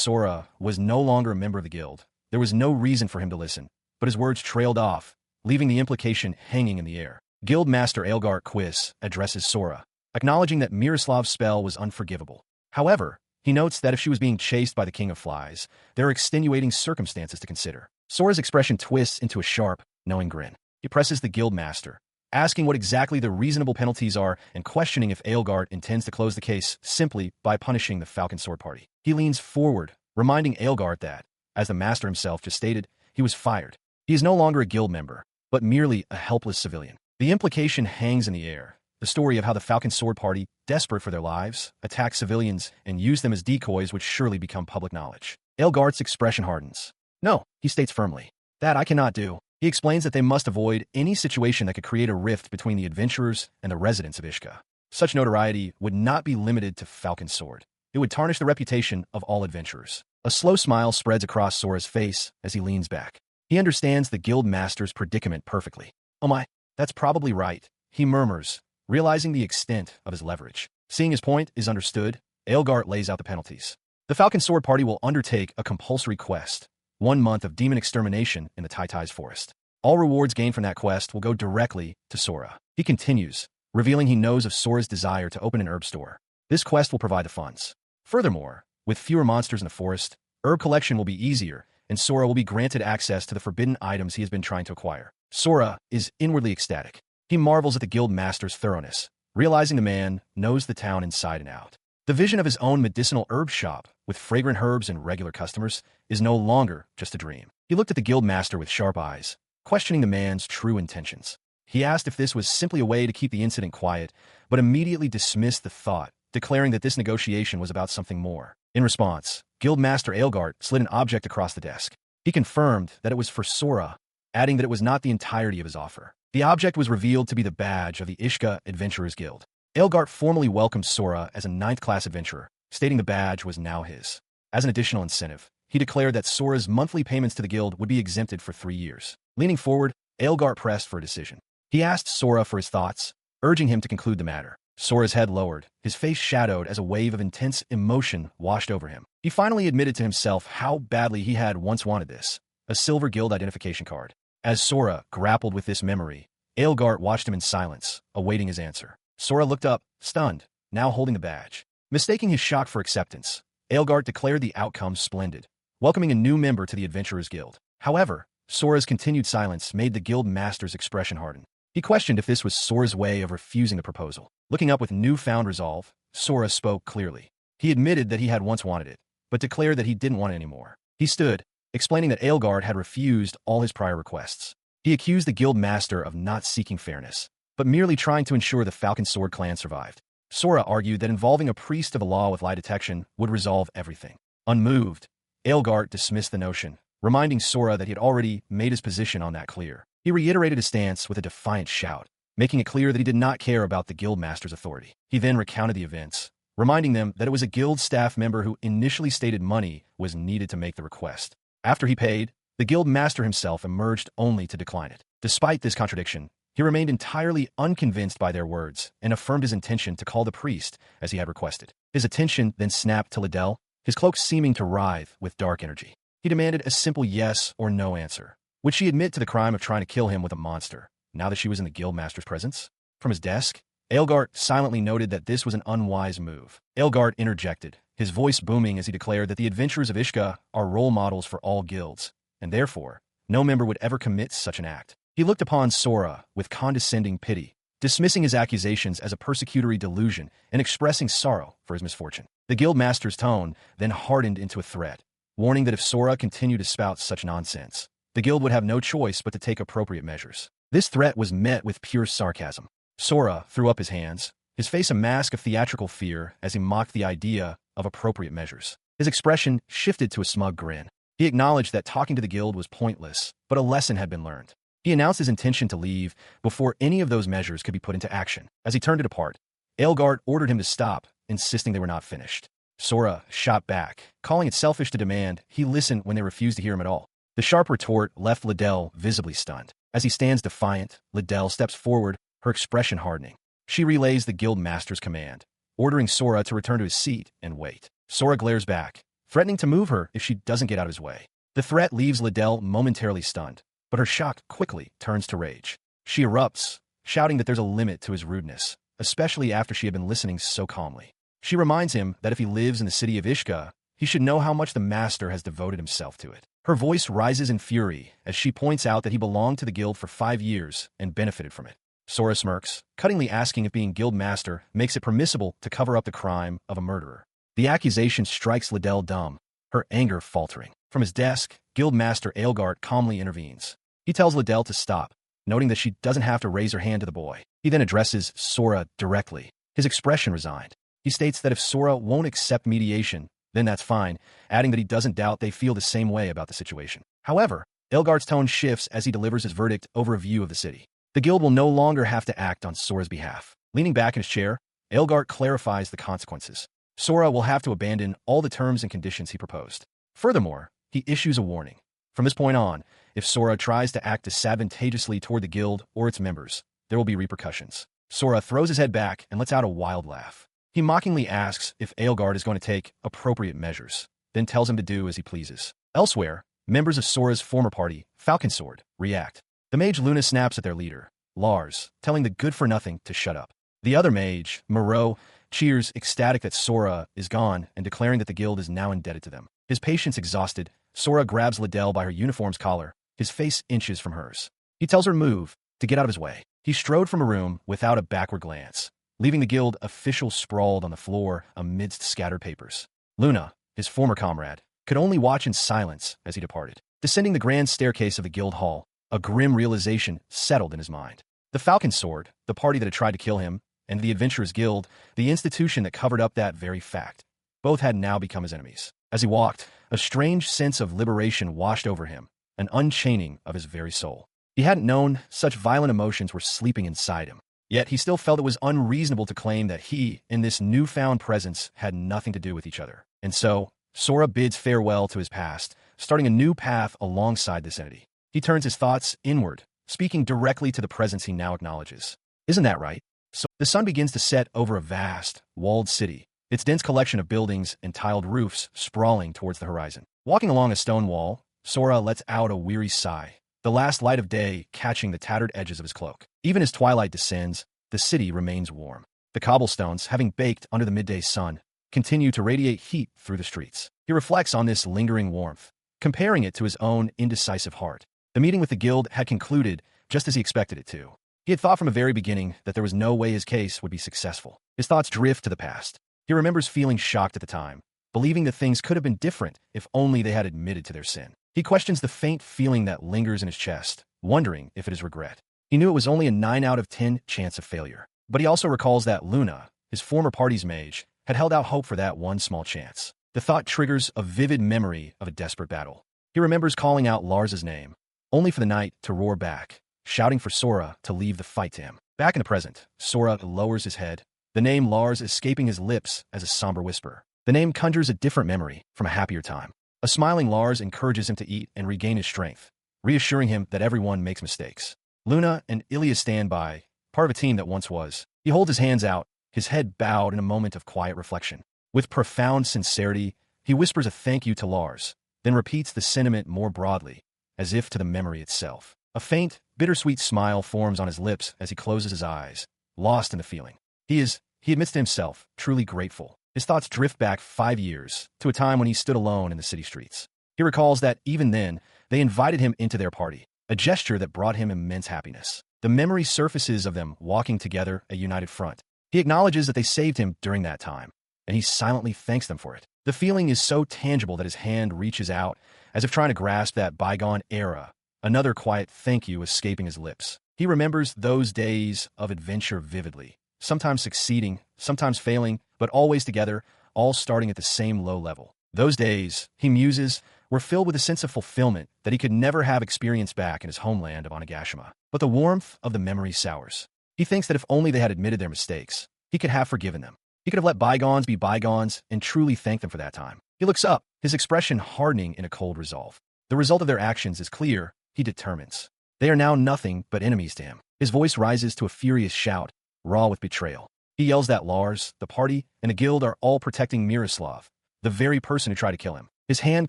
Sora was no longer a member of the guild, there was no reason for him to listen, but his words trailed off, leaving the implication hanging in the air. Guildmaster Elgart Quiz addresses Sora, acknowledging that Miroslav's spell was unforgivable. However, he notes that if she was being chased by the King of Flies, there are extenuating circumstances to consider. Sora's expression twists into a sharp, knowing grin. He presses the Guildmaster, asking what exactly the reasonable penalties are and questioning if Elgart intends to close the case simply by punishing the Falcon Sword Party. He leans forward, reminding Elgart that, as the master himself just stated, he was fired. He is no longer a guild member, but merely a helpless civilian. The implication hangs in the air. The story of how the Falcon Sword Party, desperate for their lives, attacked civilians and used them as decoys would surely become public knowledge. Elgart's expression hardens. No, he states firmly. That I cannot do. He explains that they must avoid any situation that could create a rift between the adventurers and the residents of Ishka. Such notoriety would not be limited to Falcon Sword. It would tarnish the reputation of all adventurers. A slow smile spreads across Sora's face as he leans back. He understands the guild master's predicament perfectly. Oh my, that's probably right, he murmurs, realizing the extent of his leverage. Seeing his point is understood, Elgart lays out the penalties. The Falcon Sword Party will undertake a compulsory quest, 1 month of demon extermination in the Taitais forest. All rewards gained from that quest will go directly to Sora. He continues, revealing he knows of Sora's desire to open an herb store. This quest will provide the funds. Furthermore, with fewer monsters in the forest, herb collection will be easier, and Sora will be granted access to the forbidden items he has been trying to acquire. Sora is inwardly ecstatic. He marvels at the guild master's thoroughness, realizing the man knows the town inside and out. The vision of his own medicinal herb shop, with fragrant herbs and regular customers, is no longer just a dream. He looked at the guild master with sharp eyes, questioning the man's true intentions. He asked if this was simply a way to keep the incident quiet, but immediately dismissed the thought, declaring that this negotiation was about something more. In response, Guildmaster Aelgart slid an object across the desk. He confirmed that it was for Sora, adding that it was not the entirety of his offer. The object was revealed to be the badge of the Ishka Adventurers Guild. Aelgart formally welcomed Sora as a 9th-class adventurer, stating the badge was now his. As an additional incentive, he declared that Sora's monthly payments to the guild would be exempted for 3 years. Leaning forward, Aelgart pressed for a decision. He asked Sora for his thoughts, urging him to conclude the matter. Sora's head lowered, his face shadowed as a wave of intense emotion washed over him. He finally admitted to himself how badly he had once wanted this, a silver guild identification card. As Sora grappled with this memory, Aelgart watched him in silence, awaiting his answer. Sora looked up, stunned, now holding the badge. Mistaking his shock for acceptance, Aelgart declared the outcome splendid, welcoming a new member to the Adventurers Guild. However, Sora's continued silence made the guild master's expression harden. He questioned if this was Sora's way of refusing the proposal. Looking up with newfound resolve, Sora spoke clearly. He admitted that he had once wanted it, but declared that he didn't want it anymore. He stood, explaining that Aelgart had refused all his prior requests. He accused the guild master of not seeking fairness, but merely trying to ensure the Falcon Sword clan survived. Sora argued that involving a priest of the law with lie detection would resolve everything. Unmoved, Aelgart dismissed the notion, reminding Sora that he had already made his position on that clear. He reiterated his stance with a defiant shout, making it clear that he did not care about the guild master's authority. He then recounted the events, reminding them that it was a guild staff member who initially stated money was needed to make the request. After he paid, the guild master himself emerged only to decline it. Despite this contradiction, he remained entirely unconvinced by their words and affirmed his intention to call the priest as he had requested. His attention then snapped to Liddell, his cloak seeming to writhe with dark energy. He demanded a simple yes or no answer. Would she admit to the crime of trying to kill him with a monster, now that she was in the guildmaster's presence? From his desk, Aelgart silently noted that this was an unwise move. Aelgart interjected, his voice booming as he declared that the adventurers of Ishka are role models for all guilds, and therefore, no member would ever commit such an act. He looked upon Sora with condescending pity, dismissing his accusations as a persecutory delusion and expressing sorrow for his misfortune. The guildmaster's tone then hardened into a threat, warning that if Sora continued to spout such nonsense, the guild would have no choice but to take appropriate measures. This threat was met with pure sarcasm. Sora threw up his hands, his face a mask of theatrical fear as he mocked the idea of appropriate measures. His expression shifted to a smug grin. He acknowledged that talking to the guild was pointless, but a lesson had been learned. He announced his intention to leave before any of those measures could be put into action. As he turned to depart, Aelgart ordered him to stop, insisting they were not finished. Sora shot back, calling it selfish to demand he listen when they refused to hear him at all. The sharp retort left Liddell visibly stunned. As he stands defiant, Liddell steps forward, her expression hardening. She relays the guild master's command, ordering Sora to return to his seat and wait. Sora glares back, threatening to move her if she doesn't get out of his way. The threat leaves Liddell momentarily stunned, but her shock quickly turns to rage. She erupts, shouting that there's a limit to his rudeness, especially after she had been listening so calmly. She reminds him that if he lives in the city of Ishka, he should know how much the master has devoted himself to it. Her voice rises in fury as she points out that he belonged to the guild for 5 years and benefited from it. Sora smirks, cuttingly asking if being guild master makes it permissible to cover up the crime of a murderer. The accusation strikes Liddell dumb, her anger faltering. From his desk, Guildmaster Aelgart calmly intervenes. He tells Liddell to stop, noting that she doesn't have to raise her hand to the boy. He then addresses Sora directly, his expression resigned. He states that if Sora won't accept mediation, then that's fine, adding that he doesn't doubt they feel the same way about the situation. However, Aelgart's tone shifts as he delivers his verdict over a view of the city. The guild will no longer have to act on Sora's behalf. Leaning back in his chair, Aelgart clarifies the consequences. Sora will have to abandon all the terms and conditions he proposed. Furthermore, he issues a warning. From this point on, if Sora tries to act disadvantageously toward the guild or its members, there will be repercussions. Sora throws his head back and lets out a wild laugh. He mockingly asks if Aelgart is going to take appropriate measures, then tells him to do as he pleases. Elsewhere, members of Sora's former party, Falcon Sword, react. The mage Luna snaps at their leader, Lars, telling the good-for-nothing to shut up. The other mage, Moreau, cheers, ecstatic that Sora is gone and declaring that the guild is now indebted to them. His patience exhausted, Sora grabs Liddell by her uniform's collar, his face inches from hers. He tells her to move, to get out of his way. He strode from a room without a backward glance, leaving the guild official sprawled on the floor amidst scattered papers. Luna, his former comrade, could only watch in silence as he departed. Descending the grand staircase of the guild hall, a grim realization settled in his mind. The Falcon Sword, the party that had tried to kill him, and the Adventurers Guild, the institution that covered up that very fact, both had now become his enemies. As he walked, a strange sense of liberation washed over him, an unchaining of his very soul. He hadn't known such violent emotions were sleeping inside him. Yet he still felt it was unreasonable to claim that he, in this newfound presence, had nothing to do with each other. And so, Sora bids farewell to his past, starting a new path alongside this entity. He turns his thoughts inward, speaking directly to the presence he now acknowledges. Isn't that right? So the sun begins to set over a vast, walled city, its dense collection of buildings and tiled roofs sprawling towards the horizon. Walking along a stone wall, Sora lets out a weary sigh, the last light of day catching the tattered edges of his cloak. Even as twilight descends, the city remains warm. The cobblestones, having baked under the midday sun, continue to radiate heat through the streets. He reflects on this lingering warmth, comparing it to his own indecisive heart. The meeting with the guild had concluded just as he expected it to. He had thought from the very beginning that there was no way his case would be successful. His thoughts drift to the past. He remembers feeling shocked at the time, believing that things could have been different if only they had admitted to their sin. He questions the faint feeling that lingers in his chest, wondering if it is regret. He knew it was only a 9 out of 10 chance of failure. But he also recalls that Luna, his former party's mage, had held out hope for that one small chance. The thought triggers a vivid memory of a desperate battle. He remembers calling out Lars's name, only for the knight to roar back, shouting for Sora to leave the fight to him. Back in the present, Sora lowers his head, the name Lars escaping his lips as a somber whisper. The name conjures a different memory from a happier time. A smiling Lars encourages him to eat and regain his strength, reassuring him that everyone makes mistakes. Luna and Ilya stand by, part of a team that once was. He holds his hands out, his head bowed in a moment of quiet reflection. With profound sincerity, he whispers a thank you to Lars, then repeats the sentiment more broadly, as if to the memory itself. A faint, bittersweet smile forms on his lips as he closes his eyes, lost in the feeling. He admits to himself, truly grateful. His thoughts drift back 5 years, to a time when he stood alone in the city streets. He recalls that, even then, they invited him into their party, a gesture that brought him immense happiness. The memory surfaces of them walking together, a united front. He acknowledges that they saved him during that time, and he silently thanks them for it. The feeling is so tangible that his hand reaches out, as if trying to grasp that bygone era, another quiet thank you escaping his lips. He remembers those days of adventure vividly, sometimes succeeding, sometimes failing, but always together, all starting at the same low level. Those days, he muses, were filled with a sense of fulfillment that he could never have experienced back in his homeland of Onigashima. But the warmth of the memory sours. He thinks that if only they had admitted their mistakes, he could have forgiven them. He could have let bygones be bygones and truly thank them for that time. He looks up, his expression hardening in a cold resolve. The result of their actions is clear, he determines. They are now nothing but enemies to him. His voice rises to a furious shout, raw with betrayal. He yells that Lars, the party, and the guild are all protecting Miroslav, the very person who tried to kill him. His hand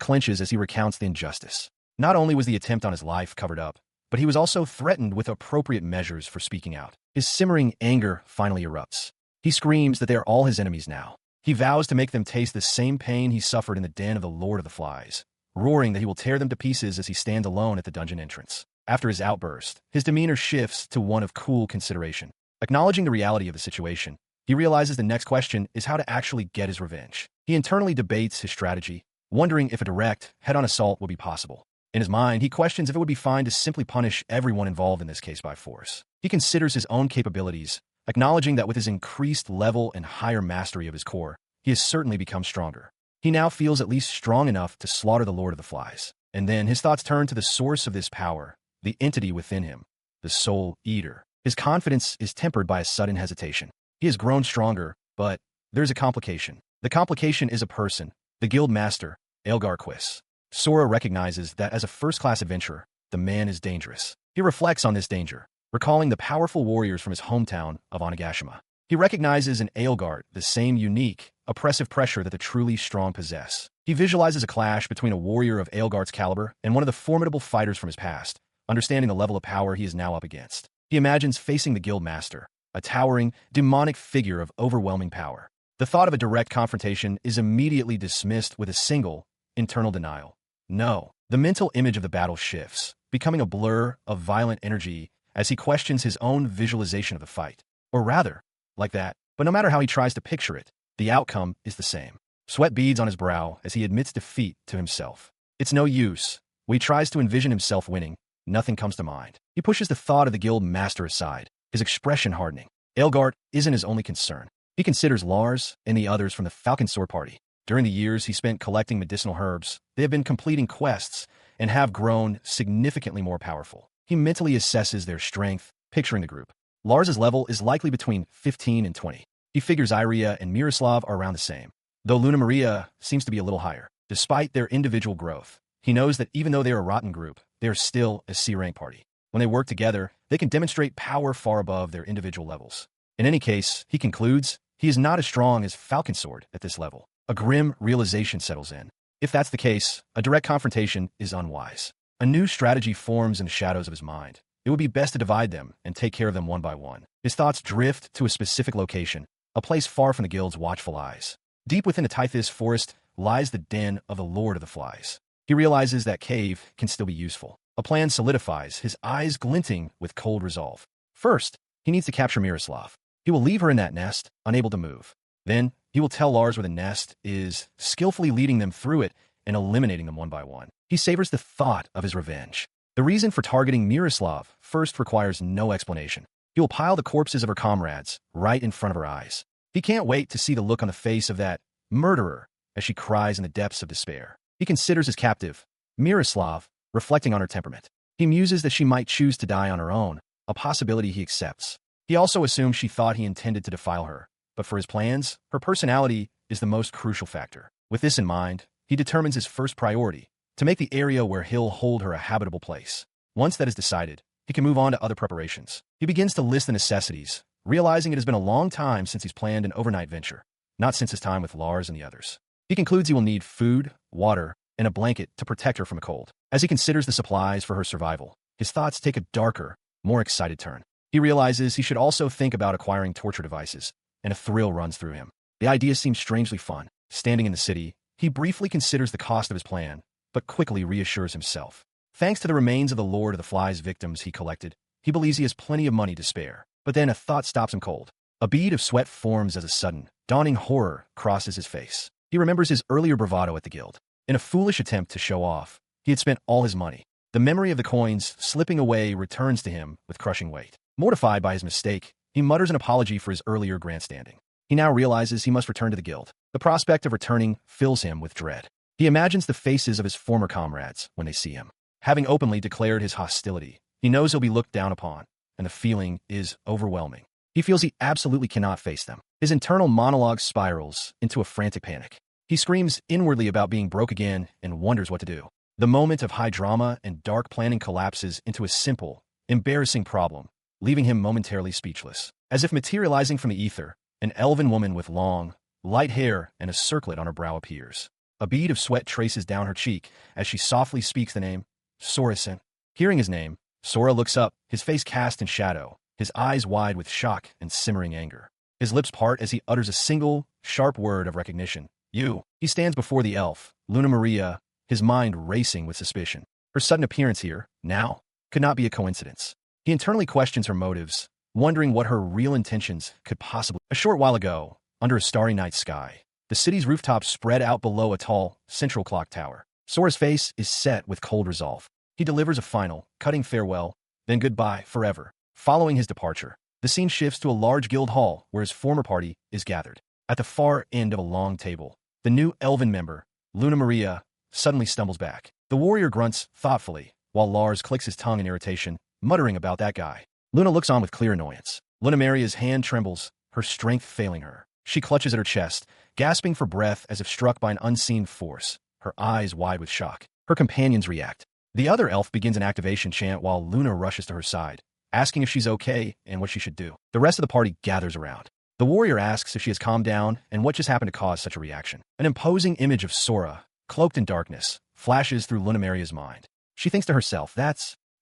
clenches as he recounts the injustice. Not only was the attempt on his life covered up, but he was also threatened with appropriate measures for speaking out. His simmering anger finally erupts. He screams that they are all his enemies now. He vows to make them taste the same pain he suffered in the den of the Lord of the Flies, roaring that he will tear them to pieces as he stands alone at the dungeon entrance. After his outburst, his demeanor shifts to one of cool consideration. Acknowledging the reality of the situation, he realizes the next question is how to actually get his revenge. He internally debates his strategy, wondering if a direct, head-on assault will be possible. In his mind, he questions if it would be fine to simply punish everyone involved in this case by force. He considers his own capabilities, acknowledging that with his increased level and higher mastery of his core, he has certainly become stronger. He now feels at least strong enough to slaughter the Lord of the Flies. And then his thoughts turn to the source of this power, the entity within him, the Soul Eater. His confidence is tempered by a sudden hesitation. He has grown stronger, but there's a complication. The complication is a person, the guild master, Aelgar Quis. Sora recognizes that as a first-class adventurer, the man is dangerous. He reflects on this danger, recalling the powerful warriors from his hometown of Onigashima. He recognizes in Aelgard the same unique, oppressive pressure that the truly strong possess. He visualizes a clash between a warrior of Aelgard's caliber and one of the formidable fighters from his past, understanding the level of power he is now up against. He imagines facing the guild master, a towering, demonic figure of overwhelming power. The thought of a direct confrontation is immediately dismissed with a single, internal denial. No, the mental image of the battle shifts, becoming a blur of violent energy as he questions his own visualization of the fight. Or rather, like that, but no matter how he tries to picture it, the outcome is the same. Sweat beads on his brow as he admits defeat to himself. It's no use. When he tries to envision himself winning, nothing comes to mind. He pushes the thought of the guild master aside, his expression hardening. Elgart isn't his only concern. He considers Lars and the others from the Falcon Sword Party. During the years he spent collecting medicinal herbs, they have been completing quests and have grown significantly more powerful. He mentally assesses their strength, picturing the group. Lars's level is likely between 15 and 20. He figures Iria and Miroslav are around the same, though Luna Maria seems to be a little higher. Despite their individual growth, he knows that even though they are a rotten group, they are still a C-rank party. When they work together, they can demonstrate power far above their individual levels. In any case, he concludes, he is not as strong as Falcon Sword at this level. A grim realization settles in. If that's the case, a direct confrontation is unwise. A new strategy forms in the shadows of his mind. It would be best to divide them and take care of them one by one. His thoughts drift to a specific location, a place far from the guild's watchful eyes. Deep within the Tithys forest lies the den of the Lord of the Flies. He realizes that cave can still be useful. A plan solidifies, his eyes glinting with cold resolve. First, he needs to capture Miroslav. He will leave her in that nest, unable to move. Then, he will tell Lars where the nest is, skillfully leading them through it and eliminating them one by one. He savors the thought of his revenge. The reason for targeting Miroslav first requires no explanation. He will pile the corpses of her comrades right in front of her eyes. He can't wait to see the look on the face of that murderer as she cries in the depths of despair. He considers his captive, Miroslav, reflecting on her temperament. He muses that she might choose to die on her own, a possibility he accepts. He also assumes she thought he intended to defile her, but for his plans, her personality is the most crucial factor. With this in mind, he determines his first priority, to make the area where he'll hold her a habitable place. Once that is decided, he can move on to other preparations. He begins to list the necessities, realizing it has been a long time since he's planned an overnight venture, not since his time with Lars and the others. He concludes he will need food, water, and a blanket to protect her from a cold. As he considers the supplies for her survival, his thoughts take a darker, more excited turn. He realizes he should also think about acquiring torture devices, and a thrill runs through him. The idea seems strangely fun. Standing in the city, he briefly considers the cost of his plan, but quickly reassures himself. Thanks to the remains of the Lord of the Flies victims he collected, he believes he has plenty of money to spare. But then a thought stops him cold. A bead of sweat forms as a sudden, dawning horror crosses his face. He remembers his earlier bravado at the guild. In a foolish attempt to show off, he had spent all his money. The memory of the coins slipping away returns to him with crushing weight. Mortified by his mistake, he mutters an apology for his earlier grandstanding. He now realizes he must return to the guild. The prospect of returning fills him with dread. He imagines the faces of his former comrades when they see him. Having openly declared his hostility, he knows he'll be looked down upon, and the feeling is overwhelming. He feels he absolutely cannot face them. His internal monologue spirals into a frantic panic. He screams inwardly about being broke again and wonders what to do. The moment of high drama and dark planning collapses into a simple, embarrassing problem, leaving him momentarily speechless. As if materializing from the ether, an elven woman with long, light hair and a circlet on her brow appears. A bead of sweat traces down her cheek as she softly speaks the name, Sorisen. Hearing his name, Sora looks up, his face cast in shadow, his eyes wide with shock and simmering anger. His lips part as he utters a single, sharp word of recognition. You. He stands before the elf, Luna Maria, his mind racing with suspicion. Her sudden appearance here, now, could not be a coincidence. He internally questions her motives, wondering what her real intentions could possibly be. A short while ago, under a starry night sky, the city's rooftops spread out below a tall, central clock tower. Sora's face is set with cold resolve. He delivers a final, cutting farewell, then goodbye forever. Following his departure, the scene shifts to a large guild hall where his former party is gathered. At the far end of a long table, the new elven member, Luna Maria, suddenly stumbles back. The warrior grunts thoughtfully, while Lars clicks his tongue in irritation, muttering about that guy. Luna looks on with clear annoyance. Luna Maria's hand trembles, her strength failing her. She clutches at her chest, gasping for breath as if struck by an unseen force, her eyes wide with shock. Her companions react. The other elf begins an activation chant while Luna rushes to her side, asking if she's okay and what she should do. The rest of the party gathers around. The warrior asks if she has calmed down and what just happened to cause such a reaction. An imposing image of Sora, cloaked in darkness, flashes through Luna Maria's mind. She thinks to herself,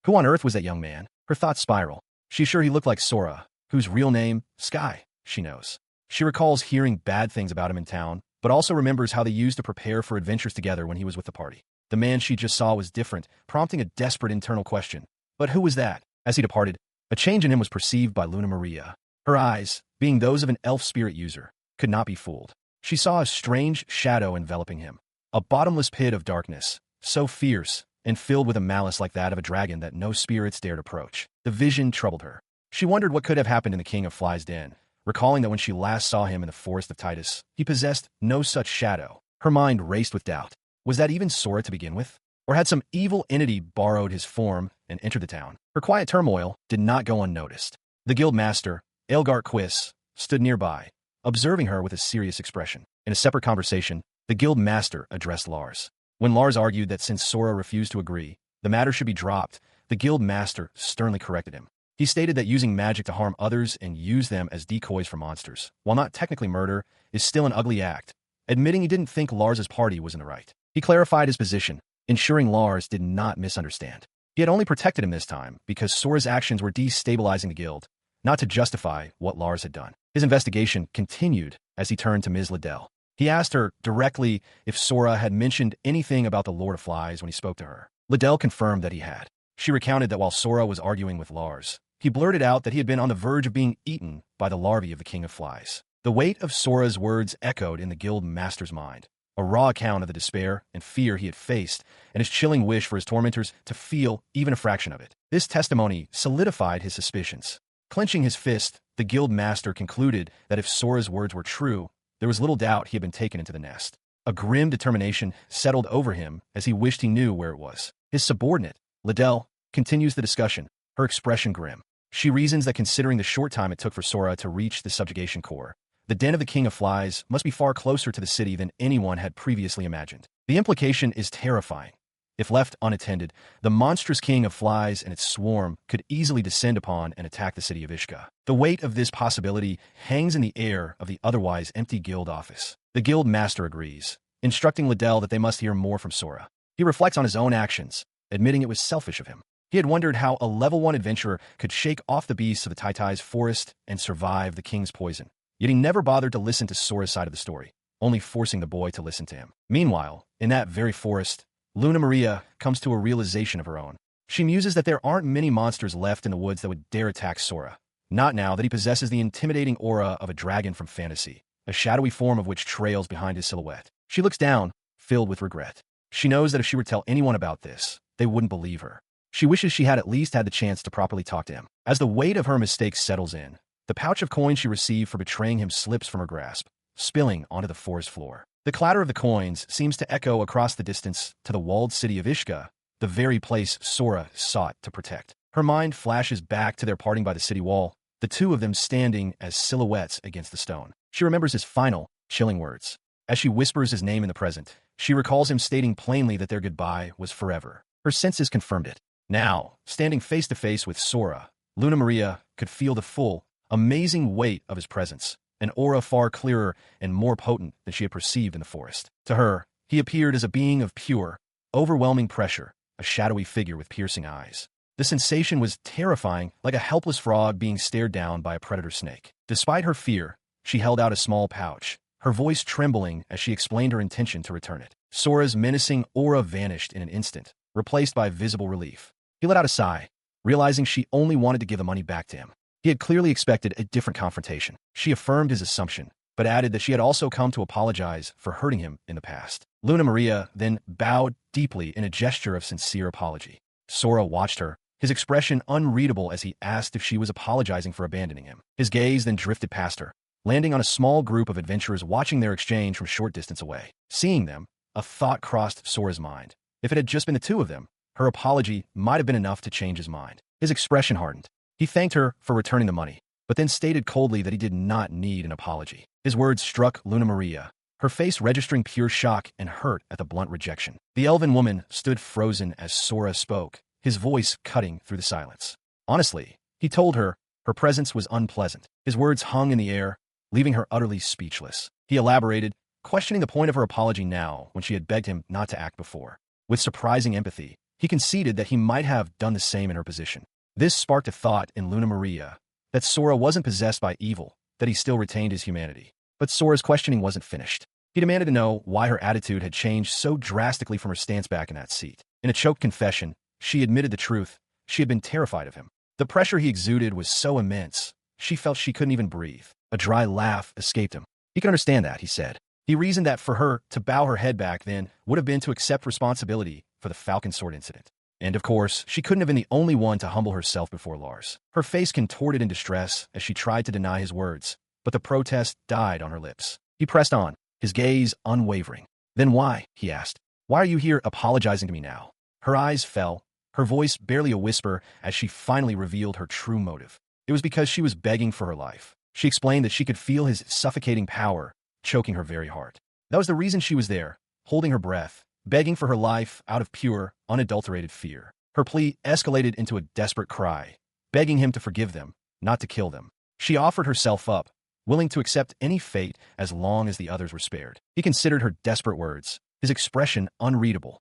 who on earth was that young man? Her thoughts spiral. She's sure he looked like Sora, whose real name, Sky, she knows. She recalls hearing bad things about him in town, but also remembers how they used to prepare for adventures together when he was with the party. The man she just saw was different, prompting a desperate internal question. But who was that? As he departed, a change in him was perceived by Luna Maria. Her eyes, being those of an elf spirit user, could not be fooled. She saw a strange shadow enveloping him, a bottomless pit of darkness, so fierce and filled with a malice like that of a dragon that no spirits dared approach. The vision troubled her. She wondered what could have happened in the King of Flies' den, recalling that when she last saw him in the forest of Titus, he possessed no such shadow. Her mind raced with doubt. Was that even Sora to begin with? Or had some evil entity borrowed his form and entered the town? Her quiet turmoil did not go unnoticed. The guild master, Elgar Quiss, stood nearby, observing her with a serious expression. In a separate conversation, the guild master addressed Lars. When Lars argued that since Sora refused to agree, the matter should be dropped, the guild master sternly corrected him. He stated that using magic to harm others and use them as decoys for monsters, while not technically murder, is still an ugly act, admitting he didn't think Lars's party was in the right. He clarified his position, ensuring Lars did not misunderstand. He had only protected him this time because Sora's actions were destabilizing the guild, not to justify what Lars had done. His investigation continued as he turned to Ms. Liddell. He asked her directly if Sora had mentioned anything about the Lord of Flies when he spoke to her. Liddell confirmed that he had. She recounted that while Sora was arguing with Lars, he blurted out that he had been on the verge of being eaten by the larvae of the King of Flies. The weight of Sora's words echoed in the guild master's mind, a raw account of the despair and fear he had faced, and his chilling wish for his tormentors to feel even a fraction of it. This testimony solidified his suspicions. Clenching his fist, the guild master concluded that if Sora's words were true, there was little doubt he had been taken into the nest. A grim determination settled over him as he wished he knew where it was. His subordinate, Liddell, continues the discussion, her expression grim. She reasons that considering the short time it took for Sora to reach the subjugation core, the den of the King of Flies must be far closer to the city than anyone had previously imagined. The implication is terrifying. If left unattended, the monstrous King of Flies and its swarm could easily descend upon and attack the city of Ishka. The weight of this possibility hangs in the air of the otherwise empty guild office. The guild master agrees, instructing Liddell that they must hear more from Sora. He reflects on his own actions, admitting it was selfish of him. He had wondered how a level 1 adventurer could shake off the beasts of the Tai's forest and survive the king's poison. Yet he never bothered to listen to Sora's side of the story, only forcing the boy to listen to him. Meanwhile, in that very forest, Luna Maria comes to a realization of her own. She muses that there aren't many monsters left in the woods that would dare attack Sora. Not now that he possesses the intimidating aura of a dragon from fantasy, a shadowy form of which trails behind his silhouette. She looks down, filled with regret. She knows that if she were to tell anyone about this, they wouldn't believe her. She wishes she had at least had the chance to properly talk to him. As the weight of her mistake settles in, the pouch of coins she received for betraying him slips from her grasp, spilling onto the forest floor. The clatter of the coins seems to echo across the distance to the walled city of Ishka, the very place Sora sought to protect. Her mind flashes back to their parting by the city wall, the two of them standing as silhouettes against the stone. She remembers his final, chilling words. As she whispers his name in the present, she recalls him stating plainly that their goodbye was forever. Her senses confirmed it. Now, standing face to face with Sora, Luna Maria could feel the full, amazing weight of his presence, an aura far clearer and more potent than she had perceived in the forest. To her, he appeared as a being of pure, overwhelming pressure, a shadowy figure with piercing eyes. The sensation was terrifying, like a helpless frog being stared down by a predator snake. Despite her fear, she held out a small pouch, her voice trembling as she explained her intention to return it. Sora's menacing aura vanished in an instant, replaced by visible relief. He let out a sigh, realizing she only wanted to give the money back to him. He had clearly expected a different confrontation. She affirmed his assumption, but added that she had also come to apologize for hurting him in the past. Luna Maria then bowed deeply in a gesture of sincere apology. Sora watched her, his expression unreadable as he asked if she was apologizing for abandoning him. His gaze then drifted past her, landing on a small group of adventurers watching their exchange from a short distance away. Seeing them, a thought crossed Sora's mind. If it had just been the two of them, her apology might have been enough to change his mind. His expression hardened. He thanked her for returning the money, but then stated coldly that he did not need an apology. His words struck Luna Maria, her face registering pure shock and hurt at the blunt rejection. The elven woman stood frozen as Sora spoke, his voice cutting through the silence. Honestly, he told her, her presence was unpleasant. His words hung in the air, leaving her utterly speechless. He elaborated, questioning the point of her apology now when she had begged him not to act before. With surprising empathy, he conceded that he might have done the same in her position. This sparked a thought in Luna Maria that Sora wasn't possessed by evil, that he still retained his humanity. But Sora's questioning wasn't finished. He demanded to know why her attitude had changed so drastically from her stance back in that seat. In a choked confession, she admitted the truth. She had been terrified of him. The pressure he exuded was so immense, she felt she couldn't even breathe. A dry laugh escaped him. He could understand that, he said. He reasoned that for her to bow her head back then would have been to accept responsibility for the Falcon Sword incident. And of course, she couldn't have been the only one to humble herself before Lars. Her face contorted in distress as she tried to deny his words, but the protest died on her lips. He pressed on, his gaze unwavering. Then why? He asked. Why are you here apologizing to me now? Her eyes fell, her voice barely a whisper as she finally revealed her true motive. It was because she was begging for her life. She explained that she could feel his suffocating power choking her very heart. That was the reason she was there, holding her breath, begging for her life out of pure, unadulterated fear. Her plea escalated into a desperate cry, begging him to forgive them, not to kill them. She offered herself up, willing to accept any fate as long as the others were spared. He considered her desperate words, his expression unreadable.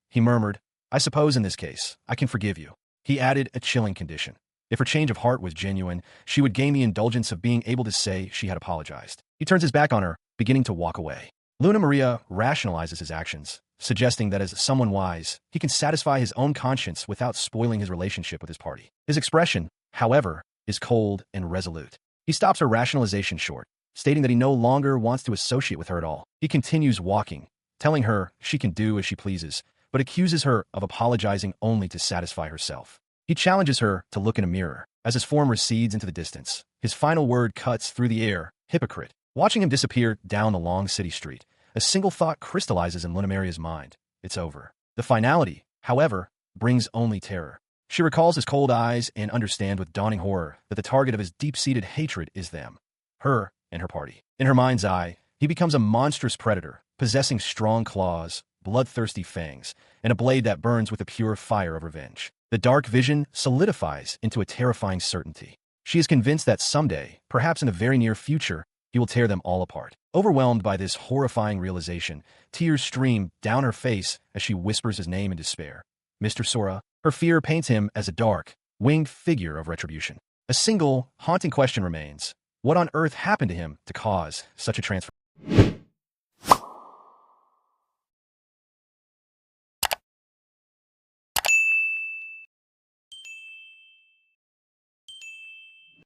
He murmured, I suppose in this case, I can forgive you. He added a chilling condition. If her change of heart was genuine, she would gain the indulgence of being able to say she had apologized. He turns his back on her, beginning to walk away. Luna Maria rationalizes his actions, suggesting that as someone wise, he can satisfy his own conscience without spoiling his relationship with his party. His expression, however, is cold and resolute. He stops her rationalization short, stating that he no longer wants to associate with her at all. He continues walking, telling her she can do as she pleases, but accuses her of apologizing only to satisfy herself. He challenges her to look in a mirror. As his form recedes into the distance, his final word cuts through the air, hypocrite. Watching him disappear down the long city street, a single thought crystallizes in Luna Maria's mind. It's over. The finality, however, brings only terror. She recalls his cold eyes and understands with dawning horror that the target of his deep-seated hatred is them, her and her party. In her mind's eye, he becomes a monstrous predator, possessing strong claws, bloodthirsty fangs, and a blade that burns with the pure fire of revenge. The dark vision solidifies into a terrifying certainty. She is convinced that someday, perhaps in the very near future, he will tear them all apart. Overwhelmed by this horrifying realization, tears stream down her face as she whispers his name in despair. Mr. Sora. Her fear paints him as a dark, winged figure of retribution. A single, haunting question remains. What on earth happened to him to cause such a transformation?